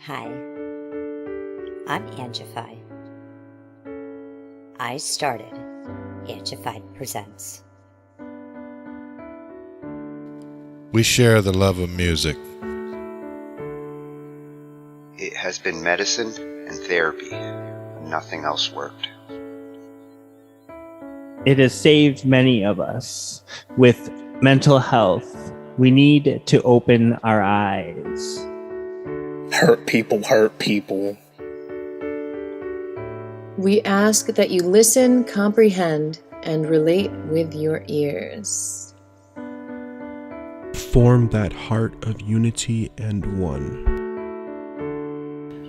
Hi, I'm Angified. I started Angified Presents. We share the love of music. It has been medicine and therapy. Nothing else worked. It has saved many of us. With mental health, we need to open our eyes. Hurt people hurt people. We ask that you listen, comprehend, and relate with your ears. Form that heart of unity and one.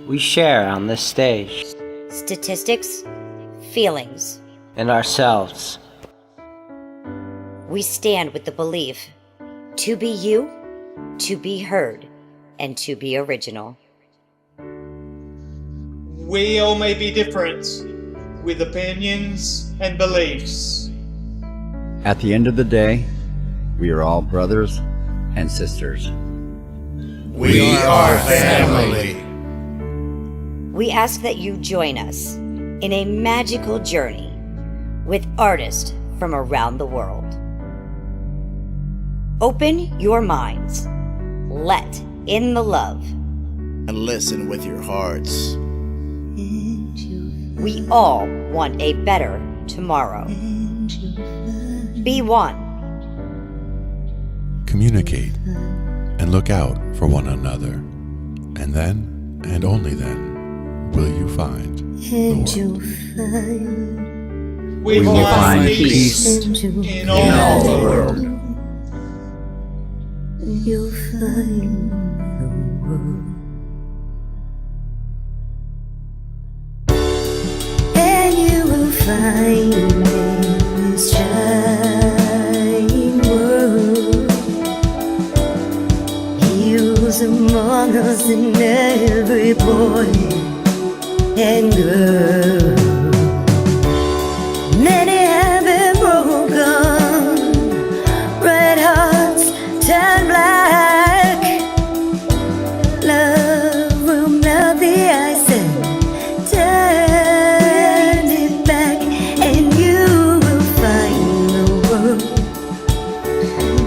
We share on this stage. Statistics, feelings. And ourselves. We stand with the belief to be you, to be heard, and to be original. We all may be different, with opinions and beliefs. At the end of the day, we are all brothers and sisters. We are family. We ask that you join us in a magical journey with artists from around the world. Open your minds, let in the love, and listen with your hearts. We all want a better tomorrow. Be one. Communicate and look out for one another. And then, and only then, will you find the world. We will find peace in all the world. You'll find the world. And you will find in this shining world. Heroes among us and every boy and girl. Many have been broken, red hearts turn black. Love will melt the ice and turn it back, and you will find the world.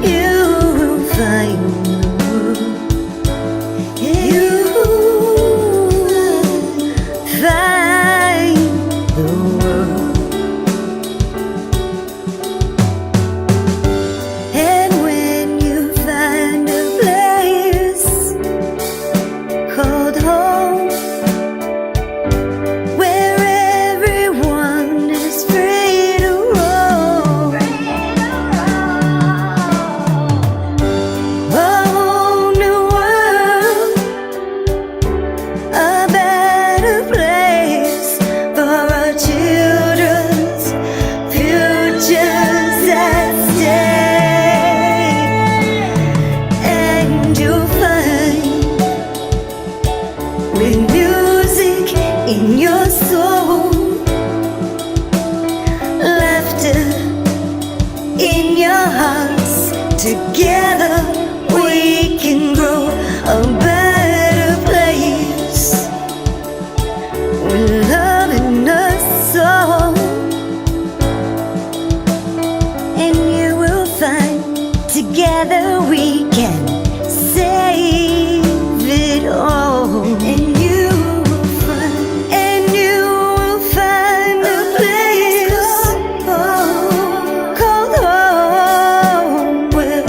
You will find the world. You will find the world. And when you find a place called home, where everyone is free to roam, a whole new world, a better place for our children's futures at stake. And you'll find, with music in your soul, laughter in your hearts, together we can grow a better place, with love in our soul. And you will find, together we can save it all. And you will find, a place called home, where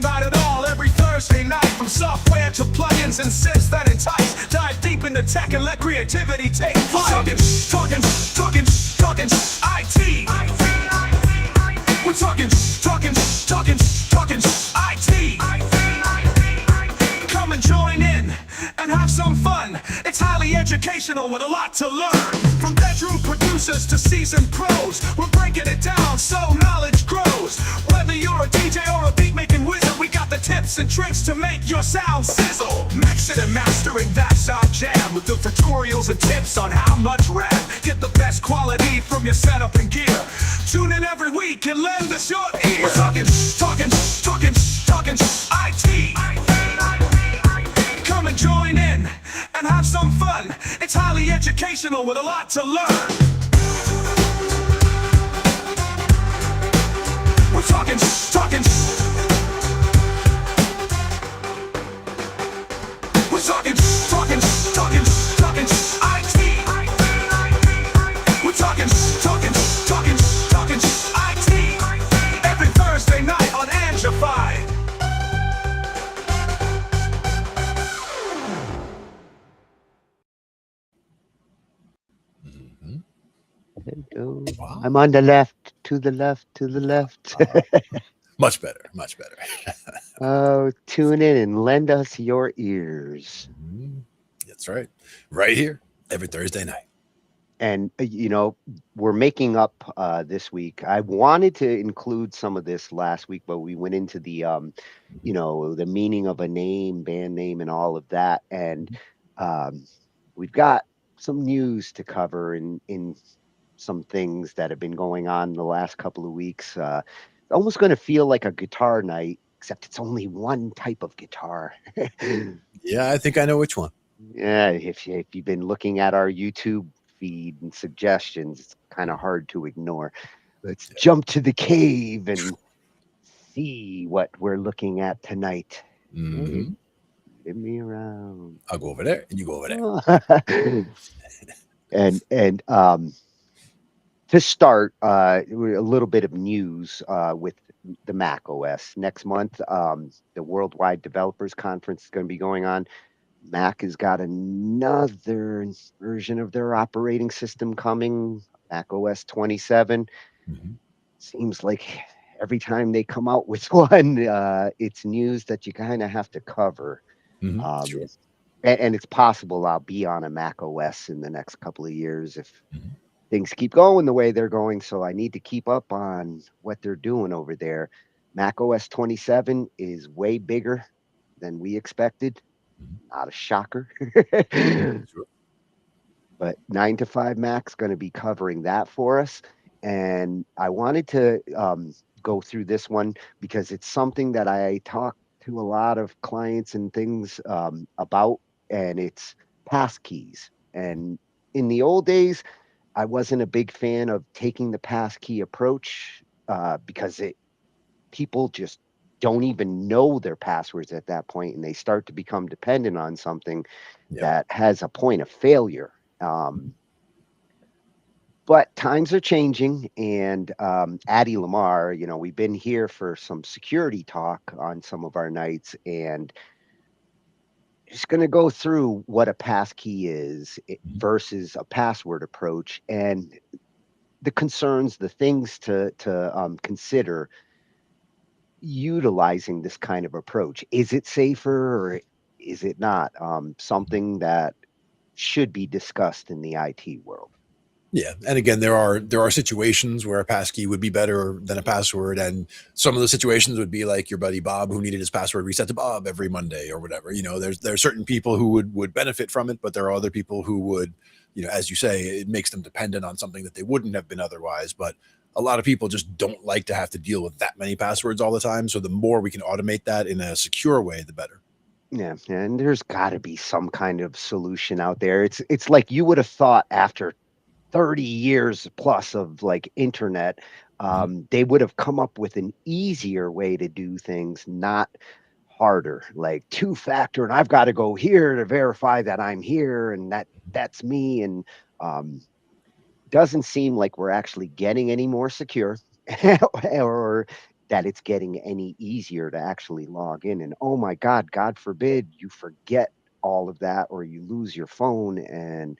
talking about it all every Thursday night. From software to plugins and synths that entice. Dive deep into tech and let creativity take flight. Talkin IT. We're talking IT. Come and join in and have some fun. It's highly educational with a lot to learn. From bedroom producers to seasoned pros, we're breaking it down so knowledge grows. Whether you're a DJ or a beat making wizard, we got the tips and tricks to make your sound sizzle. Mixing and mastering, that's our jam. With the tutorials and tips on how much rev. Get the best quality from your setup and gear. Tune in every week and lend us your ear. We're talking IT. Come and join in and have some fun. It's highly educational with a lot to learn. We're talking IT. We're talking IT. Every Thursday night on Angified. Hello. Wow. I'm on the left, to the left, to the left. Much better, much better. Oh, tune in and lend us your ears. That's right. Right here, every Thursday night. And, we're making up this week. I wanted to include some of this last week, but we went into the, the meaning of a name, band name, and all of that. And we've got some news to cover in some things that have been going on the last couple of weeks. Almost going to feel like a guitar night, except it's only one type of guitar. Yeah, I think I know which one. Yeah, if you've been looking at our YouTube feed and suggestions, it's kind of hard to ignore. Let's jump to the cave and see what we're looking at tonight. Mm-hmm. Give me around. I'll go over there and you go over there. and to start, a little bit of news with the macOS. Next month, the Worldwide Developers Conference is going to be going on. Mac has got another version of their operating system coming, macOS 27. Mm-hmm. Seems like every time they come out with one, it's news that you kind of have to cover. Mm-hmm. Sure. And it's possible I'll be on a macOS in the next couple of years if things keep going the way they're going. So I need to keep up on what they're doing over there. macOS 27 is way bigger than we expected. Not a shocker. But 9 to 5 Mac's going to be covering that for us. And I wanted to go through this one because it's something that I talk to a lot of clients and things about, and it's passkeys. And in the old days, I wasn't a big fan of taking the passkey approach because people just don't even know their passwords at that point, and they start to become dependent on something that has a point of failure. But times are changing, and Addie Lamar, we've been here for some security talk on some of our nights, and just going to go through what a passkey is versus a password approach and the concerns, the things to consider utilizing this kind of approach. Is it safer or is it not? Something that should be discussed in the IT world. Yeah, and again, there are situations where a passkey would be better than a password, and some of the situations would be like your buddy Bob who needed his password reset to Bob every Monday or whatever. There's certain people who would benefit from it, but there are other people who would, as you say, it makes them dependent on something that they wouldn't have been otherwise. But a lot of people just don't like to have to deal with that many passwords all the time. So the more we can automate that in a secure way, the better. Yeah, and there's got to be some kind of solution out there. It's like you would have thought after 30 years plus of like internet, they would have come up with an easier way to do things, not harder, like two-factor, and I've got to go here to verify that I'm here and that's me. And doesn't seem like we're actually getting any more secure or that it's getting any easier to actually log in. And oh my God forbid you forget all of that or you lose your phone and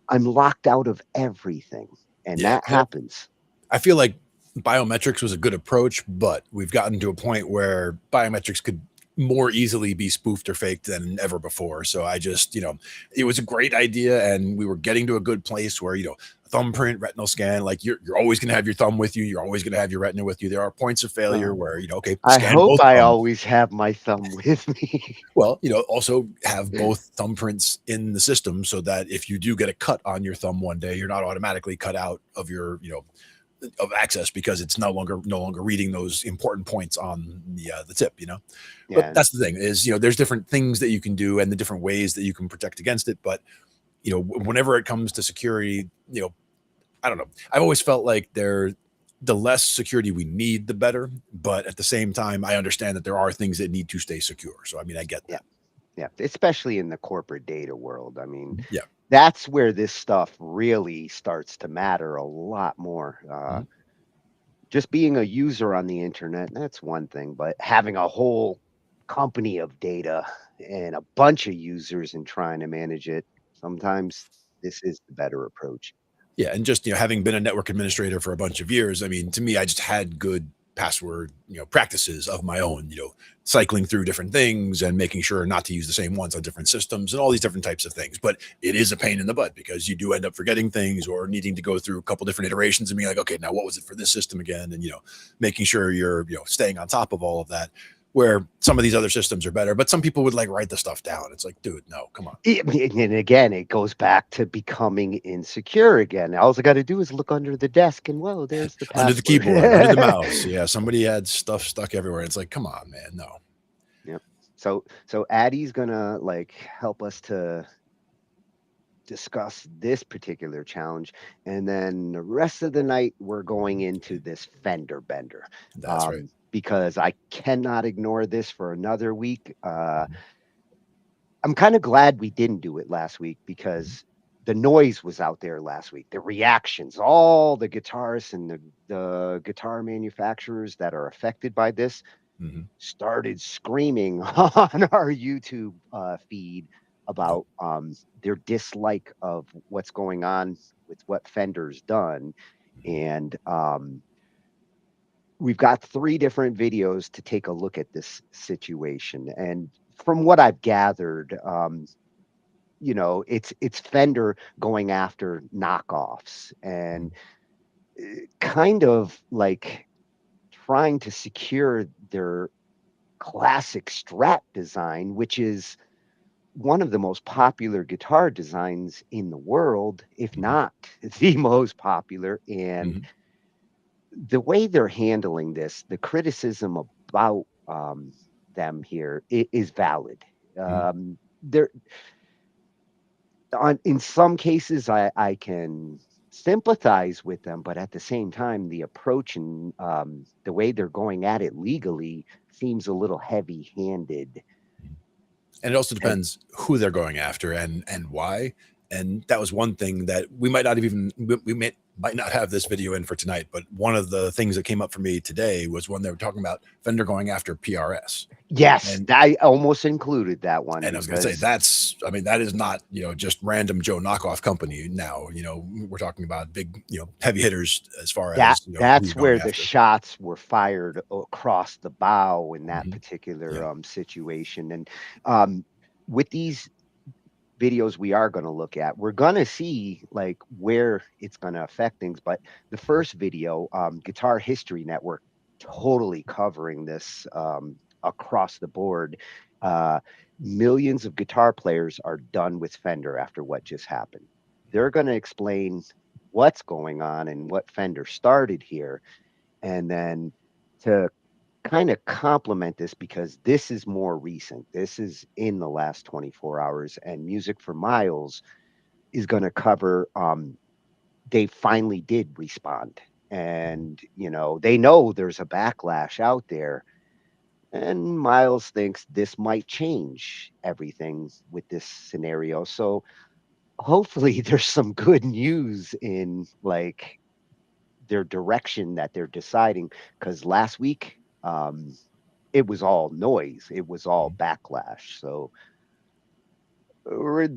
I'm locked out of everything. And Yeah, that happens. I feel like biometrics was a good approach, but we've gotten to a point where biometrics could more easily be spoofed or faked than ever before. So I just, it was a great idea, and we were getting to a good place where, thumbprint, retinal scan, like you're always going to have your thumb with you. You're always going to have your retina with you. There are points of failure where, okay, I scan hope both I thumbs. always have my thumb with me. Well, also have both thumbprints in the system so that if you do get a cut on your thumb one day, you're not automatically cut out of your, of access because it's no longer reading those important points on the tip, But that's the thing is, there's different things that you can do and the different ways that you can protect against it. But, whenever it comes to security, I don't know. I've always felt like the less security we need, the better. But at the same time, I understand that there are things that need to stay secure. So, I mean, I get that. Yeah. Especially in the corporate data world. I mean, yeah, that's where this stuff really starts to matter a lot more. Just being a user on the internet, that's one thing, but having a whole company of data and a bunch of users and trying to manage it, sometimes this is the better approach. Yeah, and just, having been a network administrator for a bunch of years, I mean, to me, I just had good password, practices of my own, cycling through different things and making sure not to use the same ones on different systems and all these different types of things. But it is a pain in the butt because you do end up forgetting things or needing to go through a couple different iterations and being like, okay, now what was it for this system again? And, making sure you're, staying on top of all of that. Where some of these other systems are better, but some people would like write the stuff down. It's like, dude, no, come on. And again, it goes back to becoming insecure again. All I got to do is look under the desk and whoa, there's the password. Under the keyboard, under the mouse. Yeah, somebody had stuff stuck everywhere. It's like, come on, man, no. Yep. So Addie's gonna help us to discuss this particular challenge, and then the rest of the night we're going into this fender bender. That's right. Because I cannot ignore this for another week. I'm kind of glad we didn't do it last week because the noise was out there last week. The reactions, all the guitarists and the guitar manufacturers that are affected by this started screaming on our YouTube feed about their dislike of what's going on with what Fender's done. And we've got 3 different videos to take a look at this situation. And from what I've gathered, it's Fender going after knockoffs and kind of like trying to secure their classic Strat design, which is one of the most popular guitar designs in the world, if not the most popular. And the way they're handling this, the criticism about them here is valid. They're in some cases I can sympathize with them, but at the same time, the approach and the way they're going at it legally seems a little heavy-handed. And it also depends who they're going after and why. And that was one thing that we might not have even might not have this video in for tonight, but one of the things that came up for me today was when they were talking about Fender going after PRS. Yes, and I almost included that one. And I was going to say that is not just random Joe knockoff company. Now we're talking about big heavy hitters as far as that's where the shots were fired across the bow in that particular situation. And with these videos we are going to look at, we're going to see where it's going to affect things. But the first video, Guitar History Network, totally covering this across the board. Millions of guitar players are done with Fender after what just happened. They're going to explain what's going on and what Fender started here. And then to kind of complement this, because this is more recent, this is in the last 24 hours, and Music for Miles is going to cover they finally did respond, and they know there's a backlash out there, and Miles thinks this might change everything with this scenario. So hopefully there's some good news in their direction that they're deciding, because last week It was all noise. It was all backlash. So we're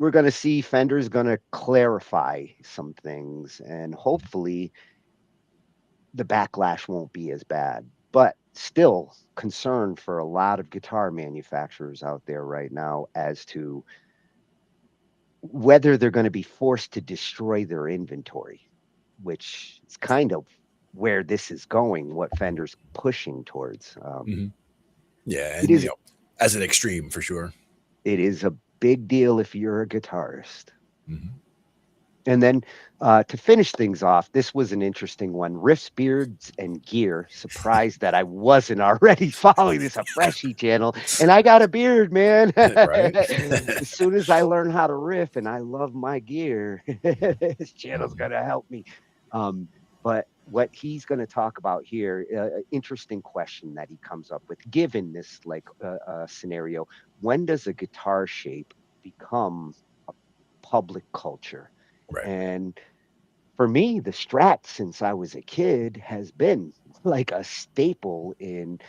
we're going to see Fender's going to clarify some things, and hopefully the backlash won't be as bad. But still, concern for a lot of guitar manufacturers out there right now as to whether they're going to be forced to destroy their inventory, which is kind of where this is going, what Fender's pushing towards. Yeah, It and is as an extreme for sure. it is a big deal if you're a guitarist. Mhm. And then to finish things off, this was an interesting one. Riffs, beards, and gear. Surprised that I wasn't already following this a freshie channel, and I got a beard, man. Right? As soon as I learn how to riff, and I love my gear, this channel's gonna help me. But what he's going to talk about here, interesting question that he comes up with, given this like scenario: when does a guitar shape become a public culture? Right. And for me, the Strat, since I was a kid, has been like a staple in,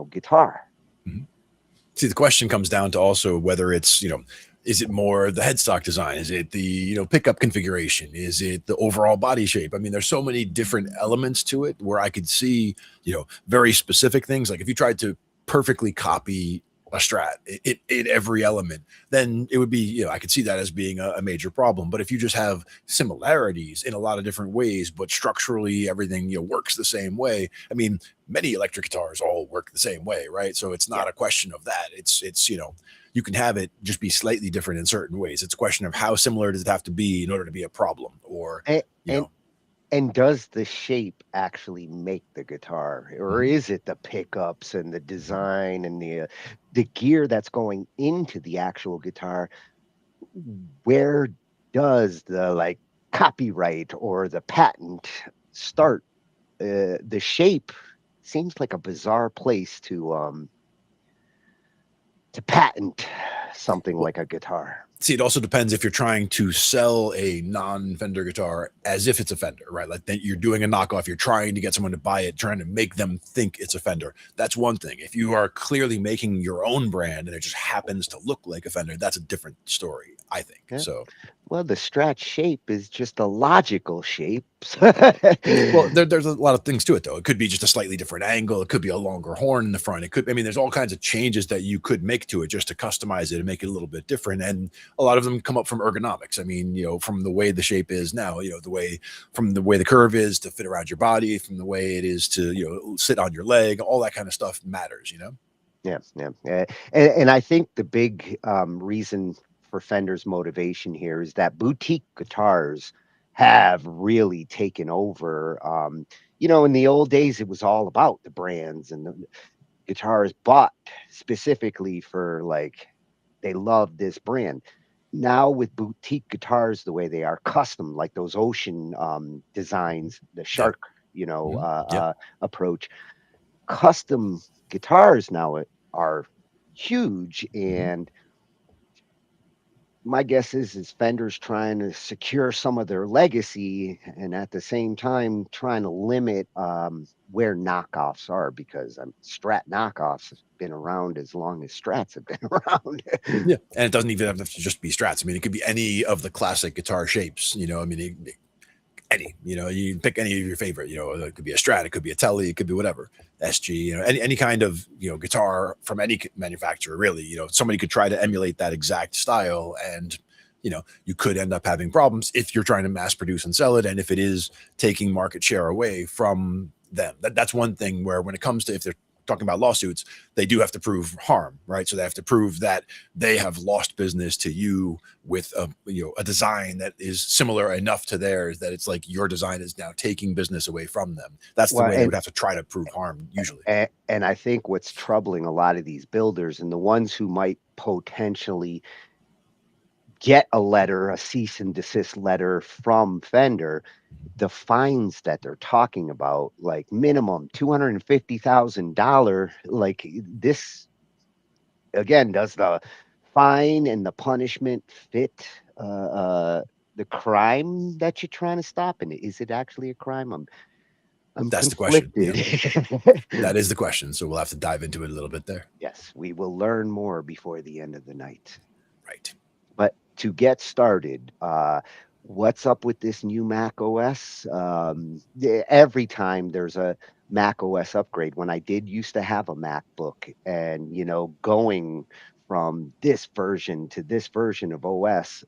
guitar. See, the question comes down to also whether it's, is it more the headstock design? Is it the, pickup configuration? Is it the overall body shape? I mean, there's so many different elements to it where I could see, very specific things. Like if you tried to perfectly copy a Strat in every element, then it would be, I could see that as being a major problem. But if you just have similarities in a lot of different ways, but structurally everything, works the same way. I mean, many electric guitars all work the same way, right? So it's not a question of that. It's you can have it just be slightly different in certain ways. It's a question of how similar does it have to be in order to be a problem, or And, you and know. and does the shape actually make the guitar, or is it the pickups and the design and the gear that's going into the actual guitar? Where does the like copyright or the patent start? The shape seems like a bizarre place to patent something like a guitar. See, it also depends if you're trying to sell a non-Fender guitar as if it's a Fender, right? Like that you're doing a knockoff, you're trying to get someone to buy it, trying to make them think it's a Fender. That's one thing. If you are clearly making your own brand and it just happens to look like a Fender, that's a different story, I think. Yeah. So, Well, the Strat shape is just a logical shape. well, there's a lot of things to it, though. It could be just a slightly different angle. It could be a longer horn in the front. It could, I mean, there's all kinds of changes that you could make to it just to customize it and make it a little bit different. And a lot of them come up from ergonomics. I mean, from the way the shape is now, from the way the curve is to fit around your body, from the way it is to, sit on your leg, all that kind of stuff matters, Yeah, yeah. And I think the big reason for Fender's motivation here is that boutique guitars have really taken over. In the old days, it was all about the brands and the guitars bought specifically for like they love this brand. Now with boutique guitars, the way they are custom, like those ocean designs, the shark, approach, custom guitars now are huge, and my guess is Fender's trying to secure some of their legacy and at the same time trying to limit where knockoffs are, because Strat knockoffs have been around as long as Strats have been around. Yeah, and it doesn't even have to just be Strats. I mean, it could be any of the classic guitar shapes. I mean, any, you can pick any of your favorite. It could be a Strat, it could be a Tele, it could be whatever, SG. Any kind of guitar from any manufacturer, really. Somebody could try to emulate that exact style, and you could end up having problems if you're trying to mass produce and sell it, and if it is taking market share away from them. That's one thing where when it comes to, if they're talking about lawsuits, they do have to prove harm, right? So they have to prove that they have lost business to you with a design that is similar enough to theirs that it's like your design is now taking business away from them. That's the way they would have to try to prove harm usually. And I think what's troubling a lot of these builders and the ones who might potentially get a cease and desist letter from Fender, the fines that they're talking about, like minimum $250,000, like this, again, does the fine and the punishment fit the crime that you're trying to stop? And is it actually a crime? I'm That's the question. conflicted. That is the question. So we'll have to dive into it a little bit there. Yes, we will learn more before the end of the night. Right. But to get started, what's up with this new Mac OS? Every time there's a Mac OS upgrade, when I did used to have a MacBook, and going from this version to this version of OS,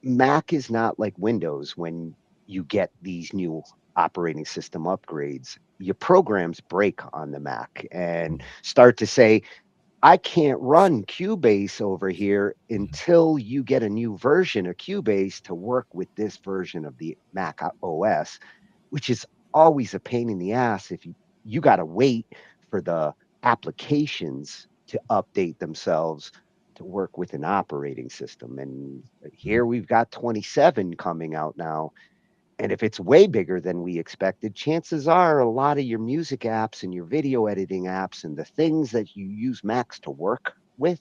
Mac is not like Windows. When you get these new operating system upgrades, your programs break on the Mac and start to say, I can't run Cubase over here until you get a new version of Cubase to work with this version of the Mac OS, which is always a pain in the ass if you got to wait for the applications to update themselves to work with an operating system. And here we've got 27 coming out now. And if it's way bigger than we expected, chances are a lot of your music apps and your video editing apps and the things that you use Macs to work with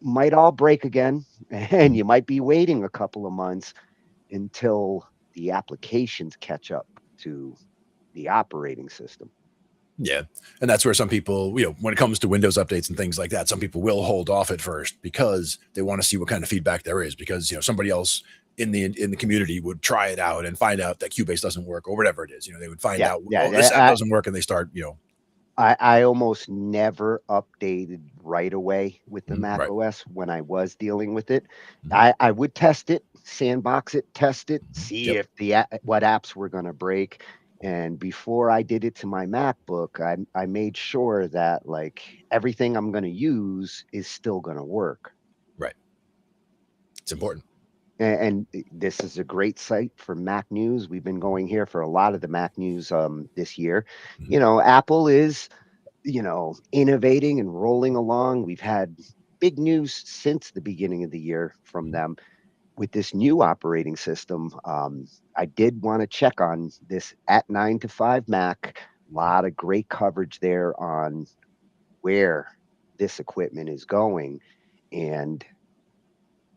might all break again. And you might be waiting a couple of months until the applications catch up to the operating system. Yeah. And that's where some people, when it comes to Windows updates and things like that, some people will hold off at first because they want to see what kind of feedback there is, because, somebody else in the community would try it out and find out that Cubase doesn't work or whatever it is. They would find out, this app doesn't work, and they start, I almost never updated right away with the Mac right. OS when I was dealing with it. I would test it, sandbox it, test it, see if what apps were going to break. And before I did it to my MacBook, I made sure that like everything I'm going to use is still going to work. Right. It's important. And this is a great site for Mac news. We've been going here for a lot of the Mac news this year. Apple is, innovating and rolling along. We've had big news since the beginning of the year from them with this new operating system. I did want to check on this at 9 to 5 Mac. A lot of great coverage there on where this equipment is going. And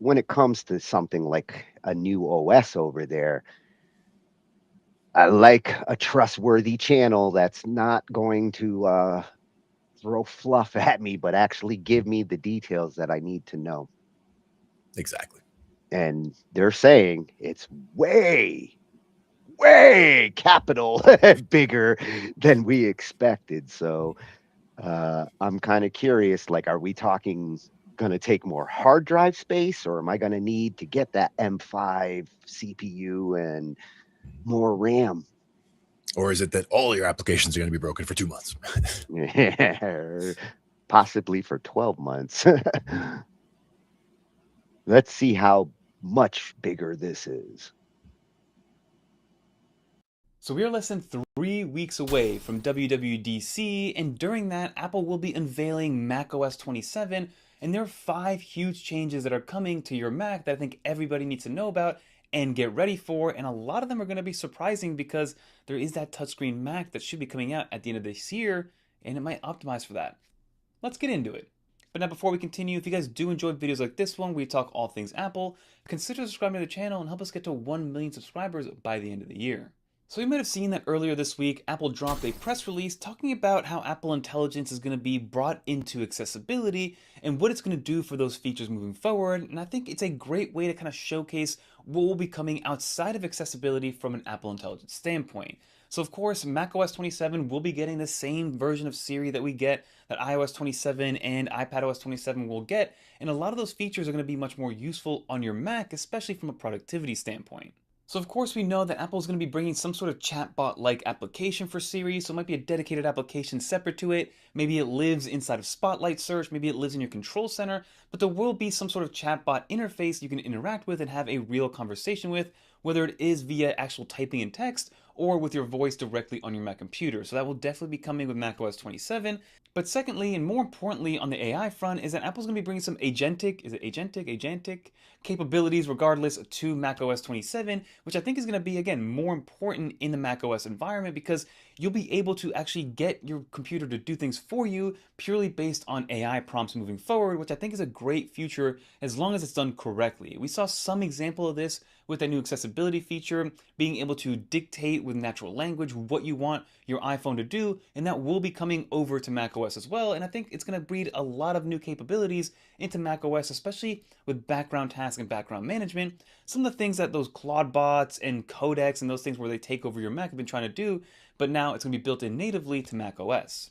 when it comes to something like a new OS over there, I like a trustworthy channel that's not going to throw fluff at me, but actually give me the details that I need to know. Exactly. And they're saying it's way capital bigger than we expected. So I'm kind of curious, like, are we talking going to take more hard drive space, or am I going to need to get that M5 CPU and more RAM? Or is it that all your applications are going to be broken for 2 months? Possibly for 12 months. Let's see how much bigger this is. So we are less than 3 weeks away from WWDC, and during that, Apple will be unveiling macOS 27, and there are 5 huge changes that are coming to your Mac that I think everybody needs to know about and get ready for, and a lot of them are going to be surprising because there is that touchscreen Mac that should be coming out at the end of this year, and it might optimize for that. Let's get into it. But now before we continue, if you guys do enjoy videos like this one where we talk all things Apple, consider subscribing to the channel and help us get to 1 million subscribers by the end of the year. So you might have seen that earlier this week, Apple dropped a press release talking about how Apple Intelligence is going to be brought into accessibility and what it's going to do for those features moving forward. And I think it's a great way to kind of showcase what will be coming outside of accessibility from an Apple Intelligence standpoint. So of course, macOS 27 will be getting the same version of Siri that we get, that iOS 27 and iPadOS 27 will get, and a lot of those features are going to be much more useful on your Mac, especially from a productivity standpoint. So of course we know that Apple is going to be bringing some sort of chatbot-like application for Siri, so it might be a dedicated application separate to it. Maybe it lives inside of Spotlight Search, maybe it lives in your control center, but there will be some sort of chatbot interface you can interact with and have a real conversation with, whether it is via actual typing in text or with your voice directly on your Mac computer. So that will definitely be coming with macOS 27. But secondly, and more importantly on the AI front, is that Apple's going to be bringing some agentic capabilities regardless to macOS 27, which I think is going to be, again, more important in the macOS environment because you'll be able to actually get your computer to do things for you purely based on AI prompts moving forward, which I think is a great future as long as it's done correctly. We saw some example of this with that new accessibility feature, being able to dictate with natural language, what you want your iPhone to do, and that will be coming over to macOS as well. And I think it's going to breed a lot of new capabilities into macOS, especially with background tasks and background management. Some of the things that those Claude bots and codecs and those things where they take over your Mac have been trying to do, but now it's going to be built in natively to macOS.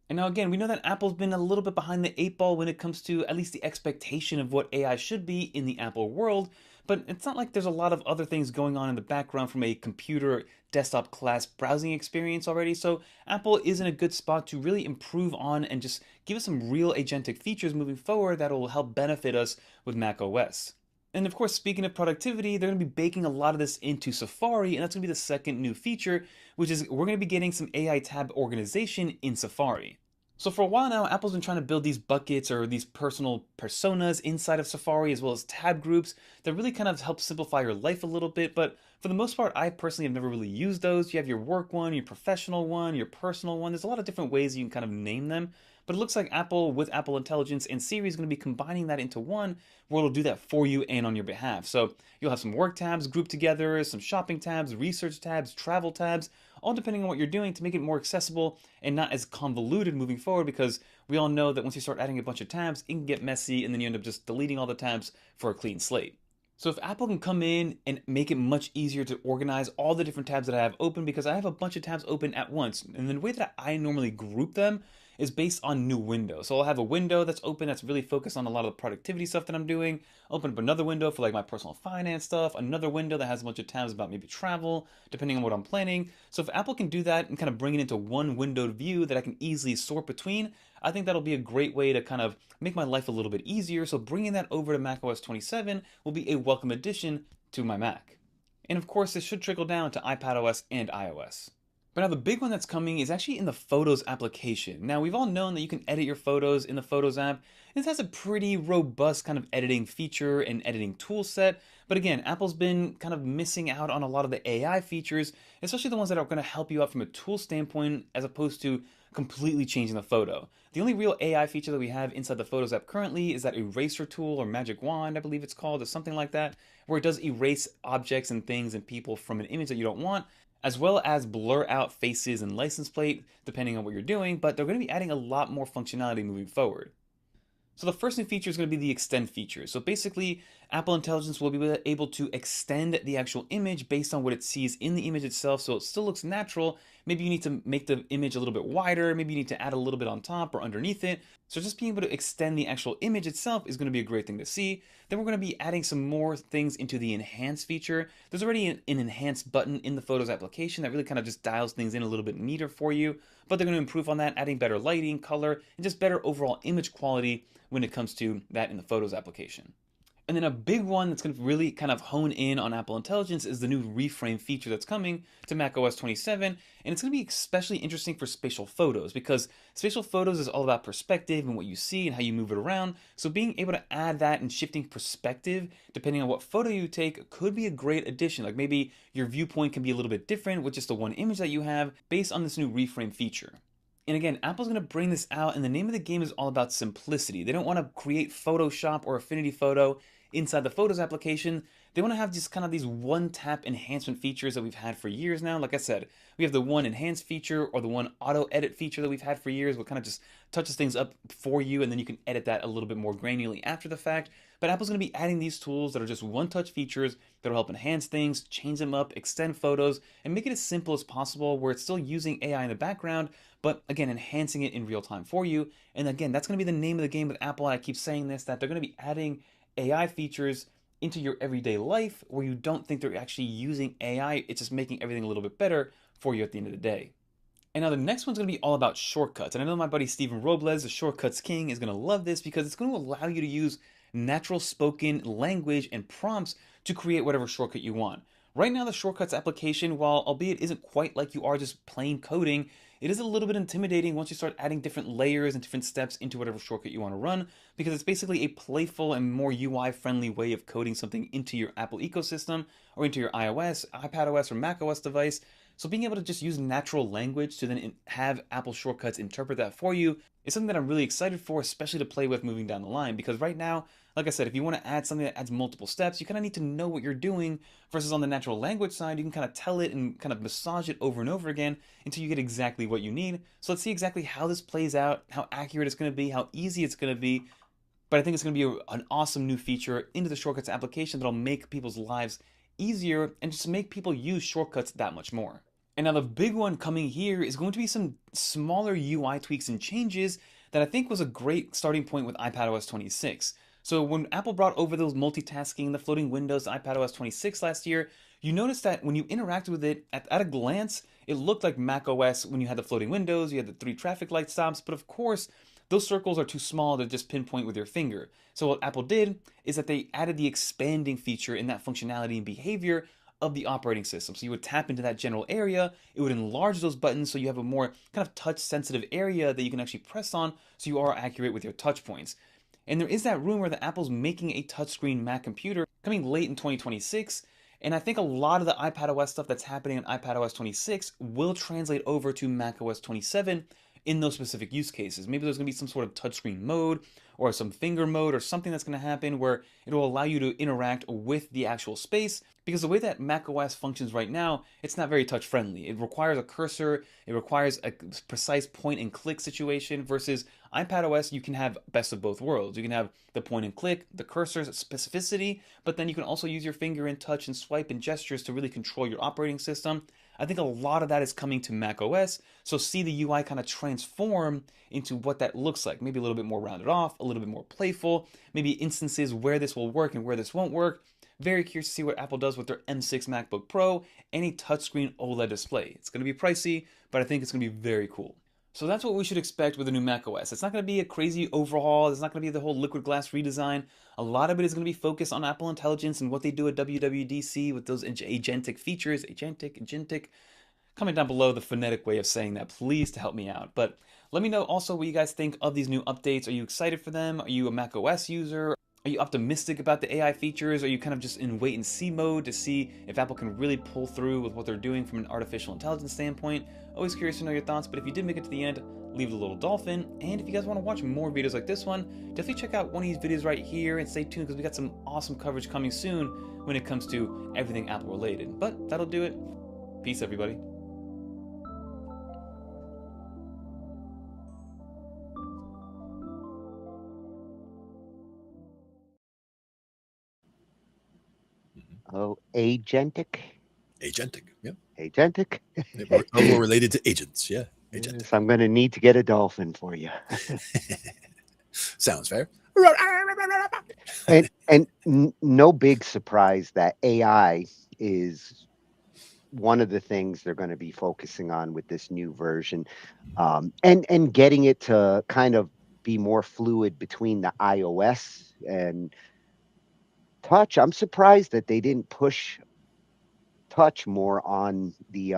And now again, we know that Apple's been a little bit behind the 8 ball when it comes to at least the expectation of what AI should be in the Apple world, but it's not like there's a lot of other things going on in the background from a computer desktop class browsing experience already, so Apple is in a good spot to really improve on and just give us some real agentic features moving forward that will help benefit us with macOS. And of course, speaking of productivity, they're going to be baking a lot of this into Safari, and that's going to be the second new feature, which is we're going to be getting some AI tab organization in Safari. So for a while now, Apple's been trying to build these buckets or these personal personas inside of Safari, as well as tab groups that really kind of help simplify your life a little bit. But for the most part, I personally have never really used those. You have your work one, your professional one, your personal one. There's a lot of different ways you can kind of name them. But it looks like Apple, with Apple Intelligence and Siri, is going to be combining that into one where it'll do that for you and on your behalf. So you'll have some work tabs grouped together, some shopping tabs, research tabs, travel tabs, all depending on what you're doing to make it more accessible and not as convoluted moving forward, because we all know that once you start adding a bunch of tabs, it can get messy and then you end up just deleting all the tabs for a clean slate. So if Apple can come in and make it much easier to organize all the different tabs that I have open, because I have a bunch of tabs open at once, and the way that I normally group them is based on new windows. So I'll have a window that's open that's really focused on a lot of the productivity stuff that I'm doing, open up another window for like my personal finance stuff, another window that has a bunch of tabs about maybe travel, depending on what I'm planning. So if Apple can do that and kind of bring it into one windowed view that I can easily sort between, I think that'll be a great way to kind of make my life a little bit easier. So bringing that over to macOS 27 will be a welcome addition to my Mac. And of course, this should trickle down to iPadOS and iOS. But now the big one that's coming is actually in the Photos application. Now we've all known that you can edit your photos in the Photos app. This has a pretty robust kind of editing feature and editing tool set. But again, Apple's been kind of missing out on a lot of the AI features, especially the ones that are going to help you out from a tool standpoint as opposed to completely changing the photo. The only real AI feature that we have inside the Photos app currently is that eraser tool or magic wand, I believe it's called, or something like that, where it does erase objects and things and people from an image that you don't want, as well as blur out faces and license plate, depending on what you're doing, but they're going to be adding a lot more functionality moving forward. So the first new feature is going to be the extend feature. So basically, Apple Intelligence will be able to extend the actual image based on what it sees in the image itself, so it still looks natural. Maybe you need to make the image a little bit wider, maybe you need to add a little bit on top or underneath it. So just being able to extend the actual image itself is going to be a great thing to see. Then we're going to be adding some more things into the enhance feature. There's already an enhance button in the Photos application that really kind of just dials things in a little bit neater for you, but they're going to improve on that, adding better lighting, color, and just better overall image quality when it comes to that in the Photos application. And then a big one that's going to really kind of hone in on Apple Intelligence is the new reframe feature that's coming to macOS 27. And it's going to be especially interesting for spatial photos, because spatial photos is all about perspective and what you see and how you move it around. So being able to add that and shifting perspective, depending on what photo you take, could be a great addition. Like maybe your viewpoint can be a little bit different with just the one image that you have based on this new reframe feature. And again, Apple's going to bring this out, and the name of the game is all about simplicity. They don't want to create Photoshop or Affinity Photo inside the Photos application. They want to have just kind of these one-tap enhancement features that we've had for years now. Like I said, we have the one enhance feature or the one auto edit feature that we've had for years, what kind of just touches things up for you, and then you can edit that a little bit more granularly after the fact. But Apple's going to be adding these tools that are just one-touch features that will help enhance things, change them up, extend photos, and make it as simple as possible where it's still using AI in the background, but again, enhancing it in real time for you. And again, that's going to be the name of the game with Apple. I keep saying this, that they're going to be adding AI features into your everyday life where you don't think they're actually using AI. It's just making everything a little bit better for you at the end of the day. And now the next one's going to be all about shortcuts. And I know my buddy Steven Robles, the Shortcuts King, is going to love this because it's going to allow you to use natural spoken language and prompts to create whatever shortcut you want. Right now, the Shortcuts application, while albeit isn't quite like you are just plain coding, it is a little bit intimidating once you start adding different layers and different steps into whatever shortcut you want to run, because it's basically a playful and more UI-friendly way of coding something into your Apple ecosystem or into your iOS, iPadOS, or macOS device. So being able to just use natural language to then have Apple Shortcuts interpret that for you is something that I'm really excited for, especially to play with moving down the line, because right now, Like I said, if you want to add something that adds multiple steps, you kind of need to know what you're doing, versus on the natural language side, you can kind of tell it and kind of massage it over and over again until you get exactly what you need. So let's see exactly how this plays out, how accurate it's going to be, how easy it's going to be. But I think it's going to be an awesome new feature into the Shortcuts application that'll make people's lives easier and just make people use shortcuts that much more. And now the big one coming here is going to be some smaller UI tweaks and changes that I think was a great starting point with iPadOS 26. So when Apple brought over those multitasking, the floating windows to iPadOS 26 last year, you noticed that when you interacted with it, at a glance, it looked like macOS when you had the floating windows, you had the 3 traffic light stops, but of course, those circles are too small to just pinpoint with your finger. So what Apple did is that they added the expanding feature in that functionality and behavior of the operating system. So you would tap into that general area, it would enlarge those buttons so you have a more kind of touch sensitive area that you can actually press on so you are accurate with your touch points. And there is that rumor that Apple's making a touchscreen Mac computer coming late in 2026. And I think a lot of the iPadOS stuff that's happening in iPadOS 26 will translate over to macOS 27 in those specific use cases. Maybe there's going to be some sort of touchscreen mode or some finger mode or something that's going to happen where it will allow you to interact with the actual space, because the way that macOS functions right now, it's not very touch friendly. It requires a cursor, it requires a precise point and click situation, versus iPadOS, you can have best of both worlds. You can have the point and click, the cursor's specificity, but then you can also use your finger and touch and swipe and gestures to really control your operating system. I think a lot of that is coming to macOS, so see the UI kind of transform into what that looks like. Maybe a little bit more rounded off, a little bit more playful, maybe instances where this will work and where this won't work. Very curious to see what Apple does with their M6 MacBook Pro and a touchscreen OLED display. It's going to be pricey, but I think it's going to be very cool. So that's what we should expect with the new macOS. It's not going to be a crazy overhaul. It's not going to be the whole liquid glass redesign. A lot of it is going to be focused on Apple Intelligence and what they do at WWDC with those agentic features. Agentic. Comment down below the phonetic way of saying that, please, to help me out. But let me know also what you guys think of these new updates. Are you excited for them? Are you a macOS user? Are you optimistic about the AI features? Are you kind of just in wait and see mode to see if Apple can really pull through with what they're doing from an artificial intelligence standpoint? Always curious to know your thoughts, but if you did make it to the end, leave the little dolphin. And if you guys want to watch more videos like this one, definitely check out one of these videos right here and stay tuned, because we got some awesome coverage coming soon when it comes to everything Apple related. But that'll do it. Peace, everybody. Oh, agentic? Agentic, yeah. Agentic? More related to agents, yeah. Agentic. Yes, I'm going to need to get a dolphin for you. Sounds fair. And no big surprise that AI is one of the things they're going to be focusing on with this new version, and getting it to kind of be more fluid between the iOS and touch. I'm surprised that they didn't push touch more on the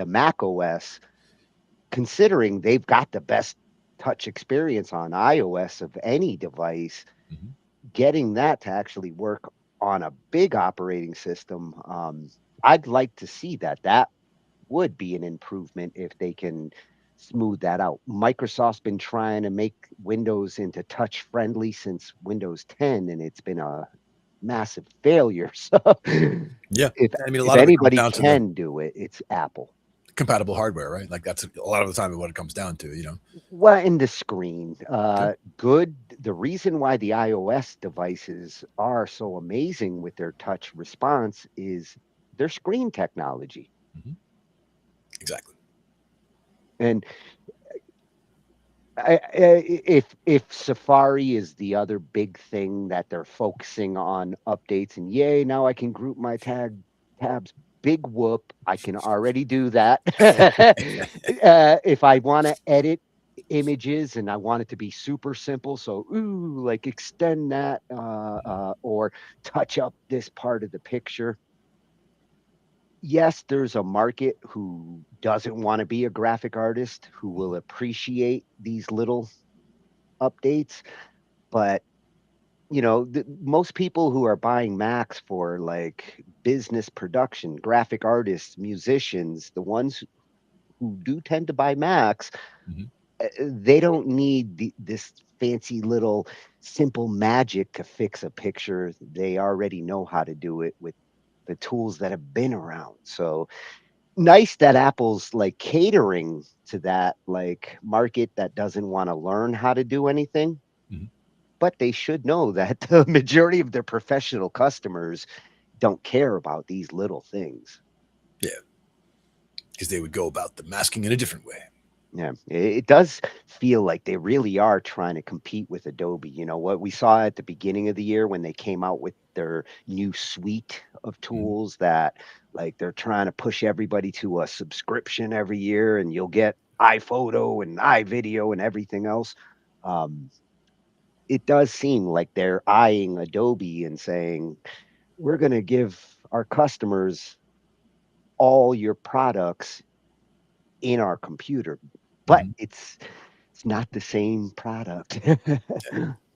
Mac OS, considering they've got the best touch experience on iOS of any device. Getting that to actually work on a big operating system, I'd like to see that. That would be an improvement if they can smooth that out. Microsoft's been trying to make Windows into touch friendly since Windows 10, and it's been a massive failure. So yeah, if a lot of anybody it comes down can do it, it's Apple. Compatible hardware, right? Like that's a lot of the time what it comes down to, you know. Well, in the screen, good. The reason why the iOS devices are so amazing with their touch response is their screen technology. Exactly. And if Safari is the other big thing that they're focusing on updates, and yay, now I can group my tabs. Big whoop, I can already do that. If I want to edit images and I want it to be super simple, so like extend that or touch up this part of the picture. Yes, there's a market who doesn't want to be a graphic artist, who will appreciate these little updates, but most people who are buying Macs for like business production, graphic artists, musicians, the ones who do tend to buy Macs, they don't need this fancy little simple magic to fix a picture. They already know how to do it with the tools that have been around. So nice that Apple's like catering to that like market that doesn't want to learn how to do anything. Mhm. But they should know that the majority of their professional customers don't care about these little things. Yeah, because they would go about the masking in a different way. Yeah, it does feel like they really are trying to compete with Adobe. You know what we saw at the beginning of the year when they came out with their new suite of tools that like they're trying to push everybody to a subscription every year and you'll get iPhoto and iVideo and everything else. Um, it does seem like they're eyeing Adobe and saying, we're going to give our customers all your products in our computer, but Mhm. it's not the same product.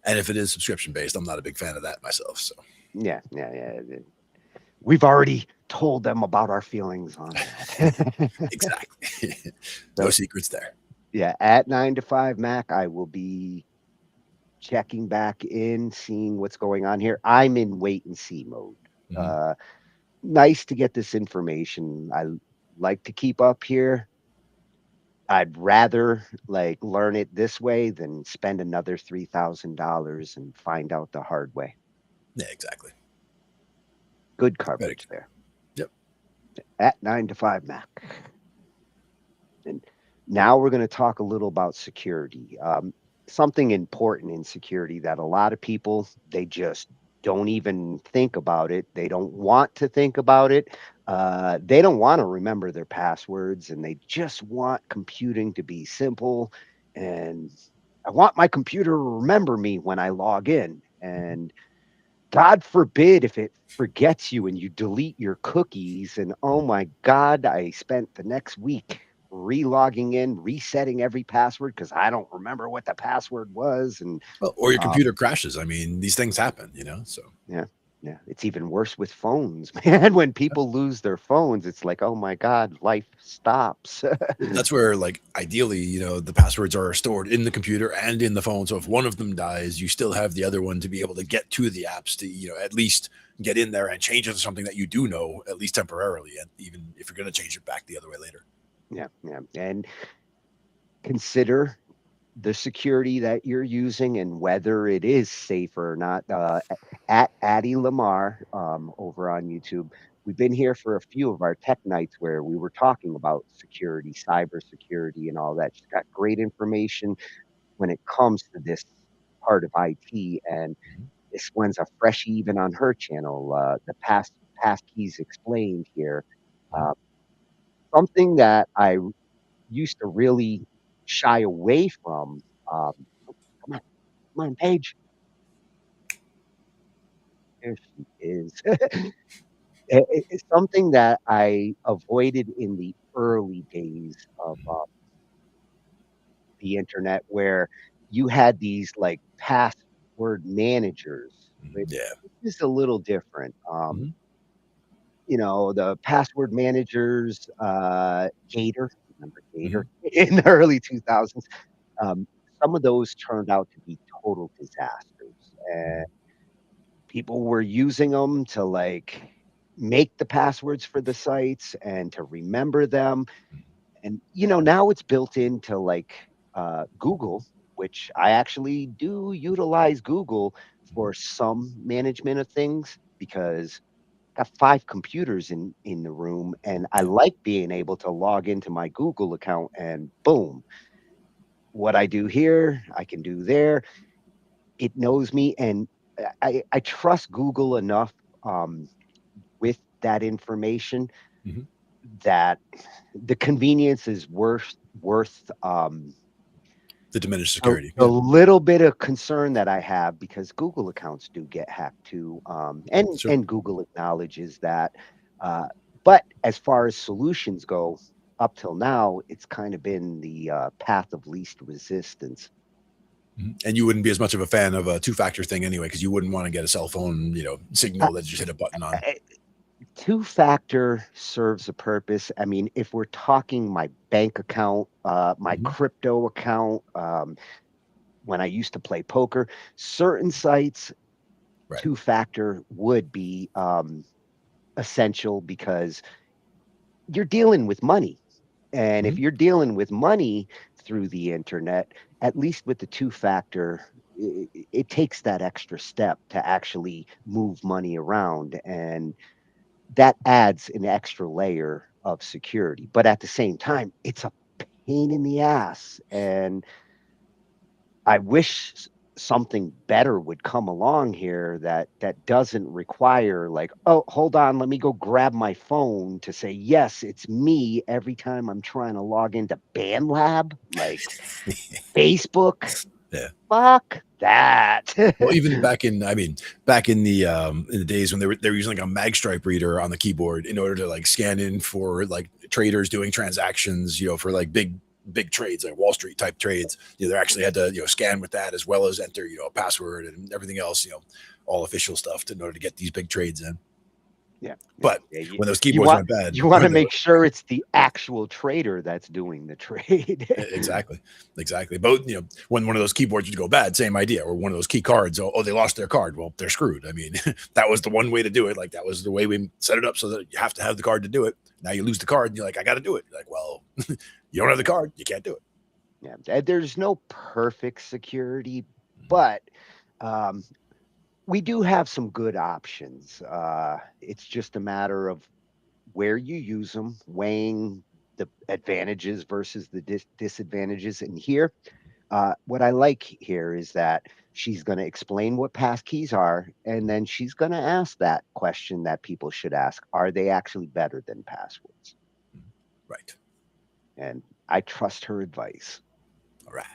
And if it is subscription based, I'm not a big fan of that myself. So Yeah. We've already told them about our feelings on that. exactly, no So, secrets there. yeah, at 9 to 5 Mac, I will be checking back in, seeing what's going on here. I'm in wait and see mode. Mhm. Uh, nice to get this information. I like to keep up here. I'd rather like learn it this way than spend another $3,000 and find out the hard way. Yeah, exactly. Good Better. coverage there. Yep. At 9 to 5 Mac. And now we're going to talk a little about security. Something important in security that a lot of people, they just don't even think about it. They don't want to think about it. They don't want to remember their passwords and they just want computing to be simple. And I want my computer to remember me when I log in. And God forbid if it forgets you and you delete your cookies. And oh my God, I spent the next week re-logging in, resetting every password because I don't remember what the password was. And Well, or your computer crashes. I mean, these things happen, So yeah, it's even worse with phones, man. When people lose their phones, it's like, oh my God, life stops. that's where, like, ideally, the passwords are stored in the computer and in the phone. So if one of them dies, you still have the other one to be able to get to the apps to, at least get in there and change it to something that you do know, at least temporarily, and even if you're going to change it back the other way later. Yeah. And consider the security that you're using and whether it is safe or not. At Addie Lamar over on YouTube, we've been here for a few of our tech nights where we were talking about security, cyber security, and all that. She's got great information when it comes to this part of IT, and this one's a fresh even on her channel. The Passkeys explained here. Uh, Something that I used to really shy away from. Um, Come on, come on, Paige. There she is. It's something that I avoided in the early days of the internet, where you had these like password managers. Which Yeah. is a little different. Mhm. The password managers, Gator, remember Gator Mhm. in the early 2000s. Um, some of those turned out to be total disasters. And people were using them to like make the passwords for the sites and to remember them. And now it's built into like Google, which I actually do utilize Google for some management of things because I got 5 computers in the room and I like being able to log into my Google account and boom, what I do here, I can do there. It knows me and I trust Google enough with that information Mhm. that the convenience is worth The diminished a, security. a Yeah. little bit of concern that I have because Google accounts do get hacked too, and Sure. and Google acknowledges that. Uh, but as far as solutions go, up till now, it's kind of been the path of least resistance. And you wouldn't be as much of a fan of a two-factor thing anyway, because you wouldn't want to get a cell phone, Uh, signal that you just hit a button on. Two-factor serves a purpose. I mean, if we're talking my bank account, my crypto account, when I used to play poker, certain sites, two-factor would be essential because you're dealing with money. And if you're dealing with money through the internet, at least with the two-factor, it takes that extra step to actually move money around. And that adds an extra layer of security. But at the same time, it's a pain in the ass. And I wish something better would come along here that doesn't require like, oh, hold on, let me go grab my phone to say, yes, it's me every time I'm trying to log into BandLab, like Facebook. Yeah. Fuck that. Well, even back in the days when they were using like a magstripe reader on the keyboard in order to like scan in for like traders doing transactions, for like big trades, like Wall Street type trades, they actually had to, scan with that as well as enter, a password and everything else, all official stuff in order to get these big trades in. Yeah. But when those keyboards went bad, you want to make sure it's the actual trader that's doing the trade. Exactly. But when one of those keyboards would go bad, same idea. Or one of those key cards, they lost their card. Well, they're screwed. I mean, that was the one way to do it. Like that was the way we set it up so that you have to have the card to do it. Now you lose the card and you're like, I got to do it. You're like, well, you don't have the card, you can't do it. Yeah, there's no perfect security, but we do have some good options. It's just a matter of where you use them, weighing the advantages versus the disadvantages. And here, what I like here is that she's going to explain what passkeys are, and then she's going to ask that question that people should ask. Are they actually better than passwords? Right. And I trust her advice. All right.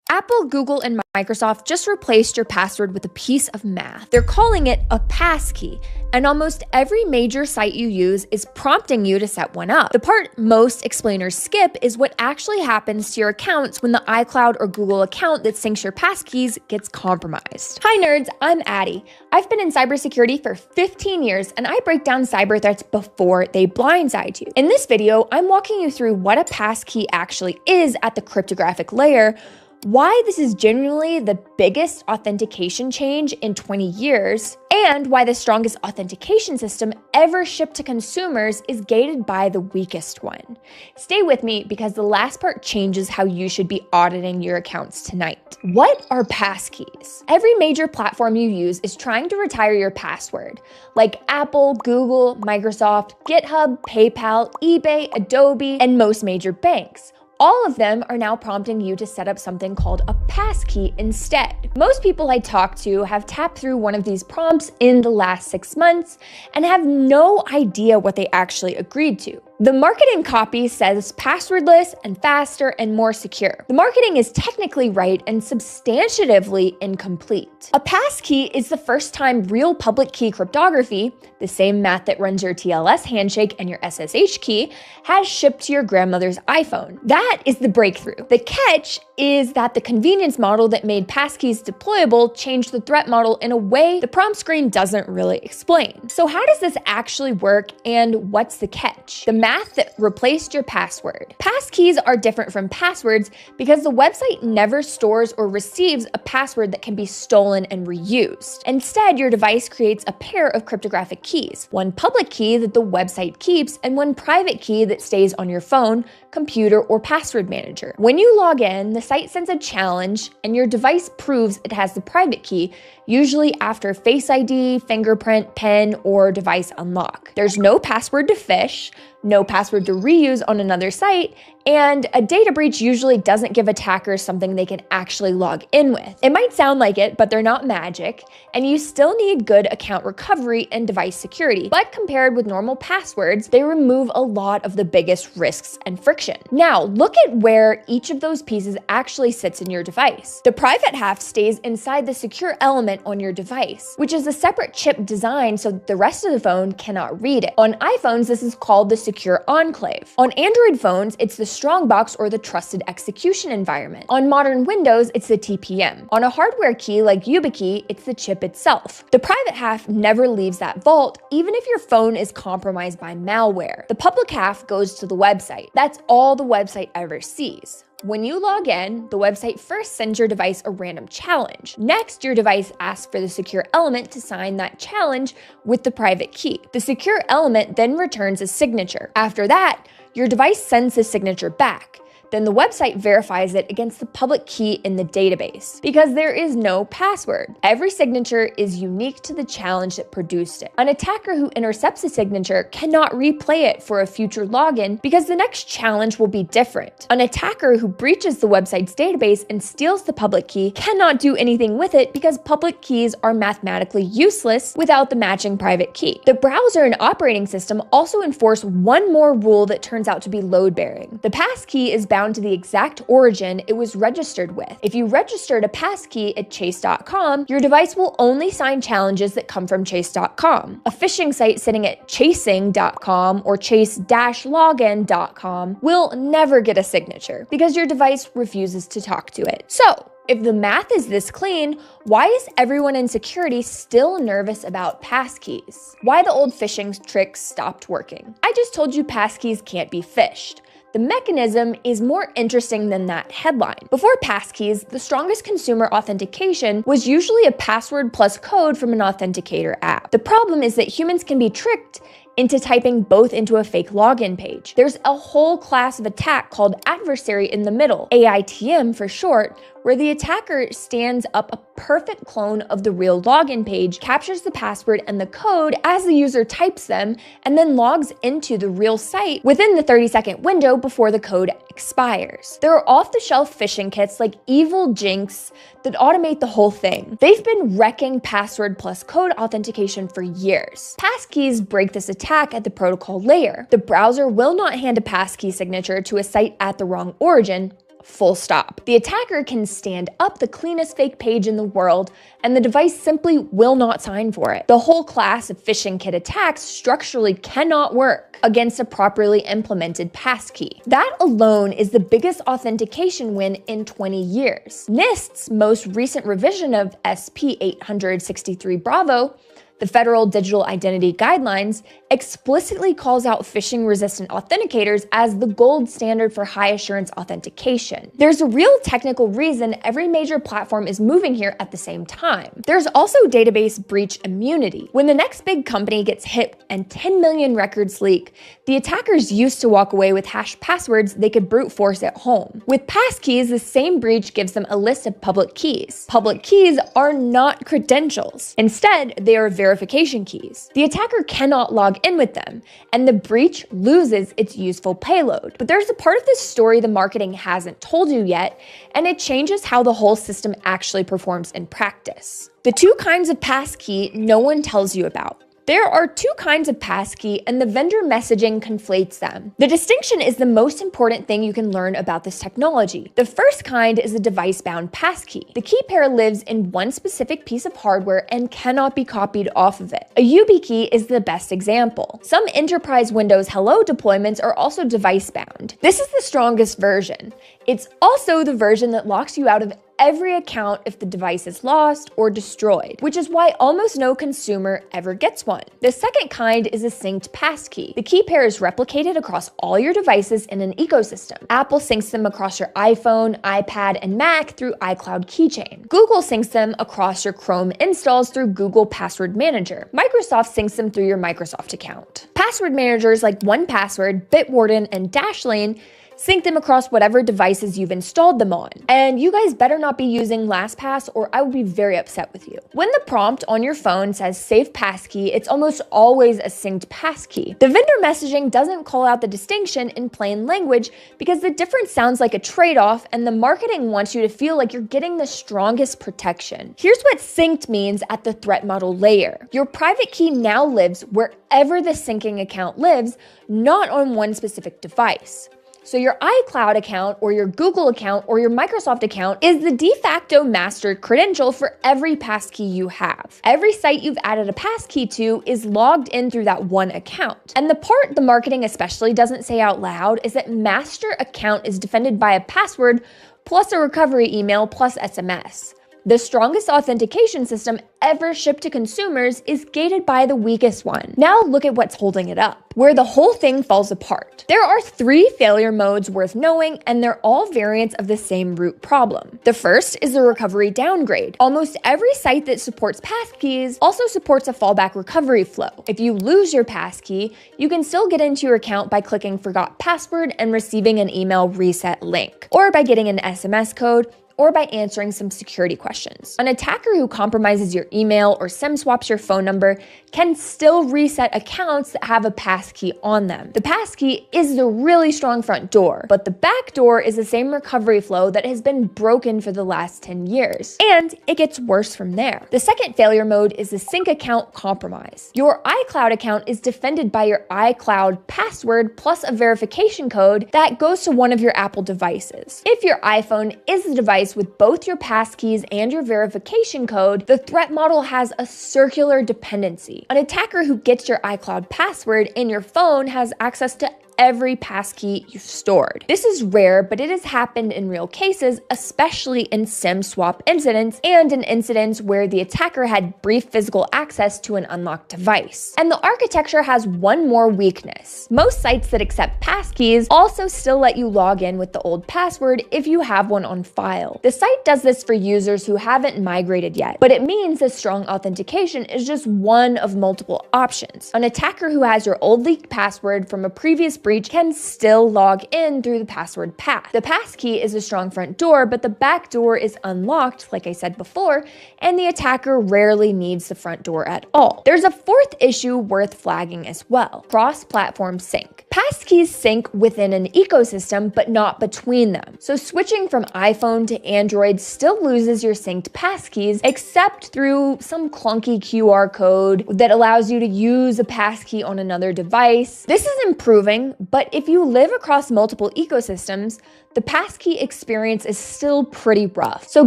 Apple, Google, and Microsoft just replaced your password with a piece of math. They're calling it a passkey, and almost every major site you use is prompting you to set one up. The part most explainers skip is what actually happens to your accounts when the iCloud or Google account that syncs your passkeys gets compromised. Hi nerds, I'm Addie. I've been in cybersecurity for 15 years, and I break down cyber threats before they blindside you. In this video, I'm walking you through what a passkey actually is at the cryptographic layer, why this is genuinely the biggest authentication change in 20 years, and why the strongest authentication system ever shipped to consumers is gated by the weakest one. Stay with me because the last part changes how you should be auditing your accounts tonight. What are passkeys? Every major platform you use is trying to retire your password, like Apple, Google, Microsoft, GitHub, PayPal, eBay, Adobe, and most major banks. All of them are now prompting you to set up something called a passkey instead. Most people I talk to have tapped through one of these prompts in the last 6 months and have no idea what they actually agreed to. The marketing copy says passwordless and faster and more secure. The marketing is technically right and substantively incomplete. A passkey is the first time real public key cryptography, the same math that runs your TLS handshake and your SSH key, has shipped to your grandmother's iPhone. That is the breakthrough. The catch is that the convenience model that made passkeys deployable changed the threat model in a way the prompt screen doesn't really explain. So how does this actually work, and what's the catch? The math that replaced your password. Passkeys are different from passwords because the website never stores or receives a password that can be stolen and reused. Instead, your device creates a pair of cryptographic keys, one public key that the website keeps and one private key that stays on your phone, computer, or password manager. When you log in, the site sends a challenge and your device proves it has the private key, usually after Face ID, fingerprint, PIN, or device unlock. There's no password to phish, no password to reuse on another site, and a data breach usually doesn't give attackers something they can actually log in with. It might sound like it, but they're not magic, and you still need good account recovery and device security. But compared with normal passwords, they remove a lot of the biggest risks and friction. Now, look at where each of those pieces actually sits in your device. The private half stays inside the secure element on your device, which is a separate chip designed so that the rest of the phone cannot read it. On iPhones, this is called the secure enclave. On Android phones, it's the strongbox or the trusted execution environment. On modern Windows, it's the TPM. On a hardware key like YubiKey, it's the chip itself. The private half never leaves that vault, even if your phone is compromised by malware. The public half goes to the website. That's all the website ever sees. When you log in, the website first sends your device a random challenge. Next, your device asks for the secure element to sign that challenge with the private key. The secure element then returns a signature. After that, your device sends the signature back. Then the website verifies it against the public key in the database. Because there is no password. Every signature is unique to the challenge that produced it. An attacker who intercepts a signature cannot replay it for a future login because the next challenge will be different. An attacker who breaches the website's database and steals the public key cannot do anything with it because public keys are mathematically useless without the matching private key. The browser and operating system also enforce one more rule that turns out to be load-bearing. The passkey is bound to the exact origin it was registered with. If you registered a passkey at chase.com, your device will only sign challenges that come from chase.com. A phishing site sitting at chasing.com or chase-login.com will never get a signature because your device refuses to talk to it. So, if the math is this clean, why is everyone in security still nervous about passkeys? Why the old phishing tricks stopped working? I just told you passkeys can't be phished. The mechanism is more interesting than that headline. Before passkeys, the strongest consumer authentication was usually a password plus code from an authenticator app. The problem is that humans can be tricked into typing both into a fake login page. There's a whole class of attack called adversary in the middle, AITM for short, where the attacker stands up a perfect clone of the real login page, captures the password and the code as the user types them, and then logs into the real site within the 30-second window before the code expires. There are off-the-shelf phishing kits like Evil Jinx that automate the whole thing. They've been wrecking password plus code authentication for years. Passkeys break this attack at the protocol layer. The browser will not hand a passkey signature to a site at the wrong origin. Full stop. The attacker can stand up the cleanest fake page in the world, and the device simply will not sign for it. The whole class of phishing kit attacks structurally cannot work against a properly implemented passkey. That alone is the biggest authentication win in 20 years. NIST's most recent revision of SP 863 Bravo, the Federal Digital Identity Guidelines, explicitly calls out phishing-resistant authenticators as the gold standard for high-assurance authentication. There's a real technical reason every major platform is moving here at the same time. There's also database breach immunity. When the next big company gets hit and 10 million records leak, the attackers used to walk away with hashed passwords they could brute force at home. With passkeys, the same breach gives them a list of public keys. Public keys are not credentials. Instead, they are verification keys. The attacker cannot log in with them, and the breach loses its useful payload. But there's a part of this story the marketing hasn't told you yet, and it changes how the whole system actually performs in practice. The two kinds of passkey no one tells you about. There are two kinds of passkey, and the vendor messaging conflates them. The distinction is the most important thing you can learn about this technology. The first kind is a device-bound passkey. The key pair lives in one specific piece of hardware and cannot be copied off of it. A YubiKey is the best example. Some enterprise Windows Hello deployments are also device-bound. This is the strongest version. It's also the version that locks you out of every account if the device is lost or destroyed, which is why almost no consumer ever gets one. The second kind is a synced passkey. The key pair is replicated across all your devices in an ecosystem. Apple syncs them across your iPhone, iPad, and Mac through iCloud Keychain. Google syncs them across your Chrome installs through Google Password Manager. Microsoft syncs them through your Microsoft account. Password managers like 1Password, Bitwarden, and Dashlane sync them across whatever devices you've installed them on. And you guys better not be using LastPass or I will be very upset with you. When the prompt on your phone says save passkey, it's almost always a synced passkey. The vendor messaging doesn't call out the distinction in plain language because the difference sounds like a trade-off and the marketing wants you to feel like you're getting the strongest protection. Here's what synced means at the threat model layer. Your private key now lives wherever the syncing account lives, not on one specific device. So your iCloud account or your Google account or your Microsoft account is the de facto master credential for every passkey you have. Every site you've added a passkey to is logged in through that one account. And the part the marketing especially doesn't say out loud is that master account is defended by a password plus a recovery email plus SMS. The strongest authentication system ever shipped to consumers is gated by the weakest one. Now look at what's holding it up, where the whole thing falls apart. There are 3 failure modes worth knowing, and they're all variants of the same root problem. The first is the recovery downgrade. Almost every site that supports passkeys also supports a fallback recovery flow. If you lose your passkey, you can still get into your account by clicking forgot password and receiving an email reset link, or by getting an SMS code, or by answering some security questions. An attacker who compromises your email or SIM swaps your phone number can still reset accounts that have a passkey on them. The passkey is the really strong front door, but the back door is the same recovery flow that has been broken for the last 10 years. And it gets worse from there. The second failure mode is the sync account compromise. Your iCloud account is defended by your iCloud password plus a verification code that goes to one of your Apple devices. If your iPhone is the device with both your passkeys and your verification code, the threat model has a circular dependency. An attacker who gets your iCloud password in your phone has access to every passkey you've stored. This is rare, but it has happened in real cases, especially in SIM swap incidents and in incidents where the attacker had brief physical access to an unlocked device. And the architecture has one more weakness. Most sites that accept passkeys also still let you log in with the old password if you have one on file. The site does this for users who haven't migrated yet, but it means that strong authentication is just one of multiple options. An attacker who has your old leaked password from a previous breach can still log in through the password path. The passkey is a strong front door, but the back door is unlocked, like I said before, and the attacker rarely needs the front door at all. There's a fourth issue worth flagging as well: cross-platform sync. Passkeys sync within an ecosystem, but not between them. So switching from iPhone to Android still loses your synced passkeys, except through some clunky QR code that allows you to use a passkey on another device. This is improving, but if you live across multiple ecosystems, the passkey experience is still pretty rough. So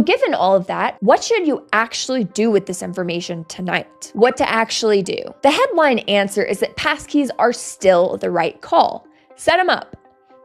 given all of that, what should you actually do with this information tonight? What to actually do? The headline answer is that passkeys are still the right call. Set them up.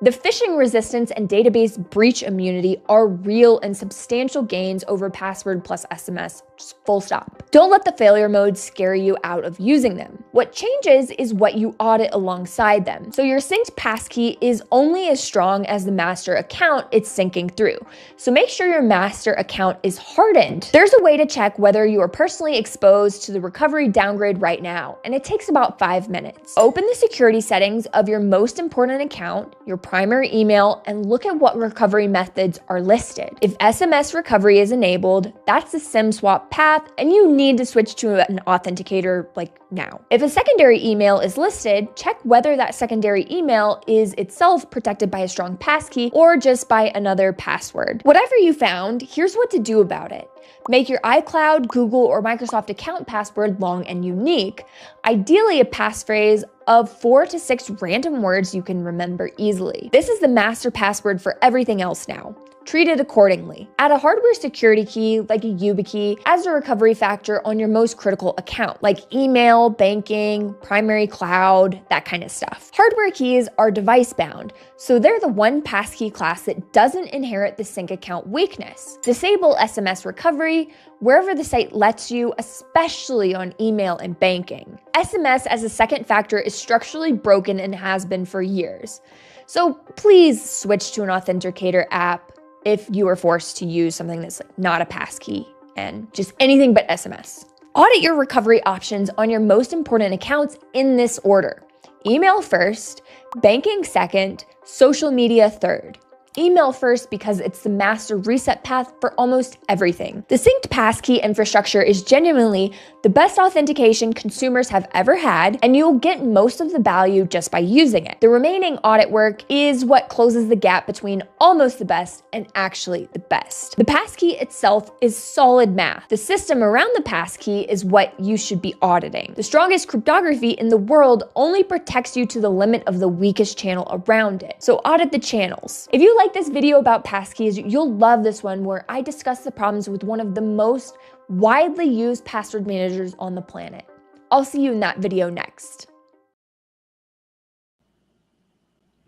The phishing resistance and database breach immunity are real and substantial gains over password plus SMS, just full stop. Don't let the failure modes scare you out of using them. What changes is what you audit alongside them. So your synced passkey is only as strong as the master account it's syncing through. So make sure your master account is hardened. There's a way to check whether you are personally exposed to the recovery downgrade right now, and it takes about 5 minutes. Open the security settings of your most important account, your primary email, and look at what recovery methods are listed. If SMS recovery is enabled, that's the SIM swap path, and you need to switch to an authenticator like now. If a secondary email is listed, check whether that secondary email is itself protected by a strong passkey or just by another password. Whatever you found, here's what to do about it. Make your iCloud, Google, or Microsoft account password long and unique, ideally a passphrase of 4 to 6 random words you can remember easily. This is the master password for everything else now. Treat it accordingly. Add a hardware security key, like a YubiKey, as a recovery factor on your most critical account, like email, banking, primary cloud, that kind of stuff. Hardware keys are device-bound, so they're the one passkey class that doesn't inherit the sync account weakness. Disable SMS recovery wherever the site lets you, especially on email and banking. SMS as a second factor is structurally broken and has been for years. So please switch to an authenticator app if you are forced to use something that's not a passkey and just anything but SMS. Audit your recovery options on your most important accounts in this order: email first, banking second, social media third. Email first because it's the master reset path for almost everything. The synced passkey infrastructure is genuinely the best authentication consumers have ever had, and you'll get most of the value just by using it. The remaining audit work is what closes the gap between almost the best and actually the best. The passkey itself is solid math. The system around the passkey is what you should be auditing. The strongest cryptography in the world only protects you to the limit of the weakest channel around it. So audit the channels. If you like this video about passkeys, you'll love this one where I discuss the problems with one of the most widely used password managers on the planet. I'll see you in that video next.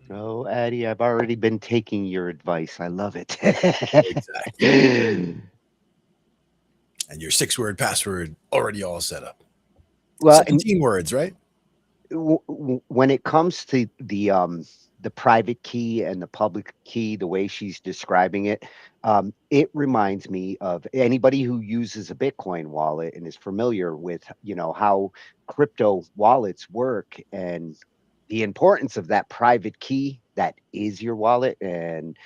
Oh, Addie, I've already been taking your advice. I love it. Exactly. And your 6-word password already all set up. Well, 17 words, right? When it comes to the private key and the public key, the way she's describing it, it reminds me of anybody who uses a Bitcoin wallet and is familiar with, how crypto wallets work and the importance of that private key that is your wallet, and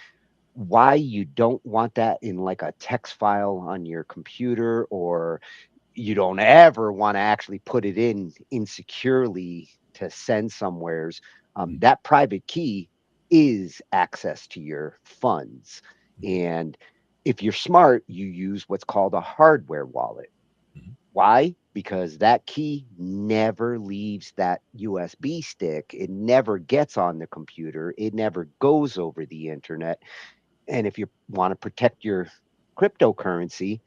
why you don't want that in like a text file on your computer, or you don't ever want to actually put it in insecurely to send somewheres. That private key is access to your funds. And if you're smart, you use what's called a hardware wallet. Why? Because that key never leaves that USB stick. It never gets on the computer. It never goes over the internet. And if you want to protect your cryptocurrency,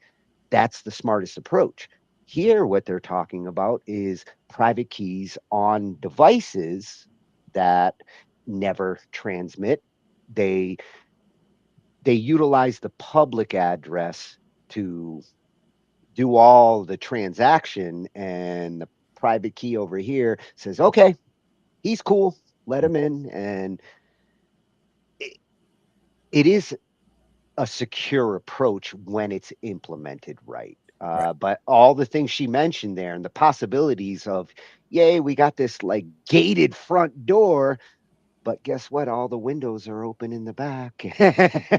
that's the smartest approach. Here, what they're talking about is private keys on devices that never transmit. They utilize the public address to do all the transaction, and the private key over here says, okay, he's cool, let him in. And it is a secure approach when it's implemented right. But all the things she mentioned there and the possibilities of, yay, we got this like gated front door, but guess what? All the windows are open in the back.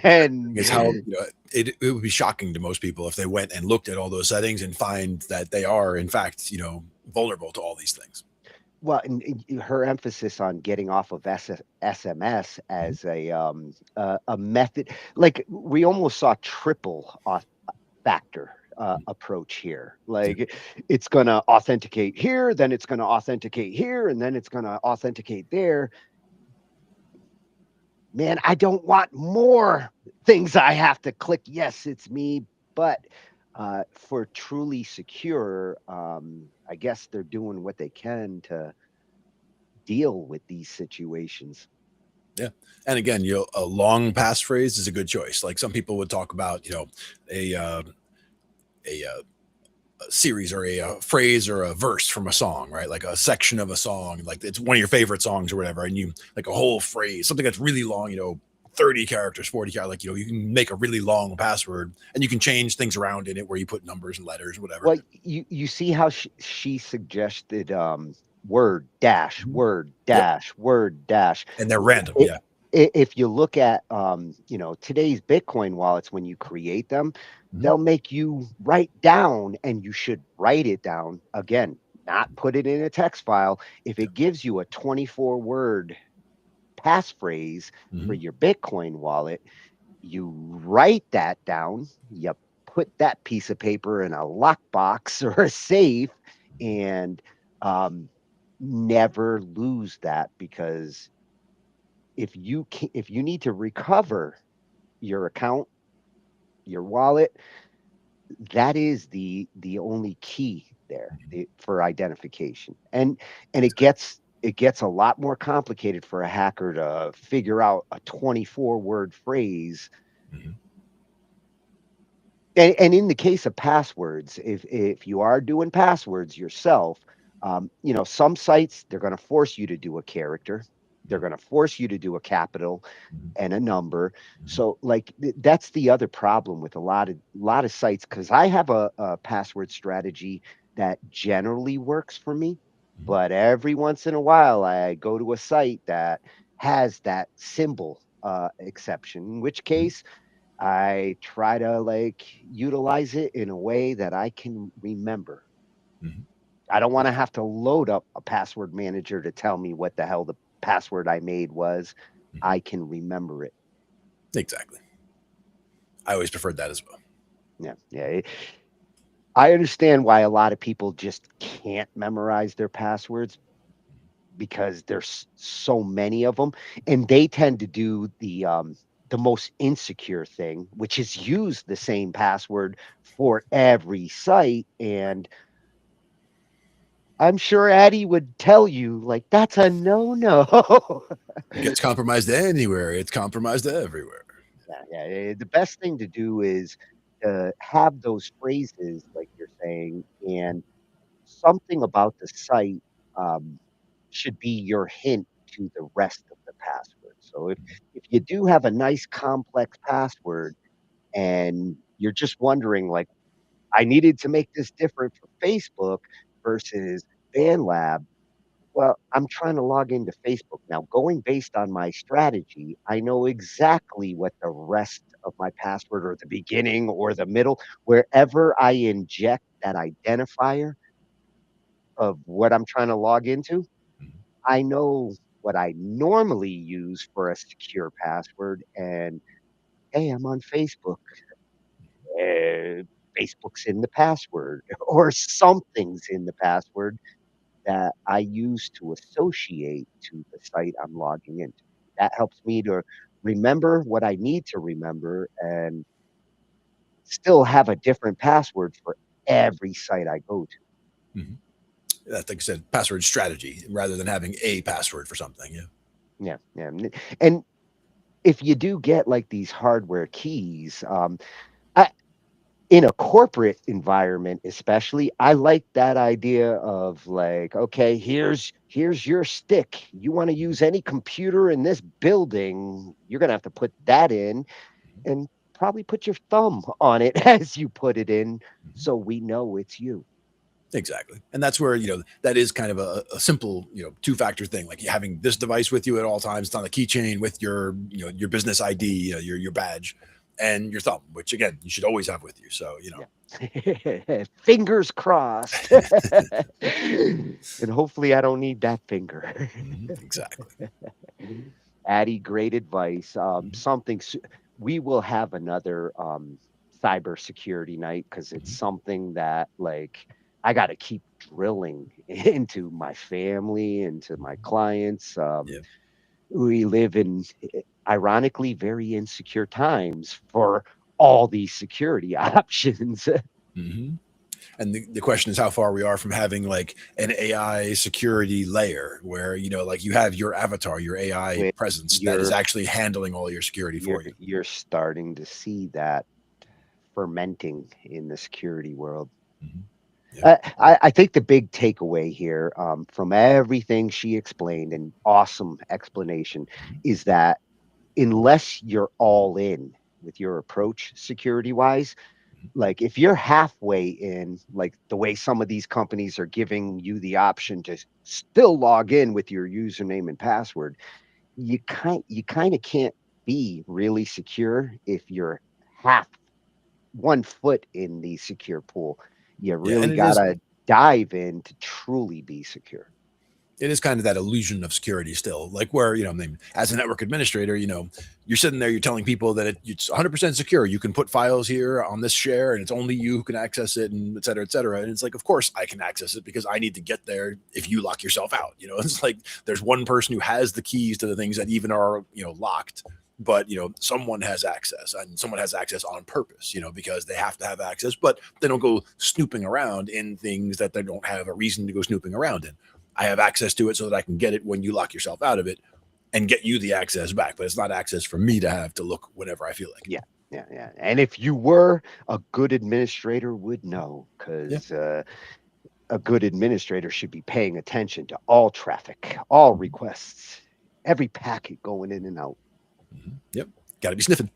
And is how it would be shocking to most people if they went and looked at all those settings and find that they are, in fact, vulnerable to all these things. Well, and her emphasis on getting off of SMS as a method, like we almost saw triple factor approach here. Like it's going to authenticate here, then it's going to authenticate here, and then it's going to authenticate there. Man, I don't want more things I have to click. Yes, it's me. But for truly secure, I guess they're doing what they can to deal with these situations. Yeah. And again, a long passphrase is a good choice. Like some people would talk about, a series or a phrase or a verse from a song, right? Like a section of a song, like it's one of your favorite songs or whatever. And you like a whole phrase, something that's really long, 30 characters, 40 characters, like, you can make a really long password and you can change things around in it where you put numbers and letters, whatever. Well, you see how she suggested word dash, word dash, word dash. And they're random. Yeah. If you look at today's Bitcoin wallets, when you create them, they'll make you write down, and you should write it down again, not put it in a text file. If it gives you a 24-word passphrase for your Bitcoin wallet, you write that down, you put that piece of paper in a lockbox or a safe, and never lose that. Because if you need to recover your account, your wallet, that is the only key there for identification. And it gets a lot more complicated for a hacker to figure out a 24-word phrase. And in the case of passwords, if you are doing passwords yourself, some sites, they're going to force you to do a character. They're going to force you to do a capital and a number. So like that's the other problem with a lot of sites, because I have a password strategy that generally works for me. But every once in a while, I go to a site that has that symbol exception, in which case I try to like utilize it in a way that I can remember. Mhm. I don't want to have to load up a password manager to tell me what the hell the password I made was. I can remember it. Exactly. I always preferred that as well. Yeah. Yeah. I understand why a lot of people just can't memorize their passwords because there's so many of them, and they tend to do the most insecure thing, which is use the same password for every site. And I'm sure Addie would tell you, like, that's a no-no. It gets compromised anywhere. It's compromised everywhere. The best thing to do is to have those phrases like you're saying, and something about the site um, should be your hint to the rest of the password. So if you do have a nice complex password and you're just wondering, like, I needed to make this different for Facebook versus BandLab. Well, I'm trying to log into Facebook now. Going based on my strategy, I know exactly what the rest of my password or the beginning or the middle, wherever I inject that identifier of what I'm trying to log into, I know what I normally use for a secure password. And hey, I'm on Facebook. Uh, Facebook's in the password, or something's in the password that I use to associate to the site I'm logging into. That helps me to remember what I need to remember and still have a different password for every site I go to. Mhm. That's like I said, password strategy rather than having a password for something. Yeah. Yeah. And if you do get like these hardware keys, I, in a corporate environment especially, I like that idea of like, okay, here's your stick. You want to use any computer in this building, you're gonna have to put that in and probably put your thumb on it as you put it in so we know it's you. Exactly. And that's where, that is kind of a simple, two-factor thing. Like having this device with you at all times. It's on the keychain with your, your business ID, your badge and your thumb, which again, you should always have with you. So, Fingers crossed. And hopefully I don't need that finger. Exactly. Addie, great advice. We will have another cybersecurity night because it's something that like I got to keep drilling into my family, into my clients. We live in ironically very insecure times for all these security options. hmm And the question is how far we are from having like an AI security layer where, like you have your avatar, your AI With presence that is actually handling all your security for you. you're starting to see that fermenting in the security world. I think the big takeaway here from everything she explained, and awesome explanation, is that unless you're all in with your approach security wise, like if you're halfway in, like the way some of these companies are giving you the option to still log in with your username and password, you kind of can't be really secure if you're half 1 foot in the secure pool. You Yeah. And really gotta dive in to truly be secure. it is kind of that illusion of security still, like where, as a network administrator, you're sitting there, you're telling people that it's 100% secure. You can put files here on this share and it's only you who can access it and et cetera, et cetera. And it's like, of course I can access it because I need to get there if you lock yourself out. It's like there's one person who has the keys to the things that even are, locked, but someone has access and someone has access on purpose, because they have to have access, but they don't go snooping around in things that they don't have a reason to go snooping around in. I have access to it so that I can get it when you lock yourself out of it and get you the access back. But it's not access for me to have to look whenever I feel like it. Yeah. And if you were a good administrator, would know because a good administrator should be paying attention to all traffic, all requests, every packet going in and out. Yep. Got to be sniffing.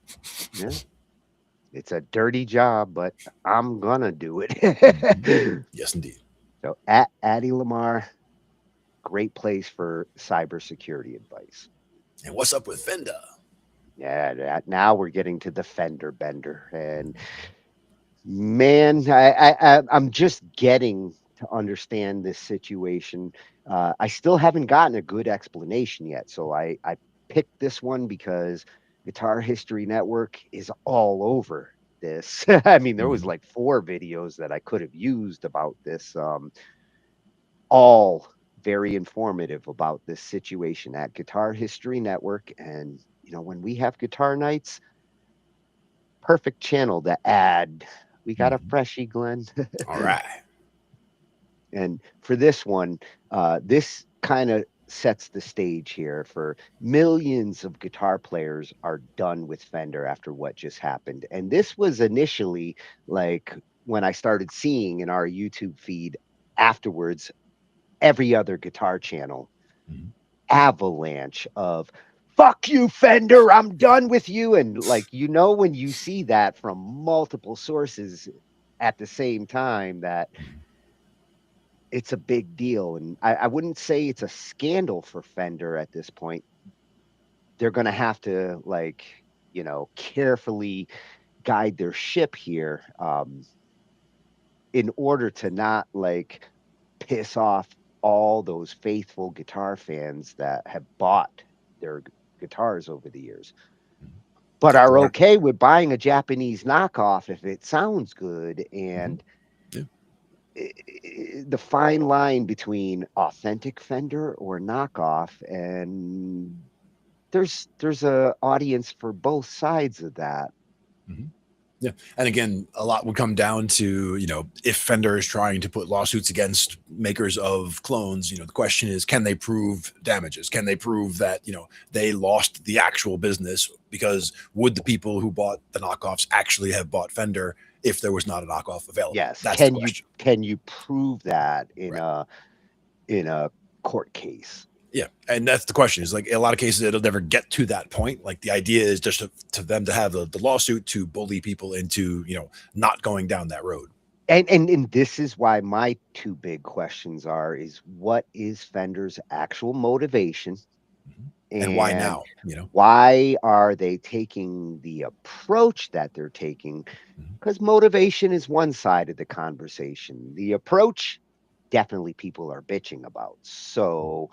Yeah. It's a dirty job, but I'm gonna do it. Yes, indeed. So at Addie Lamar, great place for cybersecurity advice. And what's up with Fender? Now we're getting to the fender bender, and man, I'm just getting to understand this situation. I still haven't gotten a good explanation yet, so I picked this one because Guitar History Network is all over this. I mean, there was like 4 videos that I could have used about this, all very informative about this situation at Guitar History Network. And when we have guitar nights, perfect channel to add. We got a freshie, Glenn. All right. And for this one, this kind of sets the stage here for millions of guitar players are done with Fender after what just happened. And this was initially like when I started seeing in our YouTube feed afterwards, every other guitar channel, avalanche of fuck you, Fender, I'm done with you. And like, when you see that from multiple sources at the same time, that it's a big deal. And I wouldn't say it's a scandal for Fender at this point. They're going to have to carefully guide their ship here, in order to not piss off all those faithful guitar fans that have bought their guitars over the years, but are okay with buying a Japanese knockoff if it sounds good. And the fine line between authentic Fender or knockoff, and there's a audience for both sides of that. Yeah. And again, a lot would come down to, if Fender is trying to put lawsuits against makers of clones, the question is, can they prove damages? Can they prove that, they lost the actual business? Because would the people who bought the knockoffs actually have bought Fender if there was not a knockoff available? Yes. That's the question. Can you prove that in a court case? Yeah, and that's the question. Is like a lot of cases it'll never get to that point. Like the idea is just to them to have the lawsuit to bully people into not going down that road. And this is why my 2 big questions is what is Fender's actual motivation, and why now? Why are they taking the approach that they're taking? Because motivation is one side of the conversation. The approach, definitely people are bitching about. So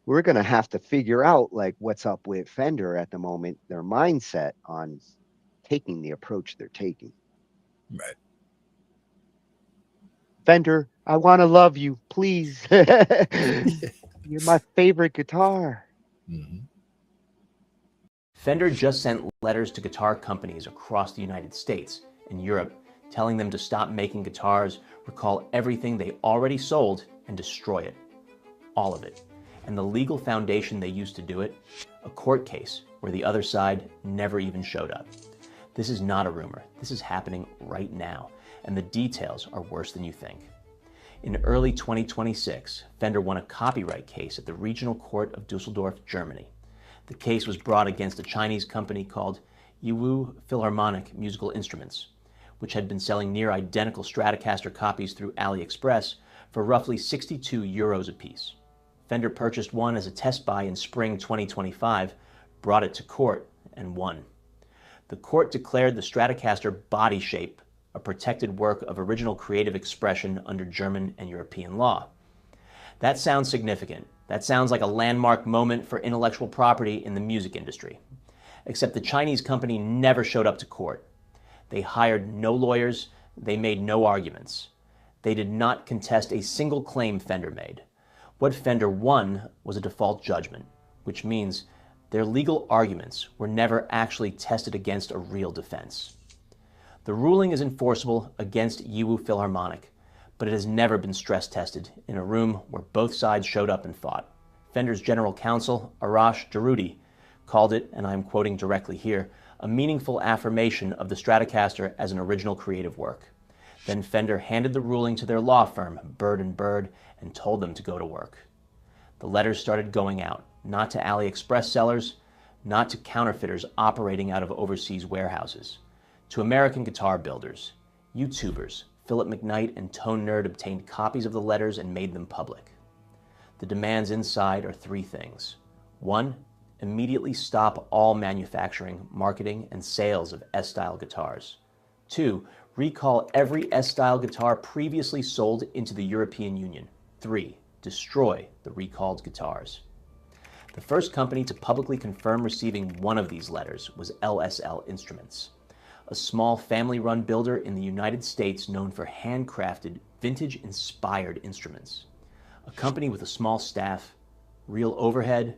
we're going to have to figure out what's up with Fender at the moment, their mindset on taking the approach they're taking. Right. Fender, I want to love you, please. You're my favorite guitar. Fender just sent letters to guitar companies across the United States and Europe, telling them to stop making guitars, recall everything they already sold, and destroy it. All of it. And the legal foundation they used to do it, a court case where the other side never even showed up. This is not a rumor. This is happening right now, and the details are worse than you think. In early 2026, Fender won a copyright case at the Regional Court of Dusseldorf, Germany. The case was brought against a Chinese company called Yiwu Philharmonic Musical Instruments, which had been selling near identical Stratocaster copies through AliExpress for roughly 62 euros a piece. Fender purchased one as a test buy in spring 2025, brought it to court, and won. The court declared the Stratocaster body shape a protected work of original creative expression under German and European law. That sounds significant. That sounds like a landmark moment for intellectual property in the music industry. Except the Chinese company never showed up to court. They hired no lawyers. They made no arguments. They did not contest a single claim Fender made. What Fender won was a default judgment, which means their legal arguments were never actually tested against a real defense. The ruling is enforceable against Yiwu Philharmonic, but it has never been stress tested in a room where both sides showed up and fought. Fender's general counsel, Arash Jarudi, called it, and I'm quoting directly here, a meaningful affirmation of the Stratocaster as an original creative work. Then Fender handed the ruling to their law firm, Bird & Bird, and told them to go to work. The letters started going out, not to AliExpress sellers, not to counterfeiters operating out of overseas warehouses, to American guitar builders, YouTubers. Philip McKnight and Tone Nerd obtained copies of the letters and made them public. The demands inside are 3 things. 1, immediately stop all manufacturing, marketing, and sales of S-style guitars. 2. Recall every S-style guitar previously sold into the European Union. 3. Destroy the recalled guitars. The first company to publicly confirm receiving one of these letters was LSL Instruments, a small family-run builder in the United States known for handcrafted, vintage-inspired instruments. A company with a small staff, real overhead,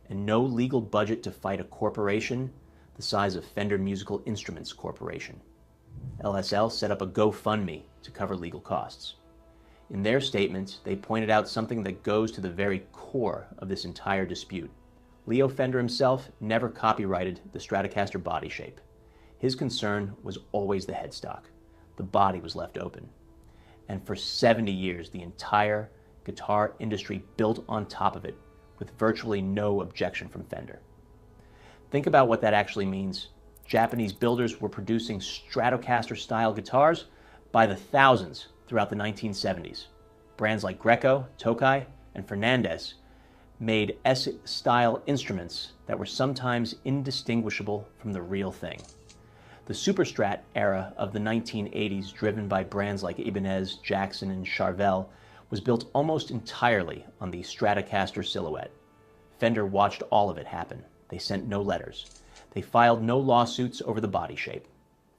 and no legal budget to fight a corporation the size of Fender Musical Instruments Corporation. LSL set up a GoFundMe to cover legal costs. In their statement, they pointed out something that goes to the very core of this entire dispute. Leo Fender himself never copyrighted the Stratocaster body shape. His concern was always the headstock. The body was left open. And for 70 years, the entire guitar industry built on top of it with virtually no objection from Fender. Think about what that actually means. Japanese builders were producing Stratocaster-style guitars by the thousands throughout the 1970s. Brands like Greco, Tokai, and Fernandez made S-style instruments that were sometimes indistinguishable from the real thing. The Superstrat era of the 1980s, driven by brands like Ibanez, Jackson, and Charvel, was built almost entirely on the Stratocaster silhouette. Fender watched all of it happen. They sent no letters. They filed no lawsuits over the body shape.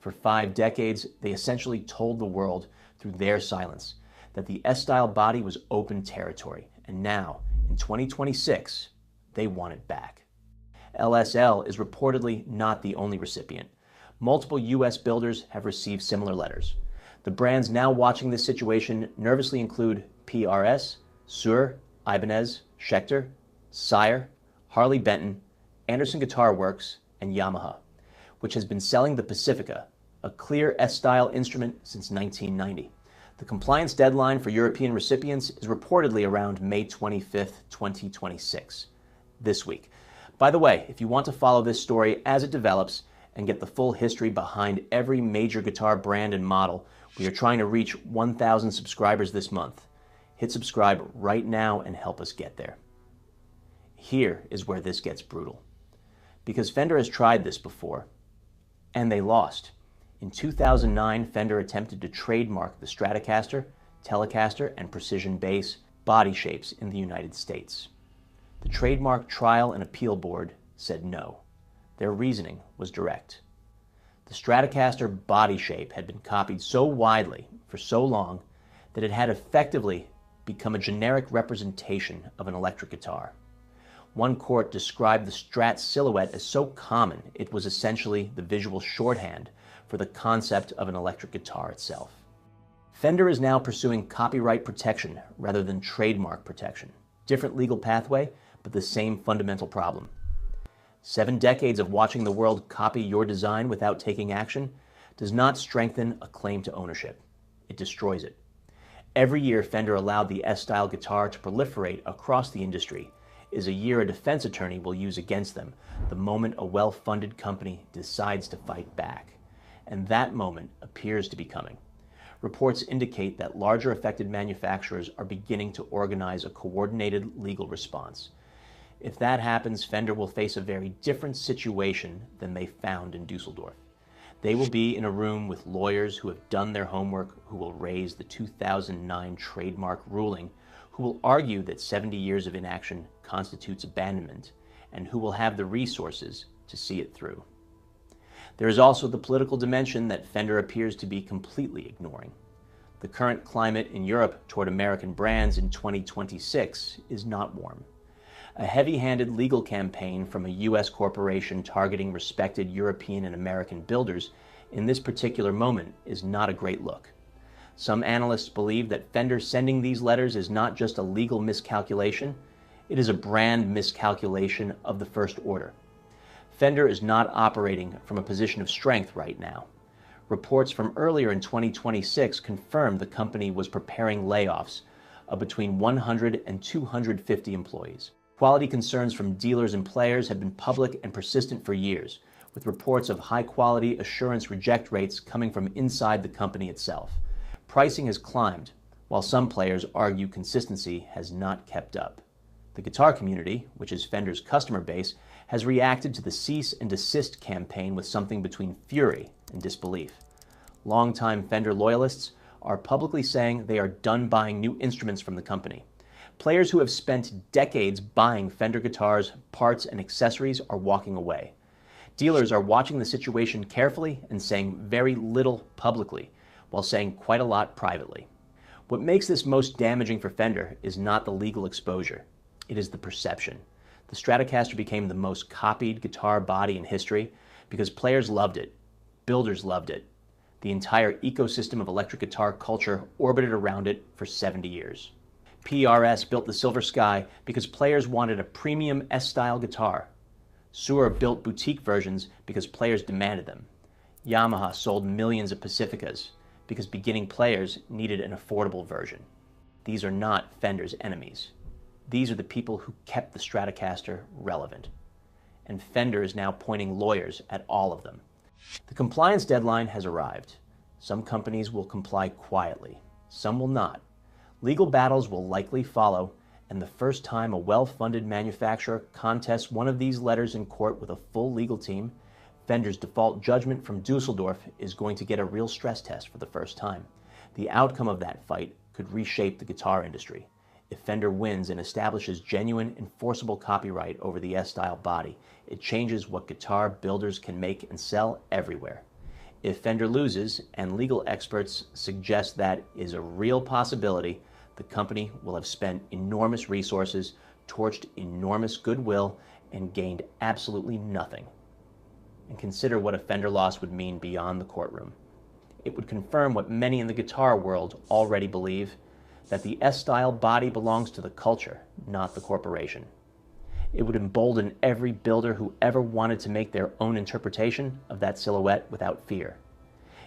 For 5 decades, they essentially told the world through their silence that the S-style body was open territory, and now, in 2026, they want it back. LSL is reportedly not the only recipient. Multiple US builders have received similar letters. The brands now watching this situation nervously include PRS, Suhr, Ibanez, Schecter, Sire, Harley Benton, Anderson Guitar Works, and Yamaha, which has been selling the Pacifica, a clear S-style instrument since 1990. The compliance deadline for European recipients is reportedly around May 25th, 2026, this week. By the way, if you want to follow this story as it develops and get the full history behind every major guitar brand and model, we are trying to reach 1,000 subscribers this month. Hit subscribe right now and help us get there. Here is where this gets brutal. Because Fender has tried this before, and they lost. In 2009, Fender attempted to trademark the Stratocaster, Telecaster, and Precision Bass body shapes in the United States. The Trademark Trial and Appeal Board said no. Their reasoning was direct. The Stratocaster body shape had been copied so widely for so long that it had effectively become a generic representation of an electric guitar. One court described the Strat silhouette as so common it was essentially the visual shorthand for the concept of an electric guitar itself. Fender is now pursuing copyright protection rather than trademark protection. Different legal pathway, but the same fundamental problem. 7 decades of watching the world copy your design without taking action does not strengthen a claim to ownership. It destroys it. Every year Fender allowed the S-style guitar to proliferate across the industry is a year a defense attorney will use against them the moment a well-funded company decides to fight back. And that moment appears to be coming. Reports indicate that larger affected manufacturers are beginning to organize a coordinated legal response. If that happens, Fender will face a very different situation than they found in Dusseldorf. They will be in a room with lawyers who have done their homework, who will raise the 2009 trademark ruling, who will argue that 70 years of inaction constitutes abandonment, and who will have the resources to see it through. There is also the political dimension that Fender appears to be completely ignoring. The current climate in Europe toward American brands in 2026 is not warm. A heavy-handed legal campaign from a U.S. corporation targeting respected European and American builders in this particular moment is not a great look. Some analysts believe that Fender sending these letters is not just a legal miscalculation, it is a brand miscalculation of the first order. Fender is not operating from a position of strength right now. Reports from earlier in 2026 confirmed the company was preparing layoffs of between 100 and 250 employees. Quality concerns from dealers and players have been public and persistent for years, with reports of high-quality assurance reject rates coming from inside the company itself. Pricing has climbed, while some players argue consistency has not kept up. The guitar community, which is Fender's customer base, has reacted to the cease and desist campaign with something between fury and disbelief. Longtime Fender loyalists are publicly saying they are done buying new instruments from the company. Players who have spent decades buying Fender guitars, parts, and accessories are walking away. Dealers are watching the situation carefully and saying very little publicly, while saying quite a lot privately. What makes this most damaging for Fender is not the legal exposure. It is the perception. The Stratocaster became the most copied guitar body in history because players loved it, builders loved it. The entire ecosystem of electric guitar culture orbited around it for 70 years. PRS built the Silver Sky because players wanted a premium S-style guitar. Suhr built boutique versions because players demanded them. Yamaha sold millions of Pacificas because beginning players needed an affordable version. These are not Fender's enemies. These are the people who kept the Stratocaster relevant. And Fender is now pointing lawyers at all of them. The compliance deadline has arrived. Some companies will comply quietly. Some will not. Legal battles will likely follow, and the first time a well-funded manufacturer contests one of these letters in court with a full legal team, Fender's default judgment from Dusseldorf is going to get a real stress test for the first time. The outcome of that fight could reshape the guitar industry. If Fender wins and establishes genuine, enforceable copyright over the S-style body, it changes what guitar builders can make and sell everywhere. If Fender loses, and legal experts suggest that is a real possibility, the company will have spent enormous resources, torched enormous goodwill, and gained absolutely nothing. And consider what a Fender loss would mean beyond the courtroom. It would confirm what many in the guitar world already believe, that the S-style body belongs to the culture, not the corporation. It would embolden every builder who ever wanted to make their own interpretation of that silhouette without fear.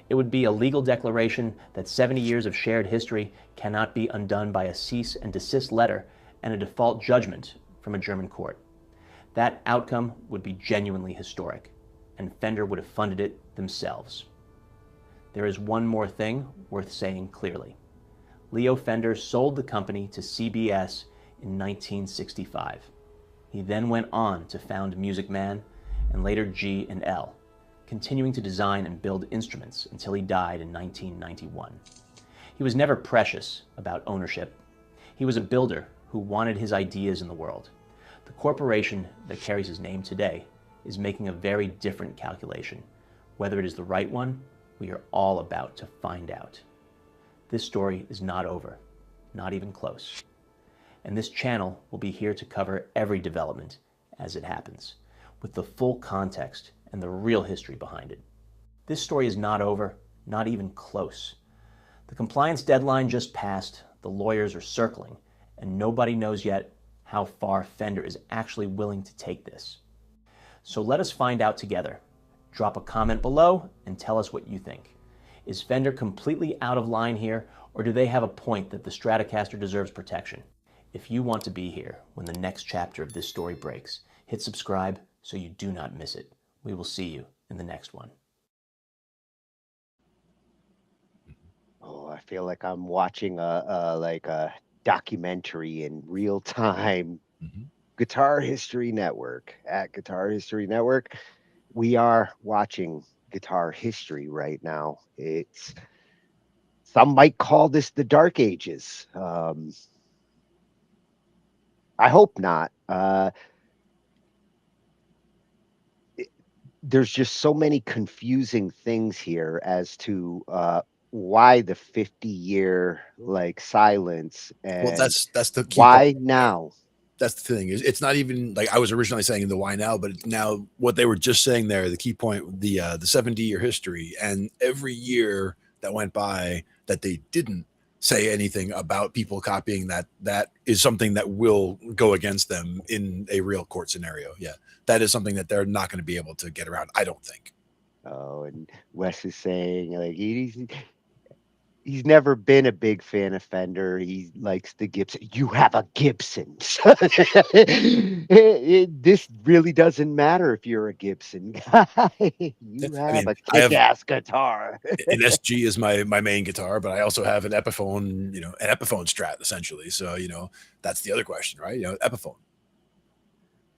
It would be a legal declaration that 70 years of shared history cannot be undone by a cease and desist letter and a default judgment from a German court. That outcome would be genuinely historic, and Fender would have funded it themselves. There is one more thing worth saying clearly. Leo Fender sold the company to CBS in 1965. He then went on to found Music Man and later G&L, continuing to design and build instruments until he died in 1991. He was never precious about ownership. He was a builder who wanted his ideas in the world. The corporation that carries his name today is making a very different calculation. Whether it is the right one, we are all about to find out. This story is not over, not even close. And this channel will be here to cover every development as it happens, with the full context and the real history behind it. This story is not over, not even close. The compliance deadline just passed, the lawyers are circling, and nobody knows yet how far Fender is actually willing to take this. So let us find out together. Drop a comment below and tell us what you think. Is Fender completely out of line here, or do they have a point that the Stratocaster deserves protection? If you want to be here when the next chapter of this story breaks, hit subscribe so you do not miss it. We will see you in the next one. Oh, I feel like I'm watching a documentary in real time. Guitar History Network. At Guitar History Network, we are watching guitar history right now. It's, some might call this the Dark Ages. I hope not. There's just so many confusing things here as to why the 50-year silence, and Well, that's the key why part. now. That's the thing, is it's not even like I was originally saying the why now, but now what they were just saying there, the key point, the 70-year history, and every year that went by that they didn't say anything about people copying, that is something that will go against them in a real court scenario. Yeah, that is something that they're not going to be able to get around, I don't think. Oh, and Wes is saying he's never been a big fan of Fender. He likes the Gibson. You have a Gibson. This really doesn't matter if you're a Gibson guy. You I have mean, a I have kick-ass guitar. an SG is my main guitar, but I also have an Epiphone, an Epiphone Strat essentially. So, that's the other question, right? Epiphone.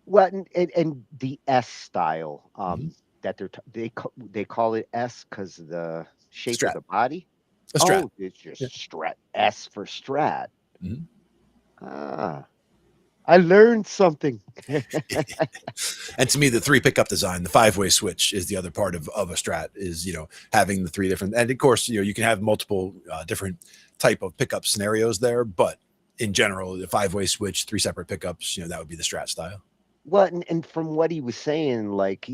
Well, and the S style, Mhm. that they call it S because the shape of Strat. the body. A Strat. Oh, it's just Yeah. Strat. S for Strat. Mhm. Ah, I learned something. And to me, the 3 pickup design, the 5-way switch is the other part of a Strat is, having the 3 different, and of course, you can have multiple different type of pickup scenarios there, but in general, the 5-way switch, 3 separate pickups, that would be the Strat style. Well, and from what he was saying, like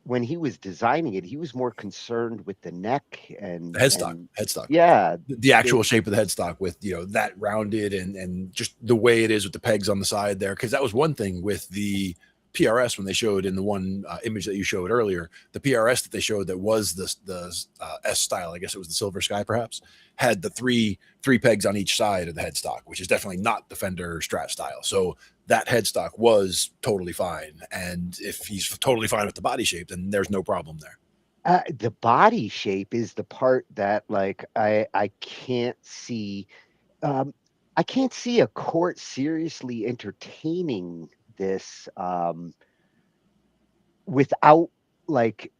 when he was designing it, he was more concerned with the neck The headstock. yeah, The actual shape of the headstock with, that rounded and just the way it is with the pegs on the side there. Cause that was one thing with the PRS when they showed in the one image that you showed earlier, the PRS that they showed that was the S style, I guess it was the Silver Sky perhaps, had the three pegs on each side of the headstock, which is definitely not the Fender Strat style. So that headstock was totally fine. And if he's totally fine with the body shape, then there's no problem there. the body shape is the part that like I can't see. I can't see a court seriously entertaining this without like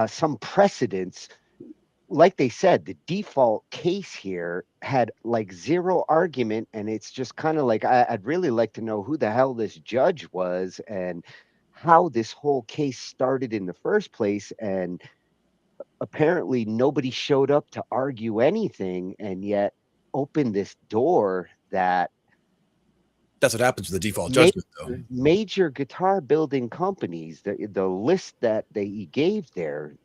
some precedence. Like they said, the default case here had like zero argument, and it's just kind of like I'd really like to know who the hell this judge was and how this whole case started in the first place. And apparently, nobody showed up to argue anything, and yet opened this door that That's what happens with the default judgment, though. major guitar building companies, the list that they gave there,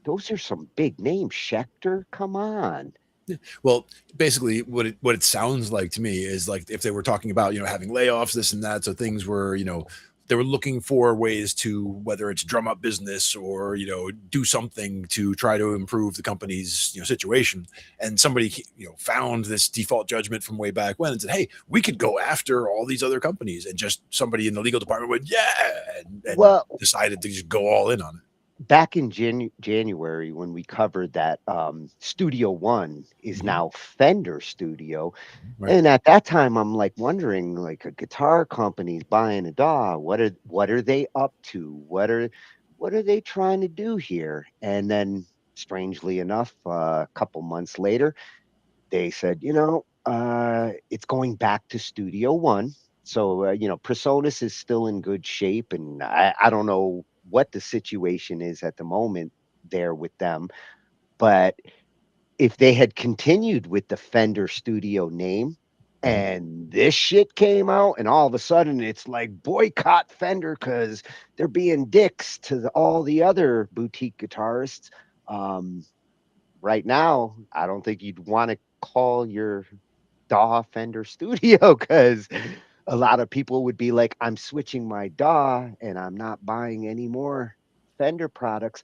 those are some big names. Schecter, come on. Yeah. Well, basically, what it sounds like to me is like if they were talking about having layoffs, this and that, so things were they were looking for ways to whether it's drum up business or do something to try to improve the company's situation, and somebody found this default judgment from way back when and said, hey, we could go after all these other companies, and just somebody in the legal department went and Well, decided to just go all in on it. back in January when we covered that, Studio One is now Fender Studio, Right. and at that time I'm like wondering, like, a guitar company's buying a DAW. What are they up to? What are they trying to do here? And then, strangely enough, a couple months later, they said, it's going back to Studio One. So, Presonus is still in good shape, and I don't know what the situation is at the moment there with them. But if they had continued with the Fender Studio name and this shit came out, and all of a sudden it's like boycott Fender because they're being dicks to all the other boutique guitarists. Right now, I don't think you'd want to call your DAW Fender Studio because a lot of people would be like, I'm switching my DAW and I'm not buying any more Fender products.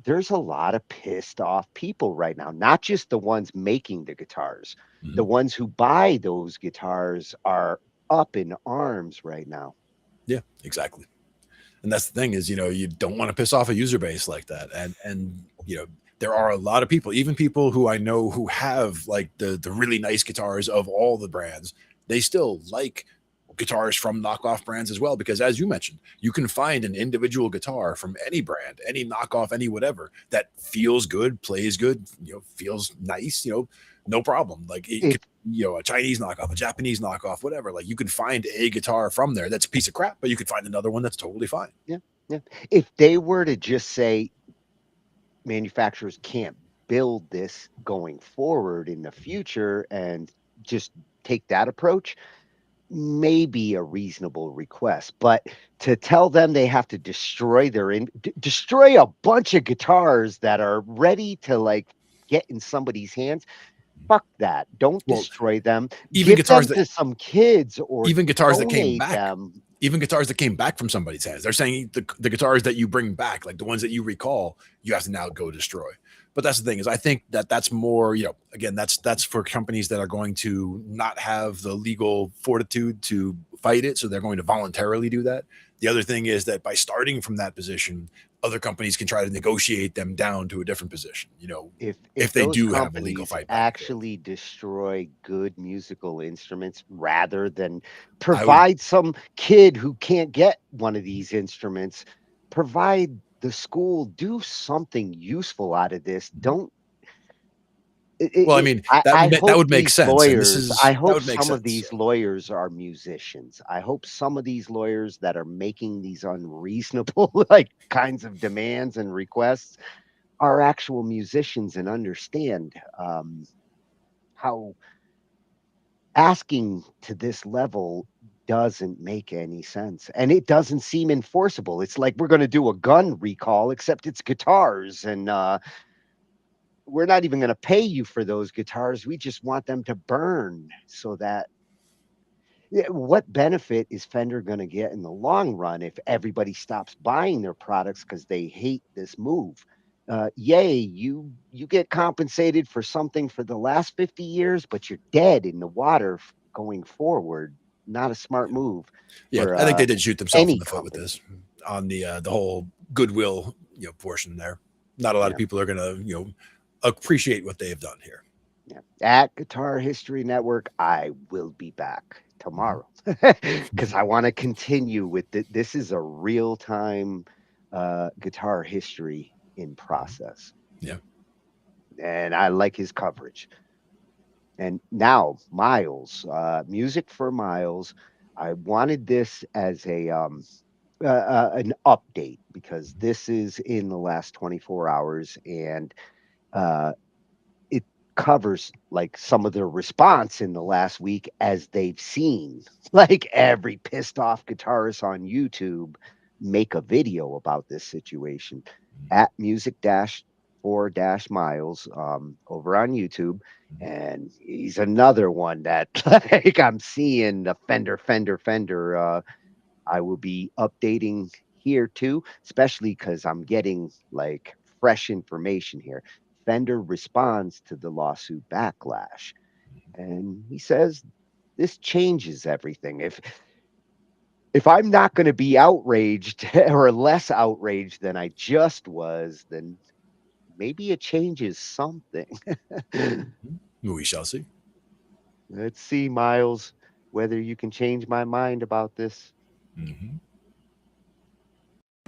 There's a lot of pissed off people right now, not just the ones making the guitars. The ones who buy those guitars are up in arms right now. Yeah, exactly. And that's the thing is, you don't want to piss off a user base like that. And there are a lot of people, even people who I know who have like the really nice guitars of all the brands, they still like guitars from knockoff brands as well, because as you mentioned, you can find an individual guitar from any brand, any knockoff, any whatever that feels good, plays good, feels nice, no problem. Like it could, a Chinese knockoff, a Japanese knockoff, whatever. Like you can find a guitar from there that's a piece of crap, but you could find another one that's totally fine. Yeah. If they were to just say manufacturers can't build this going forward in the future and just take that approach, maybe a reasonable request. But to tell them they have to destroy destroy a bunch of guitars that are ready to like get in somebody's hands, fuck that. Don't destroy them. Even Give guitars them to some kids, or even guitars that came donate back. them. Even guitars that came back from somebody's hands. They're saying the guitars that you bring back, like the ones that you recall, you have to now go destroy. But that's the thing, is I think that that's more, again, that's for companies that are going to not have the legal fortitude to fight it. So they're going to voluntarily do that. The other thing is that by starting from that position, other companies can try to negotiate them down to a different position, if they do have a legal fight back. Actually destroy good musical instruments rather than provide some kid who can't get one of these instruments, provide the school, do something useful out of this. Don't. That would make sense. Lawyers, I hope some of these lawyers are musicians. I hope some of these lawyers that are making these unreasonable kinds of demands and requests are actual musicians and understand how asking to this level doesn't make any sense, and it doesn't seem enforceable. It's like we're going to do a gun recall, except it's guitars, and we're not even going to pay you for those guitars. We just want them to burn. So that what benefit is Fender going to get in the long run if everybody stops buying their products because they hate this move? Yay, you get compensated for something for the last 50 years, but you're dead in the water going forward. Not a smart move. Yeah, I think they did shoot themselves in the foot with this on the whole goodwill portion there. Not a lot of people are going to appreciate what they have done here. Yeah. At Guitar History Network, I will be back tomorrow because I want to continue with this is a real-time guitar history in process. Yeah. And I like his coverage. And now Miles, music for Miles. I wanted this as a an update because this is in the last 24 hours, and it covers like some of their response in the last week as they've seen like every pissed off guitarist on YouTube make a video about this situation at music-for-miles over on YouTube. And he's another one that like I'm seeing the Fender. I will be updating here too, especially because I'm getting like fresh information here. Fender responds to the lawsuit backlash, and he says this changes everything. If I'm not going to be outraged or less outraged than I just was, then maybe it changes something. We shall see. Let's see, Miles, whether you can change my mind about this.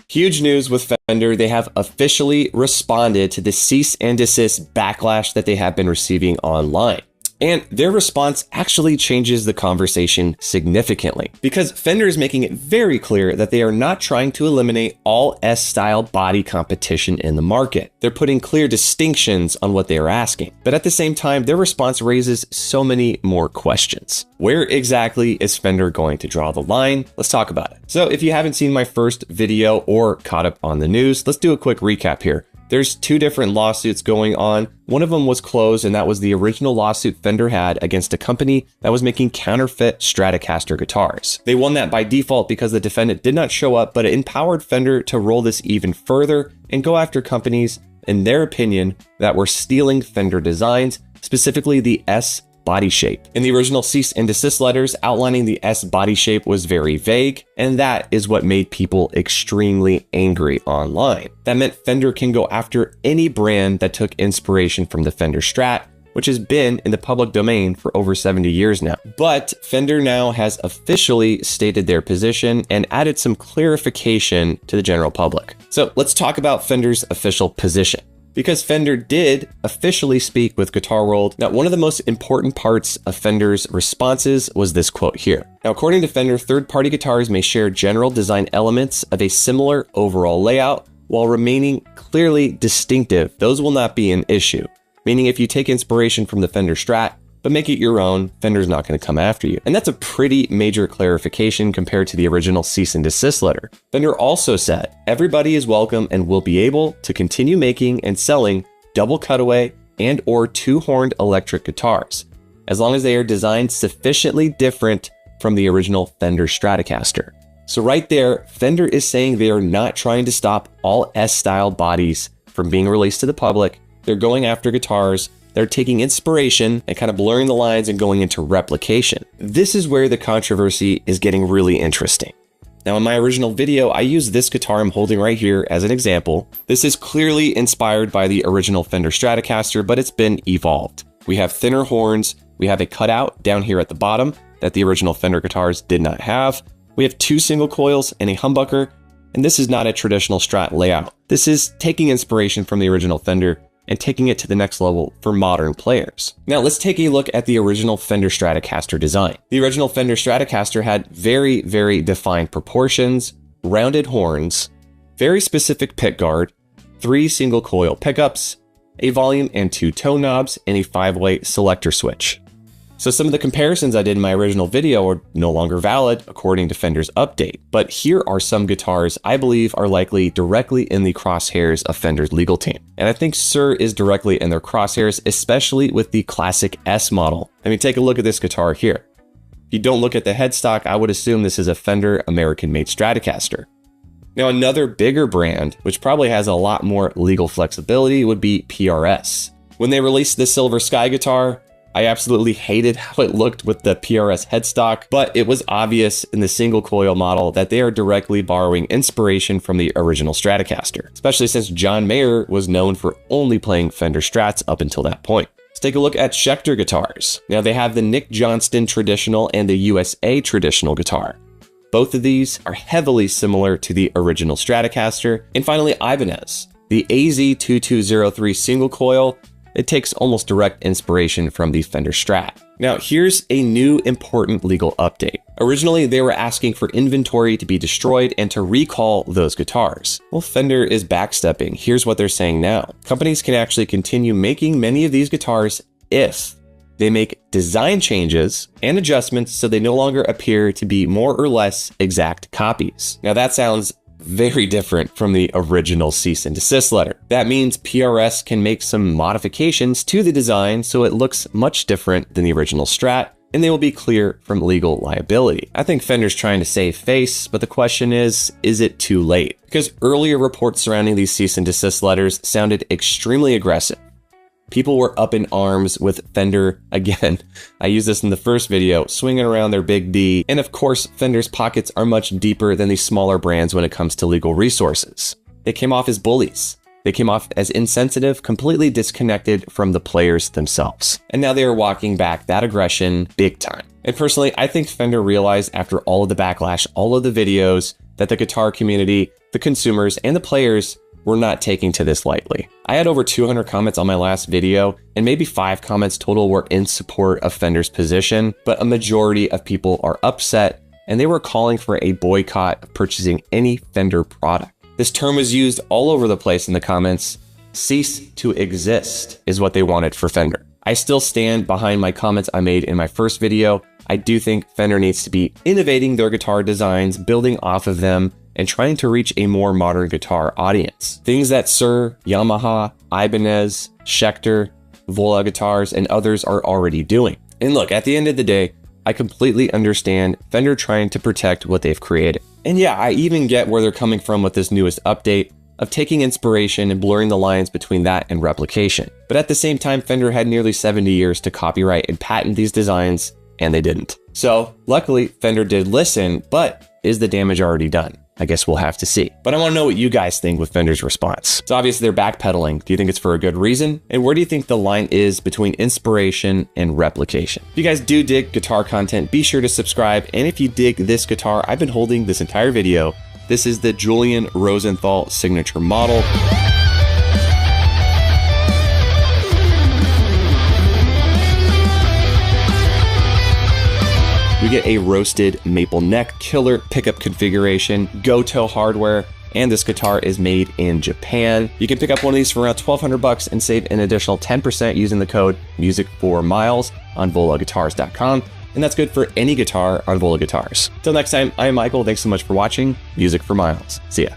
Huge news with Fender. They have officially responded to the cease and desist backlash that they have been receiving online. And their response actually changes the conversation significantly because Fender is making it very clear that they are not trying to eliminate all S-style body competition in the market. They're putting clear distinctions on what they are asking. But at the same time, their response raises so many more questions. Where exactly is Fender going to draw the line? Let's talk about it. So if you haven't seen my first video or caught up on the news, let's do a quick recap here. There's two different lawsuits going on. One of them was closed, and that was the original lawsuit Fender had against a company that was making counterfeit Stratocaster guitars. They won that by default because the defendant did not show up, but it empowered Fender to roll this even further and go after companies, in their opinion, that were stealing Fender designs, specifically the S body shape. In the original cease and desist letters, outlining the S body shape was very vague, and that is what made people extremely angry online. That meant Fender can go after any brand that took inspiration from the Fender Strat, which has been in the public domain for over 70 years now. But Fender now has officially stated their position and added some clarification to the general public. So let's talk about Fender's official position. Because Fender did officially speak with Guitar World. Now, one of the most important parts of Fender's responses was this quote here. Now, according to Fender, third-party guitars may share general design elements of a similar overall layout while remaining clearly distinctive. Those will not be an issue. Meaning if you take inspiration from the Fender Strat, but make it your own, Fender's not going to come after you. And that's a pretty major clarification compared to the original cease and desist letter. Fender also said, everybody is welcome and will be able to continue making and selling double cutaway and or two-horned electric guitars, as long as they are designed sufficiently different from the original Fender Stratocaster. So right there, Fender is saying they are not trying to stop all S-style bodies from being released to the public. they're going after guitars. They're taking inspiration and kind of blurring the lines and going into replication. This is where the controversy is getting really interesting. Now, in my original video, I used this guitar I'm holding right here as an example. This is clearly inspired by the original Fender Stratocaster, but it's been evolved. We have thinner horns. We have a cutout down here at the bottom that the original Fender guitars did not have. We have 2 single coils and a humbucker, and this is not a traditional Strat layout. This is taking inspiration from the original Fender and taking it to the next level for modern players. Now let's take a look at the original Fender Stratocaster design. The original Fender Stratocaster had very, very defined proportions, rounded horns, very specific pickguard, 3 single coil pickups, a volume and 2 tone knobs, and a 5-way selector switch. So some of the comparisons I did in my original video are no longer valid according to Fender's update, but here are some guitars I believe are likely directly in the crosshairs of Fender's legal team. And I think Sir is directly in their crosshairs, especially with the classic S model. I mean, take a look at this guitar here. If you don't look at the headstock, I would assume this is a Fender American-made Stratocaster. Now, another bigger brand, which probably has a lot more legal flexibility, would be PRS. When they released the Silver Sky guitar, I absolutely hated how it looked with the PRS headstock, but it was obvious in the single coil model that they are directly borrowing inspiration from the original Stratocaster, especially since John Mayer was known for only playing Fender Strats up until that point. Let's take a look at Schecter guitars. Now they have the Nick Johnston traditional and the USA traditional guitar. Both of these are heavily similar to the original Stratocaster. And finally, Ibanez. The AZ2203 single coil, it takes almost direct inspiration from the Fender Strat. Now, here's a new important legal update. Originally, they were asking for inventory to be destroyed and to recall those guitars. Well, Fender is backstepping. Here's what they're saying now. Companies can actually continue making many of these guitars if they make design changes and adjustments so they no longer appear to be more or less exact copies. Now, that sounds very different from the original cease and desist letter. That means PRS can make some modifications to the design so it looks much different than the original Strat, and they will be clear from legal liability. I think Fender's trying to save face, but the question is it too late? Because earlier reports surrounding these cease and desist letters sounded extremely aggressive. People were up in arms with Fender, again, I used this in the first video, swinging around their big D. And of course, Fender's pockets are much deeper than the smaller brands when it comes to legal resources. They came off as bullies. They came off as insensitive, completely disconnected from the players themselves. And now they are walking back that aggression big time. And personally, I think Fender realized after all of the backlash, all of the videos, that the guitar community, the consumers, and the players were not taking to this lightly. I had over 200 comments on my last video, and maybe 5 comments total were in support of Fender's position, but a majority of people are upset, and they were calling for a boycott of purchasing any Fender product. This term was used all over the place in the comments. Cease to exist is what they wanted for Fender. I still stand behind my comments I made in my first video. I do think Fender needs to be innovating their guitar designs, building off of them, and trying to reach a more modern guitar audience. Things that Sir, Yamaha, Ibanez, Schecter, Vola guitars, and others are already doing. And look, at the end of the day, I completely understand Fender trying to protect what they've created. And yeah, I even get where they're coming from with this newest update of taking inspiration and blurring the lines between that and replication. But at the same time, Fender had nearly 70 years to copyright and patent these designs, and they didn't. So luckily, Fender did listen, but is the damage already done? I guess we'll have to see. But I want to know what you guys think with Fender's response. It's obvious they're backpedaling. Do you think it's for a good reason? And where do you think the line is between inspiration and replication? If you guys do dig guitar content, be sure to subscribe. And if you dig this guitar I've been holding this entire video, this is the Julian Rosenthal signature model. We get a roasted maple neck, killer pickup configuration, Goto hardware, and this guitar is made in Japan. You can pick up one of these for around $1,200 and save an additional 10% using the code MUSIC4MILES on VolaGuitars.com. And that's good for any guitar on Vola Guitars. Till next time, I am Michael. Thanks so much for watching Music for Miles. See ya.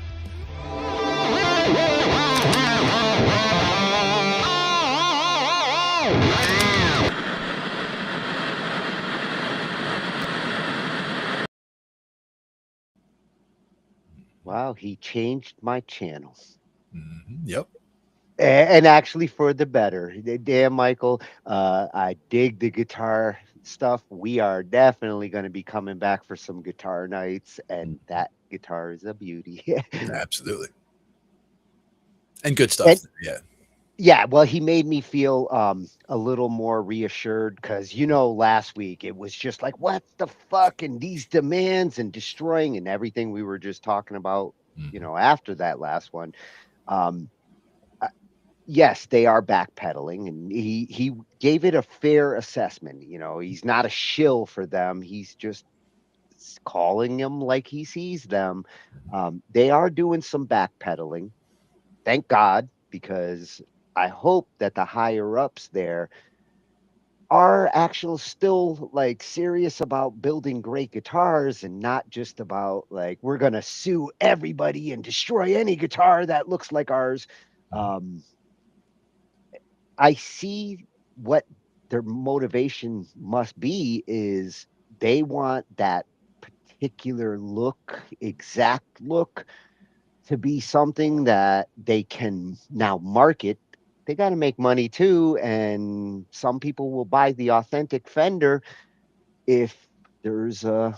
Wow, he changed my channel. Yep. And actually for the better. Damn, Michael, I dig the guitar stuff. We are definitely going to be coming back for some guitar nights, and that guitar is a beauty. Absolutely. And good And stuff. Yeah. yeah, well, he made me feel a little more reassured because last week it was just like, what the fuck, and these demands and destroying and everything we were just talking about, after that last one. Um, Yes, they are backpedaling, and he gave it a fair assessment. He's not a shill for them. He's just calling them like he sees them. They are doing some backpedaling. Thank God, because I hope that the higher ups there are actual still like serious about building great guitars and not just about like we're gonna sue everybody and destroy any guitar that looks like ours. Um, I see what their motivation must be is they want that particular look, exact look to be something that they can now market. They got to make money too. And some people will buy the authentic Fender if there's a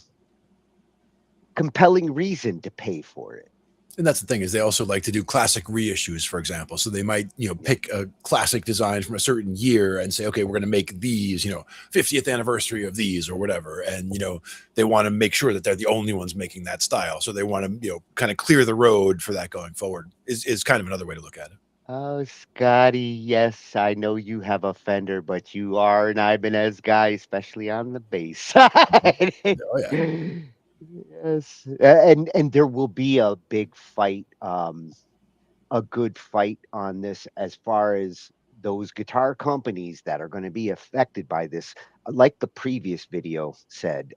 compelling reason to pay for it. And that's the thing is they also like to do classic reissues, for example. So they might, pick a classic design from a certain year and say, okay, we're going to make these, 50th anniversary of these or whatever. And, they want to make sure that they're the only ones making that style. So they want to, kind of clear the road for that going forward is kind of another way to look at it. Oh, Scotty, yes, I know you have a Fender, but you are an Ibanez guy, especially on the bass side. Oh, yeah. Yes, and there will be a big fight, a good fight on this as far as those guitar companies that are going to be affected by this. Like the previous video said,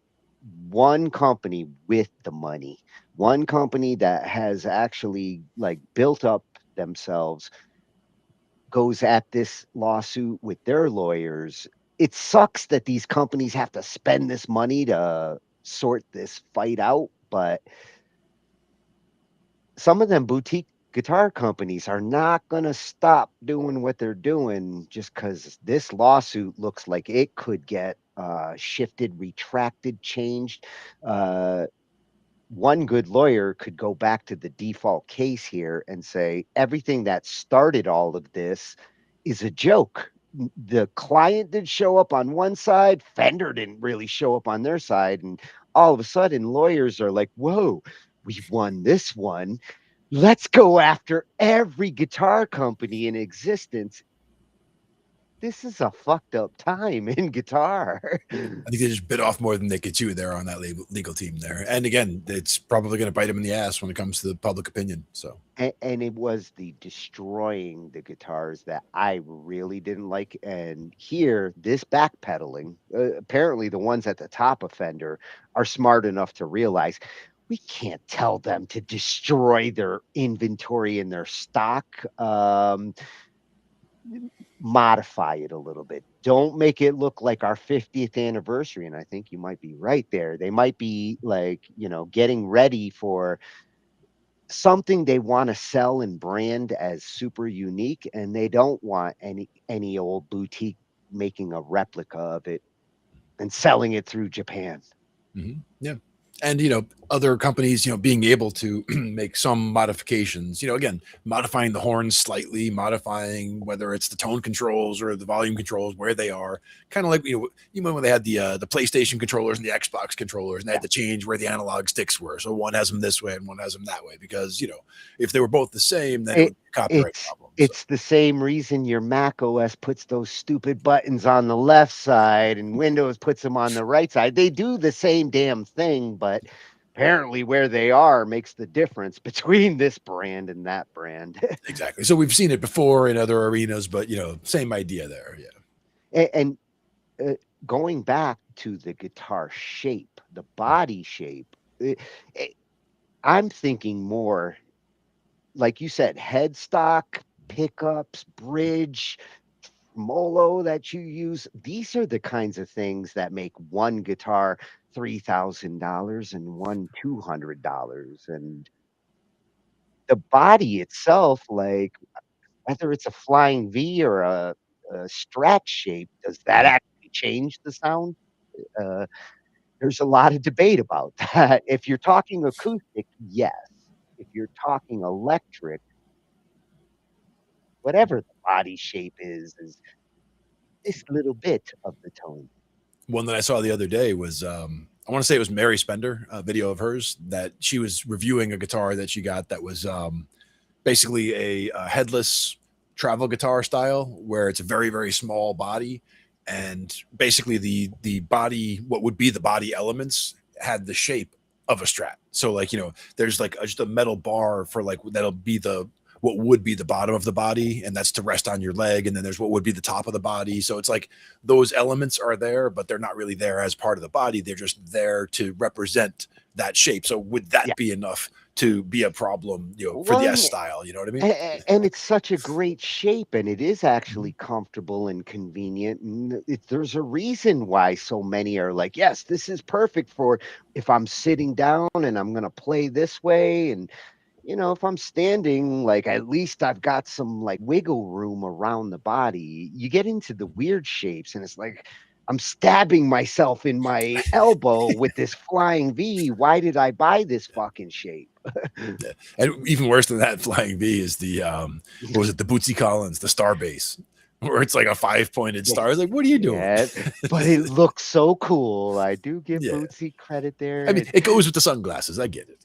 one company with the money, one company that has actually like built up themselves goes at this lawsuit with their lawyers. It sucks that these companies have to spend this money to sort this fight out, but some of them boutique guitar companies are not going to stop doing what they're doing just because this lawsuit looks like it could get shifted, retracted, changed. One good lawyer could go back to the default case here and say everything that started all of this is a joke. The client did show up on one side, Fender didn't really show up on their side, and all of a sudden lawyers are like, "Whoa, we won this one. Let's go after every guitar company in existence." This is a fucked up time in guitar. I think they just bit off more than they could chew there on that legal team there. And again, it's probably going to bite them in the ass when it comes to the public opinion. So, And it was the destroying the guitars that I really didn't like. And here, this backpedaling, apparently the ones at the top of Fender are smart enough to realize we can't tell them to destroy their inventory and their stock. Modify it a little bit. Don't make it look like our 50th anniversary. And I think you might be right there. They might be like, getting ready for something they want to sell and brand as super unique, and they don't want any old boutique making a replica of it and selling it through Japan. Yeah. And, other companies, being able to make some modifications, again, modifying the horns slightly, modifying whether it's the tone controls or the volume controls, where they are kind of like, even when they had the PlayStation controllers and the Xbox controllers and they had to change where the analog sticks were. So one has them this way and one has them that way, because, if they were both the same, then it would be a copyright problem. It's the same reason your MacOS puts those stupid buttons on the left side and Windows puts them on the right side. They do the same damn thing, but apparently where they are makes the difference between this brand and that brand. Exactly. So we've seen it before in other arenas, but same idea there. Yeah. And going back to the guitar shape, the body shape, I'm thinking more, like you said, headstock, pickups, bridge, molo that you use. These are the kinds of things that make one guitar $3,000 and one $200. And the body itself, like, whether it's a flying V or a Strat shape, does that actually change the sound? Uh, there's a lot of debate about that. If you're talking acoustic, yes. If you're talking electric, whatever the body shape is this little bit of the tone. One that I saw the other day was I want to say it was Mary Spender, a video of hers that she was reviewing a guitar that she got that was basically a headless travel guitar style where it's a very very small body, and basically the body, what would be the body elements, had the shape of a Strat. So like, you know, there's like just a metal bar for like that'll be the what would be the bottom of the body, and that's to rest on your leg, and then there's what would be the top of the body. So it's like those elements are there, but they're not really there as part of the body. They're just there to represent that shape. So would that be enough to be a problem, you know, for the S style? You know what I mean? And it's such a great shape, and it is actually comfortable and convenient. And there's a reason why so many are like, yes, this is perfect for if I'm sitting down and I'm going to play this way. And, you know, if I'm standing, like at least I've got some like wiggle room around the body. You get into the weird shapes, and it's like, I'm stabbing myself in my elbow with this flying V. Why did I buy this fucking shape? Yeah. And even worse than that flying V is the what was it, the Bootsy Collins, the star bass, where it's like a 5-pointed star. It's like, what are you doing? Yeah, but it looks so cool. I do give Bootsy credit there. I mean, it goes with the sunglasses. I get it.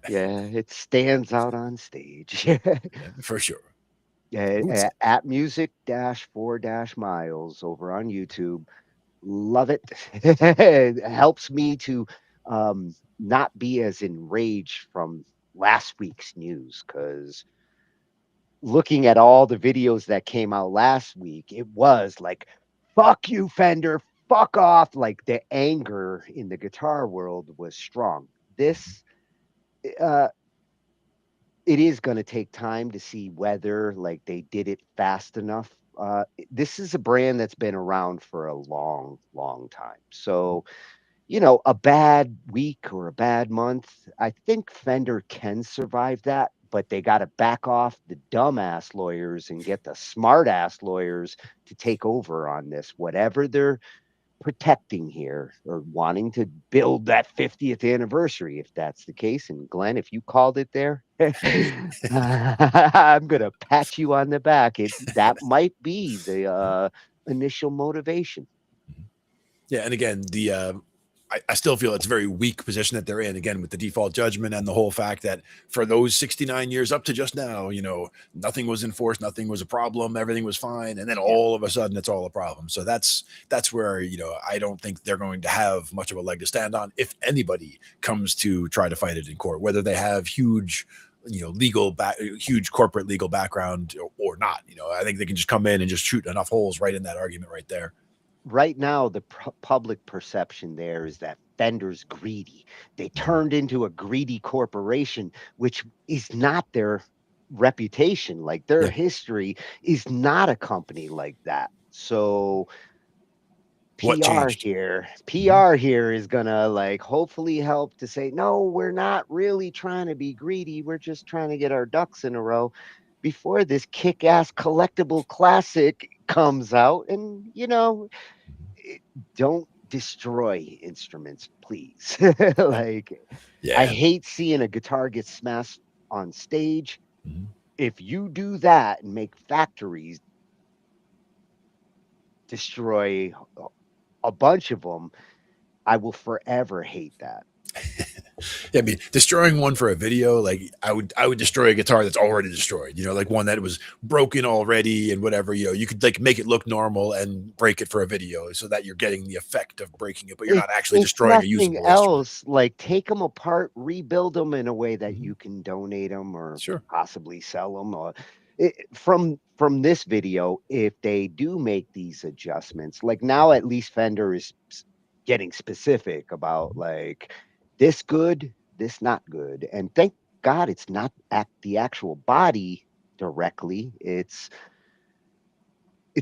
Yeah, it stands out on stage. Yeah, for sure. Yeah, at music-4-miles over on YouTube. Love it. It helps me to not be as enraged from last week's news, because looking at all the videos that came out last week, it was like, fuck you, Fender, fuck off. Like the anger in the guitar world was strong. This, it is going to take time to see whether like they did it fast enough. This is a brand that's been around for a long, long time. So, you know, a bad week or a bad month, I think Fender can survive that, but they got to back off the dumbass lawyers and get the smart ass lawyers to take over on this, whatever they're protecting here or wanting to build that 50th anniversary, if that's the case. And Glenn, if you called it there, I'm gonna pat you on the back. That might be the initial motivation. Yeah, and again, I still feel it's a very weak position that they're in, again, with the default judgment and the whole fact that for those 69 years up to just now, you know, nothing was enforced, nothing was a problem, everything was fine, and then all of a sudden it's all a problem. So that's where, you know, I don't think they're going to have much of a leg to stand on if anybody comes to try to fight it in court, whether they have huge, you know, huge corporate legal background or not. You know, I think they can just come in and just shoot enough holes right in that argument right there. Right now, the public perception there is that Fender's greedy. They turned into a greedy corporation, which is not their reputation. Like their history is not a company like that. So PR here is gonna like hopefully help to say, no, we're not really trying to be greedy. We're just trying to get our ducks in a row before this kick-ass collectible classic comes out. And, you know, don't destroy instruments, please. Like, I hate seeing a guitar get smashed on stage. If you do that and make factories destroy a bunch of them, I will forever hate that. Yeah, I mean, destroying one for a video, like I would destroy a guitar that's already destroyed, you know, like one that was broken already and whatever, you know, you could like make it look normal and break it for a video so that you're getting the effect of breaking it, but you're not actually destroying a usable instrument. Like take them apart, rebuild them in a way that you can donate them or possibly sell them. Or from this video, if they do make these adjustments, like now at least Fender is getting specific about like this good, this not good. And thank God it's not at the actual body directly. It's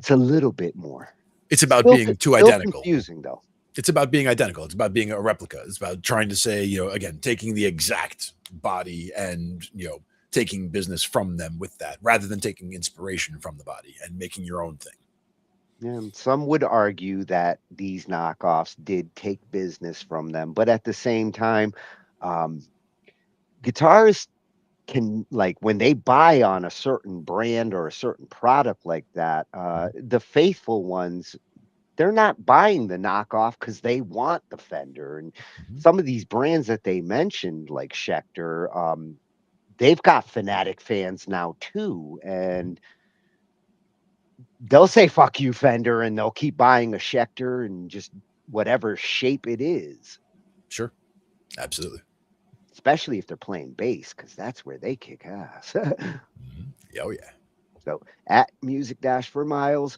a little bit more. It's about being too identical. Confusing though. It's about being identical. It's about being a replica. It's about trying to say, you know, again, taking the exact body and, you know, taking business from them with that, rather than taking inspiration from the body and making your own thing. Yeah, and some would argue that these knockoffs did take business from them, but at the same time, um, guitarists can, like, when they buy on a certain brand or a certain product like that, the faithful ones, they're not buying the knockoff because they want the Fender. And some of these brands that they mentioned, like Schecter, they've got fanatic fans now too, and they'll say "fuck you, Fender," and they'll keep buying a Schecter and just whatever shape it is. Sure, absolutely. Especially if they're playing bass, because that's where they kick ass. Oh yeah. So at Music Dash for Miles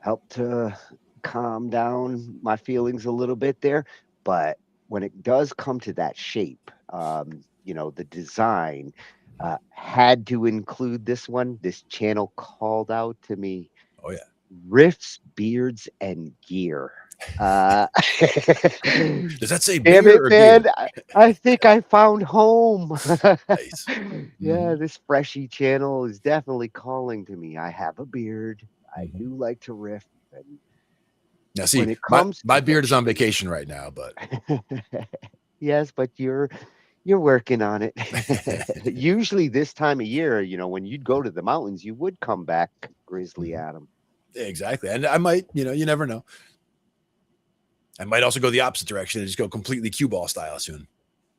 helped to calm down my feelings a little bit there. But when it does come to that shape, the design had to include this one. This channel called out to me. Oh yeah. Riffs, beards, and gear. Does that say Damn beer it, or man. gear? I think I found home. Nice. Yeah, this freshy channel is definitely calling to me. I have a beard. I do like to riff. And Now, when see, it my comes my to the beard is on vacation right now, but yes, but you're working on it. Usually this time of year, when you'd go to the mountains, you would come back Grizzly Adam. exactly. And I might, you never know. I might also go the opposite direction and just go completely cue ball style soon.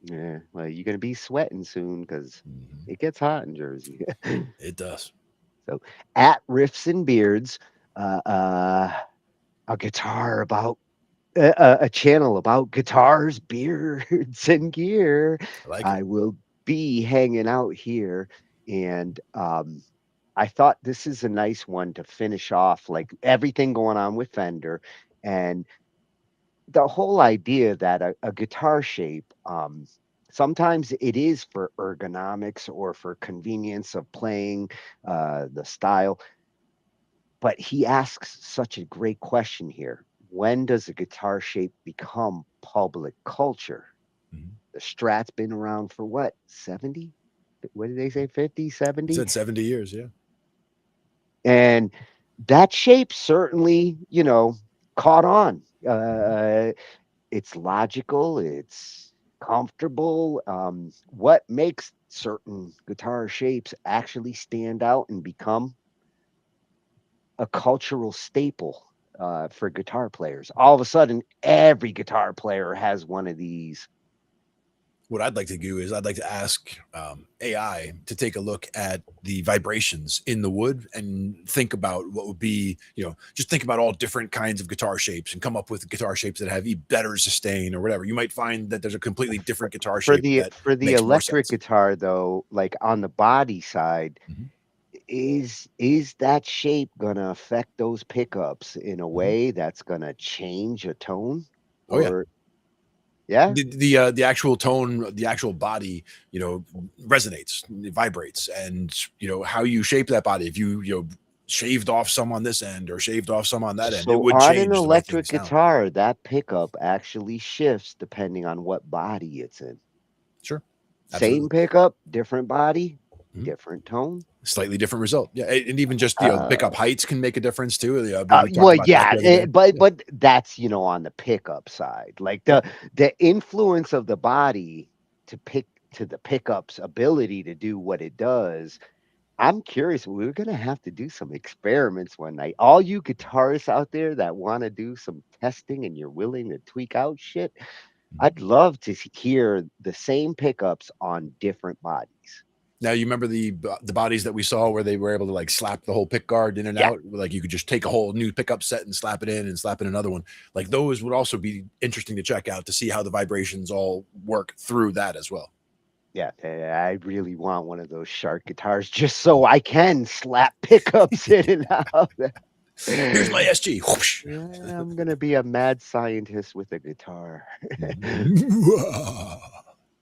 Yeah, well, you're gonna be sweating soon because it gets hot in Jersey. It does. So at Riffs and Beards, a guitar about a channel about guitars, beards, and gear. I like I it. will be hanging out here, and I thought this is a nice one to finish off, like everything going on with Fender, and the whole idea that a guitar shape, sometimes it is for ergonomics or for convenience of playing, the style. But he asks such a great question here. When does a guitar shape become public culture? The Strat's been around for what, 70? What did they say, 50, You 70? said 70 years, yeah. And that shape certainly, caught on. It's logical, it's comfortable. What makes certain guitar shapes actually stand out and become a cultural staple for guitar players? All of a sudden, every guitar player has one of these. What I'd like to do is I'd like to ask AI to take a look at the vibrations in the wood and think about what would be, just think about all different kinds of guitar shapes and come up with guitar shapes that have better sustain or whatever. You might find that there's a completely different guitar For shape the that for the makes more electric sense. guitar, though, like on the body side, is that shape gonna affect those pickups in a way that's gonna change a tone? Oh yeah. Or yeah? The actual tone, the actual body, resonates, it vibrates, and how you shape that body. If you shaved off some on this end or shaved off some on that end, it So would on an change the way things electric sound. guitar, that pickup actually shifts depending on what body it's in. Sure, Same absolutely. pickup, different body, different tone. Slightly different result. Yeah, and even just the pickup heights can make a difference too. We talked Well, about that yeah, the other day. but that's on the pickup side, like the influence of the body to the pickup's ability to do what it does. I'm curious. We're gonna have to do some experiments one night. All you guitarists out there that want to do some testing and you're willing to tweak out shit, I'd love to hear the same pickups on different bodies. Now you remember the bodies that we saw where they were able to like slap the whole pick guard in and Yeah. out. Like you could just take a whole new pickup set and slap it in and slap in another one. Like those would also be interesting to check out to see how the vibrations all work through that as well. Yeah, I really want one of those shark guitars just so I can slap pickups in and out. Here's my SG. Whoosh. Yeah, I'm gonna be a mad scientist with a guitar.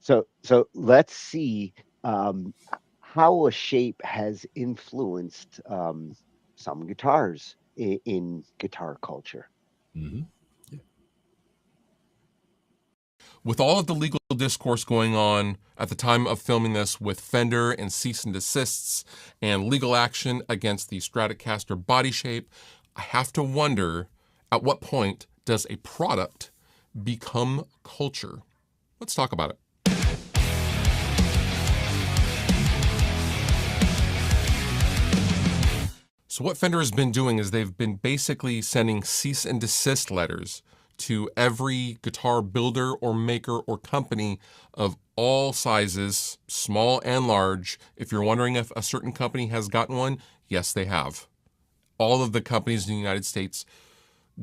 So let's see how a shape has influenced some guitars in guitar culture. with all of the legal discourse going on at the time of filming this with Fender and cease and desists and legal action against the Stratocaster body shape, I have to wonder, at what point does a product become culture? Let's talk about it. So what Fender has been doing is they've been basically sending cease and desist letters to every guitar builder or maker or company of all sizes, small and large. If you're wondering if a certain company has gotten one, yes, they have. All of the companies in the United States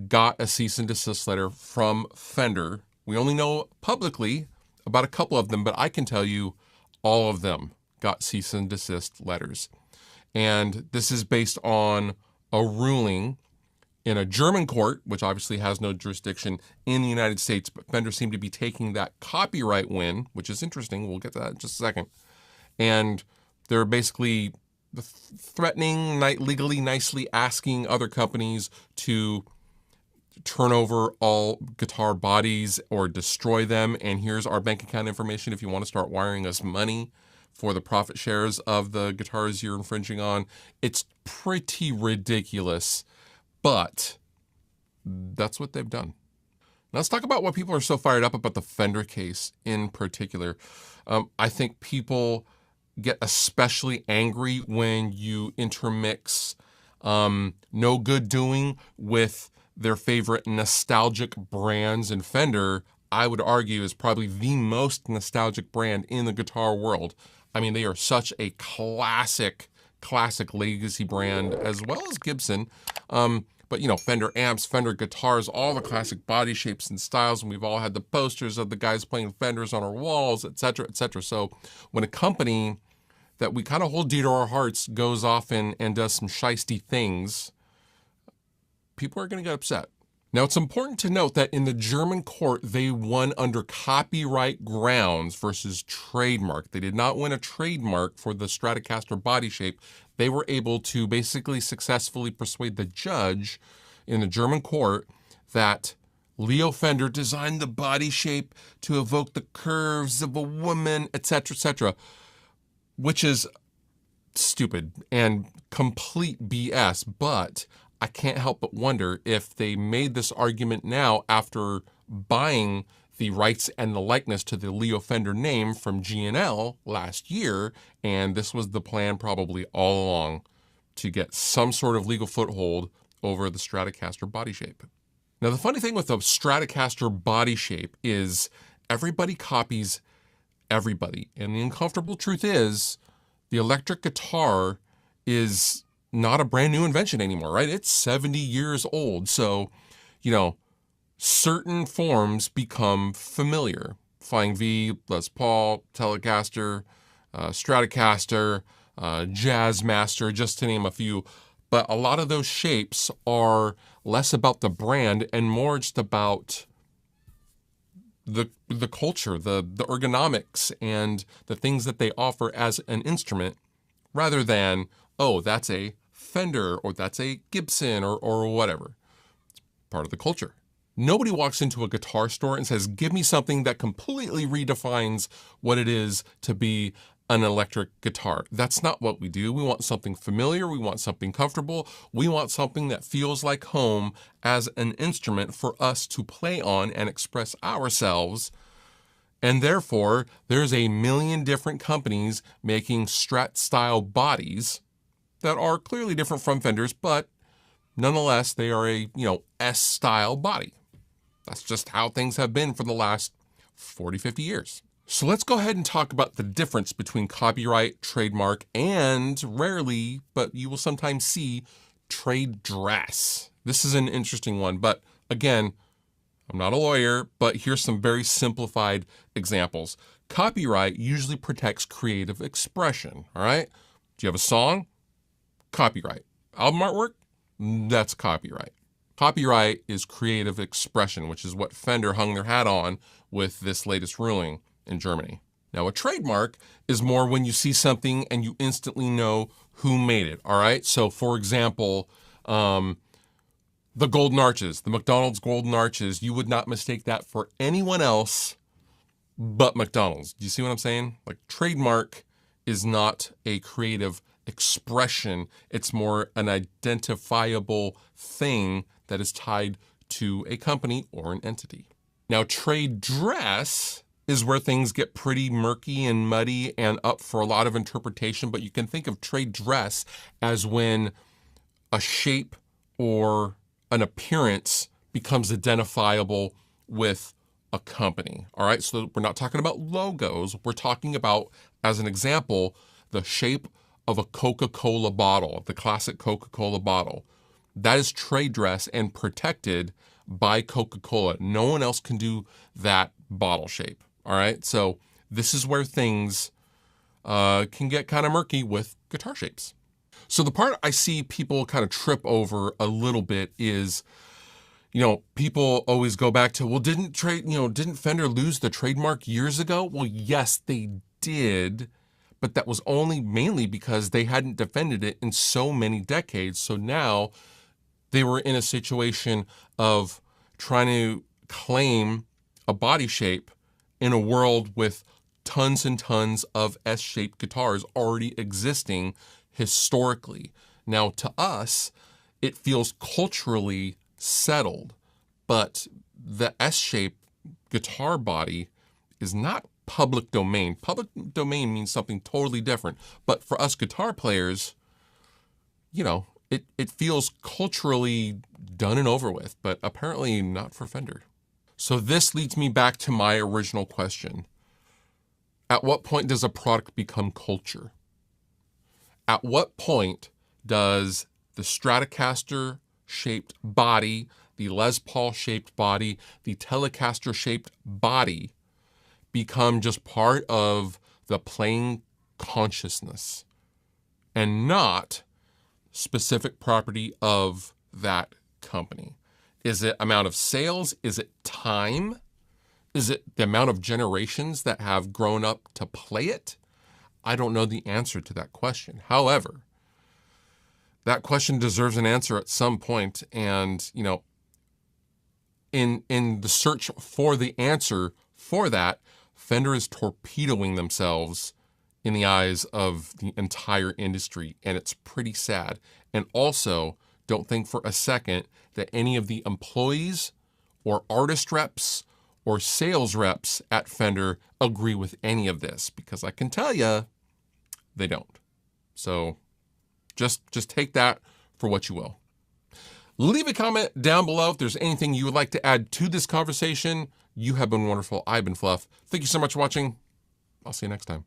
got a cease and desist letter from Fender. We only know publicly about a couple of them, but I can tell you all of them got cease and desist letters. And this is based on a ruling in a German court, which obviously has no jurisdiction in the United States, but Fender seemed to be taking that copyright win, which is interesting. We'll get to that in just a second. And they're basically threatening, legally, nicely asking other companies to turn over all guitar bodies or destroy them. And here's our bank account information if you want to start wiring us money for the profit shares of the guitars you're infringing on. It's pretty ridiculous, but that's what they've done. Now let's talk about what people are so fired up about the Fender case in particular. I think people get especially angry when you intermix no good doing with their favorite nostalgic brands, and Fender, I would argue, is probably the most nostalgic brand in the guitar world. I mean, they are such a classic legacy brand, as well as Gibson. But you know, Fender amps, Fender guitars, all the classic body shapes and styles, and we've all had the posters of the guys playing Fenders on our walls, etc., etc. So when a company that we kind of hold dear to our hearts goes off and does some shisty things, people are going to get upset. Now, it's important to note that in the German court, they won under copyright grounds versus trademark. They did not win a trademark for the Stratocaster body shape. They were able to basically successfully persuade the judge in the German court that Leo Fender designed the body shape to evoke the curves of a woman, etc., etc., which is stupid and complete BS, but I can't help but wonder if they made this argument now after buying the rights and the likeness to the Leo Fender name from G&L last year, and this was the plan probably all along to get some sort of legal foothold over the Stratocaster body shape. Now, the funny thing with the Stratocaster body shape is everybody copies everybody, and the uncomfortable truth is the electric guitar is not a brand new invention anymore, right? It's 70 years old. So, you know, certain forms become familiar. Flying V, Les Paul, Telecaster, Stratocaster, Jazzmaster, just to name a few. But a lot of those shapes are less about the brand and more just about the culture, the ergonomics, and the things that they offer as an instrument, rather than, oh, that's a Fender or that's a Gibson or whatever. It's part of the culture. Nobody walks into a guitar store and says, give me something that completely redefines what it is to be an electric guitar. That's not what we do. We want something familiar. We want something comfortable. We want something that feels like home as an instrument for us to play on and express ourselves. And therefore, there's a million different companies making Strat-style bodies that are clearly different from Fenders, but nonetheless, they are a, S-style body. That's just how things have been for the last 40, 50 years. So let's go ahead and talk about the difference between copyright, trademark, and rarely, but you will sometimes see, trade dress. This is an interesting one, but again, I'm not a lawyer, but here's some very simplified examples. Copyright usually protects creative expression, all right? Do you have a song? Copyright. Album artwork? That's copyright. Copyright is creative expression, which is what Fender hung their hat on with this latest ruling in Germany. Now, a trademark is more when you see something and you instantly know who made it, all right? So, for example, the Golden Arches, the McDonald's Golden Arches, you would not mistake that for anyone else but McDonald's. Do you see what I'm saying? Like, trademark is not a creative expression. It's more an identifiable thing that is tied to a company or an entity. Now, trade dress is where things get pretty murky and muddy and up for a lot of interpretation, but you can think of trade dress as when a shape or an appearance becomes identifiable with a company. All right, so we're not talking about logos. We're talking about, as an example, the shape of a Coca-Cola bottle, the classic Coca-Cola bottle. That is trade dress and protected by Coca-Cola. No one else can do that bottle shape. All right, so this is where things can get kind of murky with guitar shapes. So the part I see people kind of trip over a little bit is, people always go back to, well, didn't Fender lose the trademark years ago? Well, yes, they did, but that was only mainly because they hadn't defended it in so many decades. So now they were in a situation of trying to claim a body shape in a world with tons and tons of S-shaped guitars already existing historically. Now, to us, it feels culturally settled, but the S-shaped guitar body is not public domain. Public domain means something totally different. But for us guitar players, it feels culturally done and over with, but apparently not for Fender. So this leads me back to my original question. At what point does a product become culture? At what point does the Stratocaster-shaped body, the Les Paul-shaped body, the Telecaster-shaped body become just part of the playing consciousness and not specific property of that company? Is it amount of sales? Is it time? Is it the amount of generations that have grown up to play it? I don't know the answer to that question. However, that question deserves an answer at some point. And, in the search for the answer for that, Fender is torpedoing themselves in the eyes of the entire industry. And it's pretty sad. And also, don't think for a second that any of the employees or artist reps or sales reps at Fender agree with any of this, because I can tell you they don't. So just take that for what you will. Leave a comment down below if there's anything you would like to add to this conversation. You have been wonderful. I've been Fluff. Thank you so much for watching. I'll see you next time.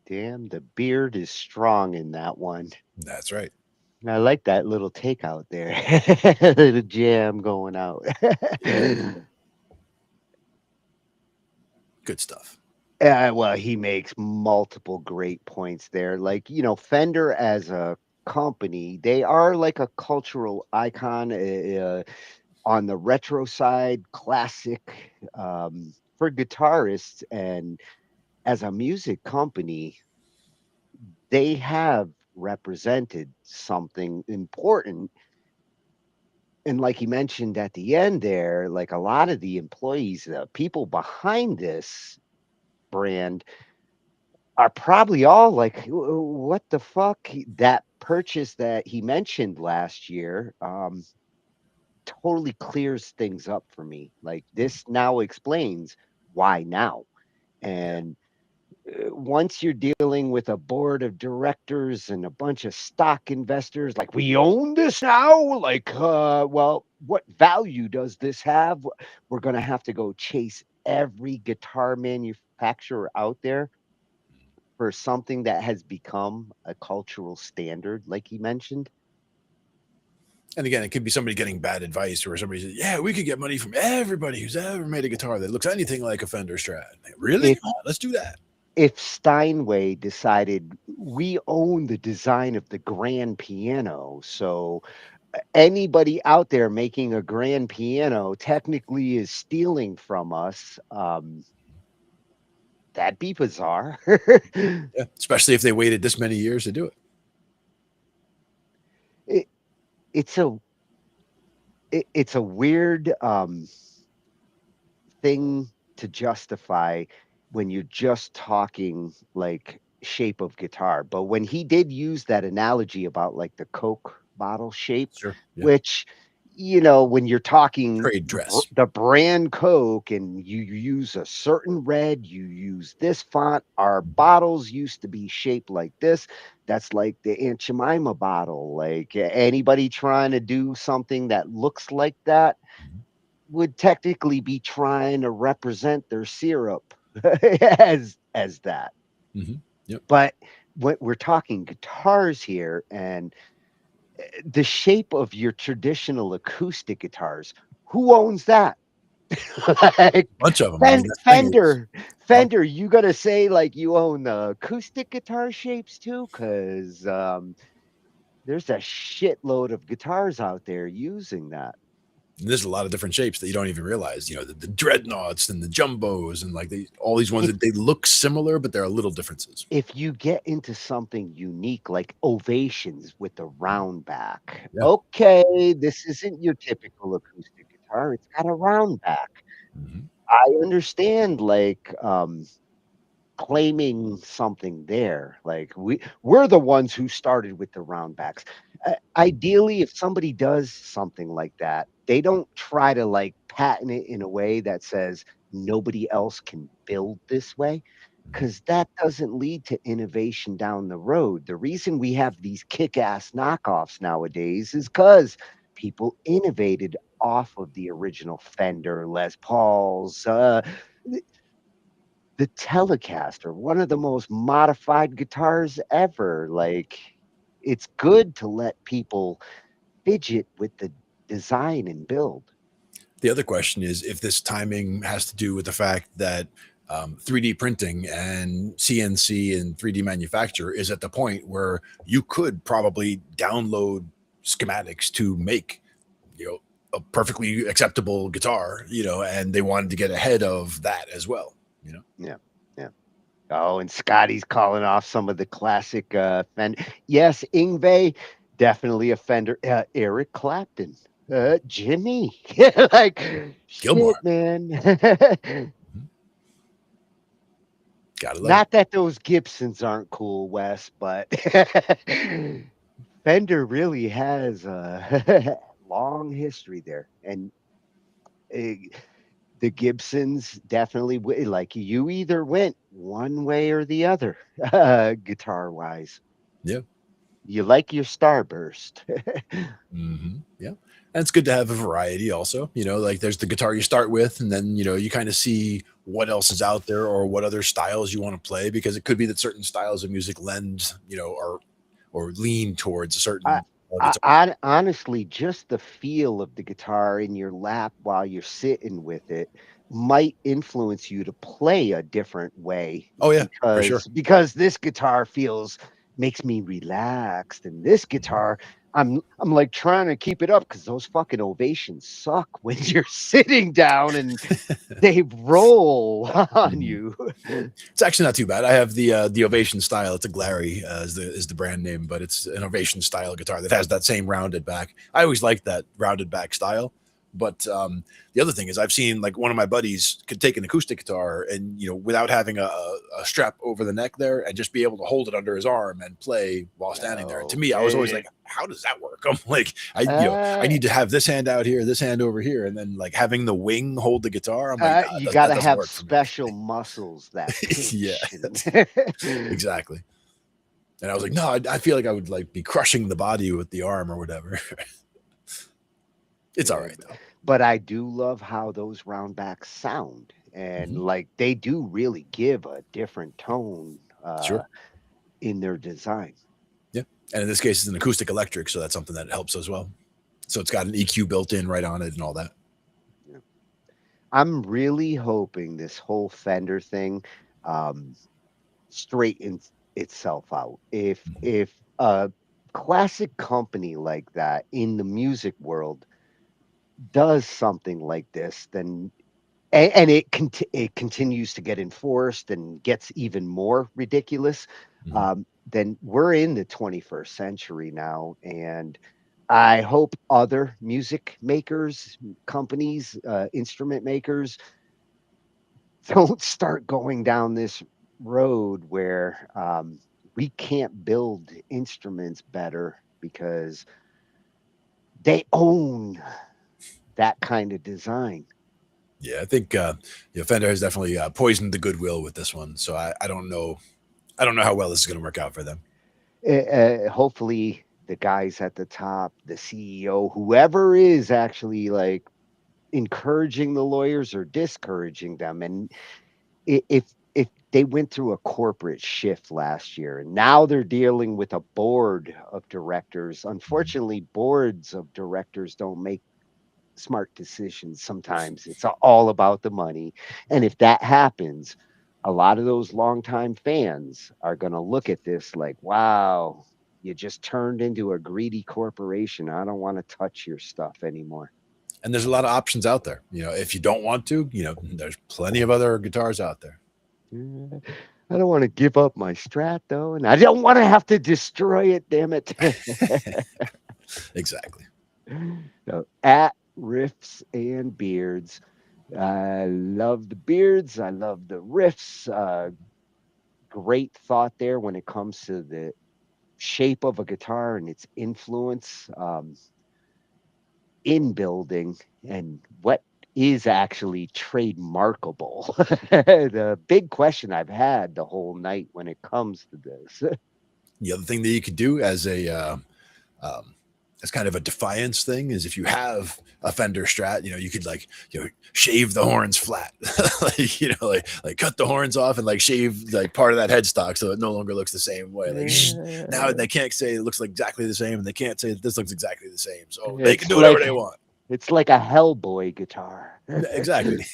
Damn, the beard is strong in that one. That's right. I like that little takeout there. Little jam going out. Good stuff. Well, he makes multiple great points there. Like, Fender as a company, they are like a cultural icon on the retro side, classic for guitarists. And as a music company, they have represented something important. And like he mentioned at the end there, like a lot of the employees, the people behind this brand are probably all like, what the fuck? That purchase that he mentioned last year totally clears things up for me. Like, this now explains why now. And once you're dealing with a board of directors and a bunch of stock investors, like, we own this now, like, well, what value does this have? We're going to have to go chase every guitar manufacturer out there for something that has become a cultural standard, like he mentioned. And again, it could be somebody getting bad advice, or somebody says, yeah, we could get money from everybody who's ever made a guitar that looks anything like a Fender Strat. Really? Let's do that. if Steinway decided we own the design of the grand piano, so anybody out there making a grand piano technically is stealing from us, that'd be bizarre. Yeah, especially if they waited this many years to do it. It, it's a it's a weird thing to justify when you're just talking like shape of guitar. But when he did use that analogy about like the Coke bottle shape, Sure. Yeah. which, you know, when you're talking Trade dress. the brand Coke and you use a certain red, you use this font. Our bottles used to be shaped like this. That's like the Aunt Jemima bottle. Like anybody trying to do something that looks like that would technically be trying to represent their syrup as that. Yep. But what we're talking guitars here, and the shape of your traditional acoustic guitars, who owns that? Like, Bunch of them. I mean, that's the thing is, Fender, you gotta say like you own the acoustic guitar shapes too, because there's a shitload of guitars out there using that. there's a lot of different shapes that you don't even realize. You know, the dreadnoughts and the jumbos and like all these ones that they look similar, but there are little differences. If you get into something unique like Ovations with the round back, Yeah. okay, this isn't your typical acoustic guitar. It's got a round back. I understand like claiming something there. Like we're the ones who started with the round backs. Ideally, if somebody does something like that, they don't try to like patent it in a way that says nobody else can build this way, because that doesn't lead to innovation down the road. The reason we have these kick-ass knockoffs nowadays is because people innovated off of the original Fender, Les Pauls, the Telecaster, one of the most modified guitars ever. Like, it's good to let people fidget with the design and build. The other question is if this timing has to do with the fact that 3D printing and CNC and 3D manufacture is at the point where you could probably download schematics to make, you know, a perfectly acceptable guitar, you know, and they wanted to get ahead of that as well, you know? Yeah. Yeah. Oh, and Scotty's calling off some of the classic Fender. Yes, Ingve, definitely a Fender. Eric Clapton, Jimmy, like Gilmore. shit, man. Gotta love Not that those Gibsons aren't cool, Wes, but Fender really has a long history there, and uh, the Gibsons definitely like you either went one way or the other, guitar wise. Yeah. You like your Starburst. Yeah. And it's good to have a variety also, you know, like there's the guitar you start with, and then, you know, you kind of see what else is out there or what other styles you want to play, because it could be that certain styles of music lend, you know, or lean towards a certain Honestly, just the feel of the guitar in your lap while you're sitting with it might influence you to play a different way. Oh, yeah, for sure. Because this guitar makes me relaxed, and this guitar I'm like trying to keep it up because those fucking Ovations suck when you're sitting down and they roll on you. It's actually not too bad. I have the Ovation style. It's a Glary is the brand name, but it's an Ovation style guitar that has that same rounded back. I always liked that rounded back style. But the other thing is, I've seen like one of my buddies could take an acoustic guitar and, you know, without having a strap over the neck there, and just be able to hold it under his arm and play while standing there. And to me, I was always like, how does that work? I'm like, I need to have this hand out here, this hand over here, and then like having the wing hold the guitar. I'm like, You got to have special muscles that yeah, exactly. And I was like, no, I feel like I would like be crushing the body with the arm or whatever. It's all right though. But I do love how those round backs sound, and like they do really give a different tone Sure. in their design. Yeah. And in this case, it's an acoustic electric, so that's something that helps as well. So it's got an EQ built in right on it and all that. Yeah. I'm really hoping this whole Fender thing straightens itself out. If a classic company like that in the music world does something like this, then and it continues to get enforced and gets even more ridiculous, then we're in the 21st century now, and I hope other music makers, companies, instrument makers don't start going down this road where we can't build instruments better because they own that kind of design. Yeah, I think Fender has definitely poisoned the goodwill with this one. So I don't know. I don't know how well this is going to work out for them. Hopefully, the guys at the top, the CEO, whoever is actually like encouraging the lawyers or discouraging them, and if they went through a corporate shift last year and now they're dealing with a board of directors. Unfortunately, boards of directors don't make smart decisions. Sometimes it's all about the money. And if that happens, a lot of those longtime fans are going to look at this like, wow, you just turned into a greedy corporation. I don't want to touch your stuff anymore. And there's a lot of options out there. If you don't want to, there's plenty of other guitars out there. I don't want to give up my Strat though, and I don't want to have to destroy it. Damn it! Exactly. So, at Riffs and Beards, I love the beards. I love the riffs. Great thought there when it comes to the shape of a guitar and its influence in building and what is actually trademarkable. The big question I've had the whole night when it comes to this. The other thing that you could do as as kind of a defiance thing is if you have a Fender Strat, you could shave the horns flat, like cut the horns off and shave part of that headstock so it no longer looks the same way. Now they can't say it looks exactly the same, and they can't say this looks exactly the same. So they can do whatever they want. It's like a Hellboy guitar. Exactly.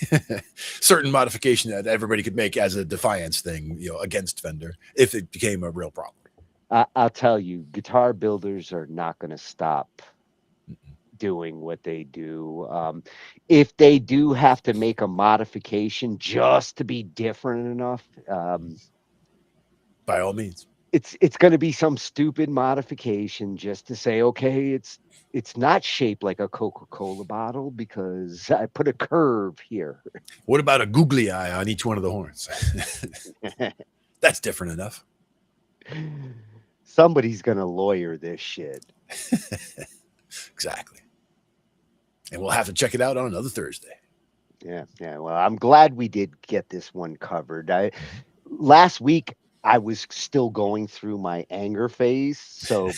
Certain modification that everybody could make as a defiance thing, against Fender if it became a real problem. I'll tell you, guitar builders are not going to stop doing what they do. If they do have to make a modification just to be different enough, by all means, it's going to be some stupid modification just to say, okay, it's not shaped like a Coca-Cola bottle because I put a curve here. What about a googly eye on each one of the horns? That's different enough. Somebody's going to lawyer this shit. Exactly. And we'll have to check it out on another Thursday. Yeah. Well, I'm glad we did get this one covered. Last week, I was still going through my anger phase. So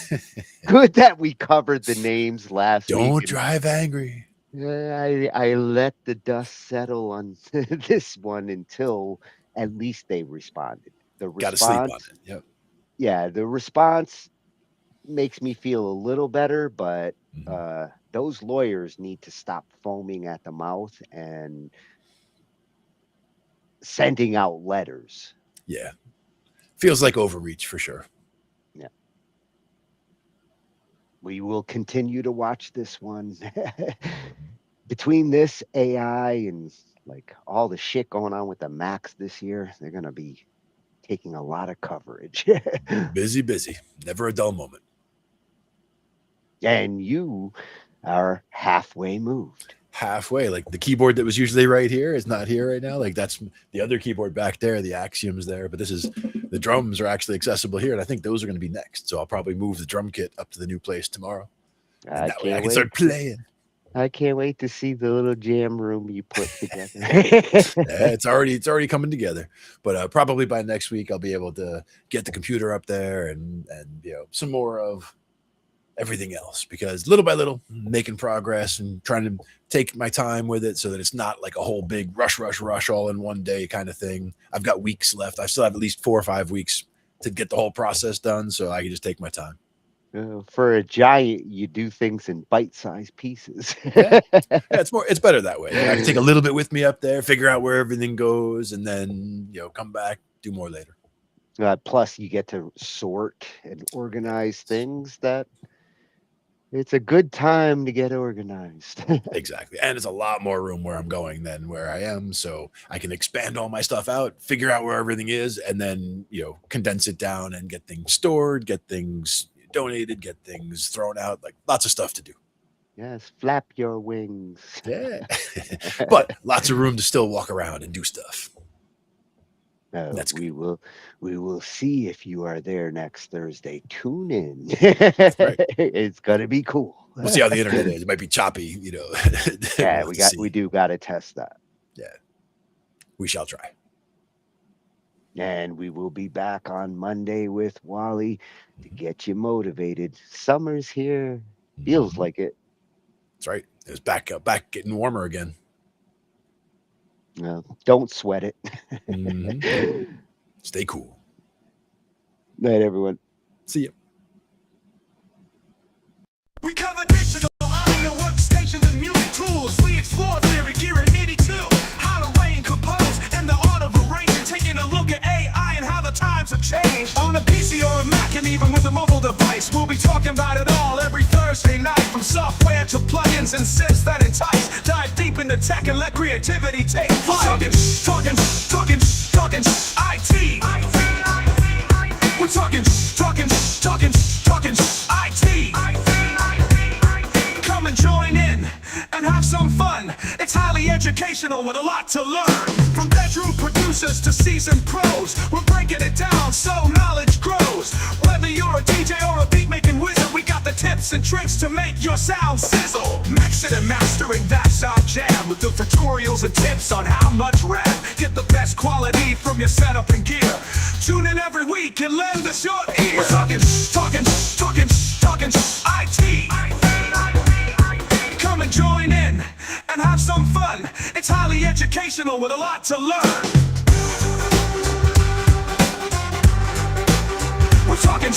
good that we covered the names last week. Don't drive angry. I let the dust settle on this one until at least they responded. Got to sleep on it. Yep. Yeah, the response makes me feel a little better, but those lawyers need to stop foaming at the mouth and sending out letters. Yeah. Feels like overreach for sure. Yeah. We will continue to watch this one. Between this AI and all the shit going on with the Macs this year, they're going to be taking a lot of coverage. Busy. Never a dull moment. And you are halfway moved. Halfway. The keyboard that was usually right here is not here right now. That's the other keyboard back there. The Axiom's there, but the drums are actually accessible here. And I think those are going to be next. So I'll probably move the drum kit up to the new place tomorrow. And that way I can start playing. I can't wait to see the little jam room you put together. Yeah, it's already coming together. But probably by next week I'll be able to get the computer up there and some more of everything else, because little by little making progress and trying to take my time with it so that it's not like a whole big rush all in one day kind of thing. I've got weeks left. I still have at least 4 or 5 weeks to get the whole process done, so I can just take my time. For a giant, you do things in bite-sized pieces. Yeah, it's better that way. I can take a little bit with me up there, figure out where everything goes, and then come back, do more later. Plus, you get to sort and organize things. That it's a good time to get organized. Exactly. And it's a lot more room where I'm going than where I am. So I can expand all my stuff out, figure out where everything is, and then, condense it down and get things stored, get things donated, get things thrown out. Like lots of stuff to do. Yes, flap your wings. Yeah. But lots of room to still walk around and do stuff. That's we will see if you are there next Thursday. Tune in. Right. It's gonna be cool. We'll see how the internet is. It might be choppy, Yeah, we do gotta test that. Yeah. We shall try. And we will be back on Monday with Wally to get you motivated. Summer's here. Feels like it. That's right. It's back getting warmer again. Don't sweat it. Mm-hmm. Stay cool. Night, everyone. See you. We cover digital audio workstations and music tools. We explore theory, gear, and MIDI too. How to weigh and compose, and the art of arranging. Taking a look at AI and how the times have changed. On a PC or a Mac, and even with a mobile device, we'll be talking about it all every Thursday night. From software to plugins and synths that entice. Dive deep into tech and let creativity take flight. Talkin IT. We're talking IT. Come and join in and have some fun. It's highly educational with a lot to learn. From bedroom producers to seasoned pros, we're breaking it down so knowledge grows. Whether you're a DJ or a beat making wizard, we got the tips and tricks to make your sound sizzle. Mixing and mastering, that's our jam. With the tutorials and tips on how much RAM. Get the best quality from your setup and gear. Tune in every week and lend us your ear. We're talking IT. Come and join in and have some fun. It's highly educational with a lot to learn. We're talking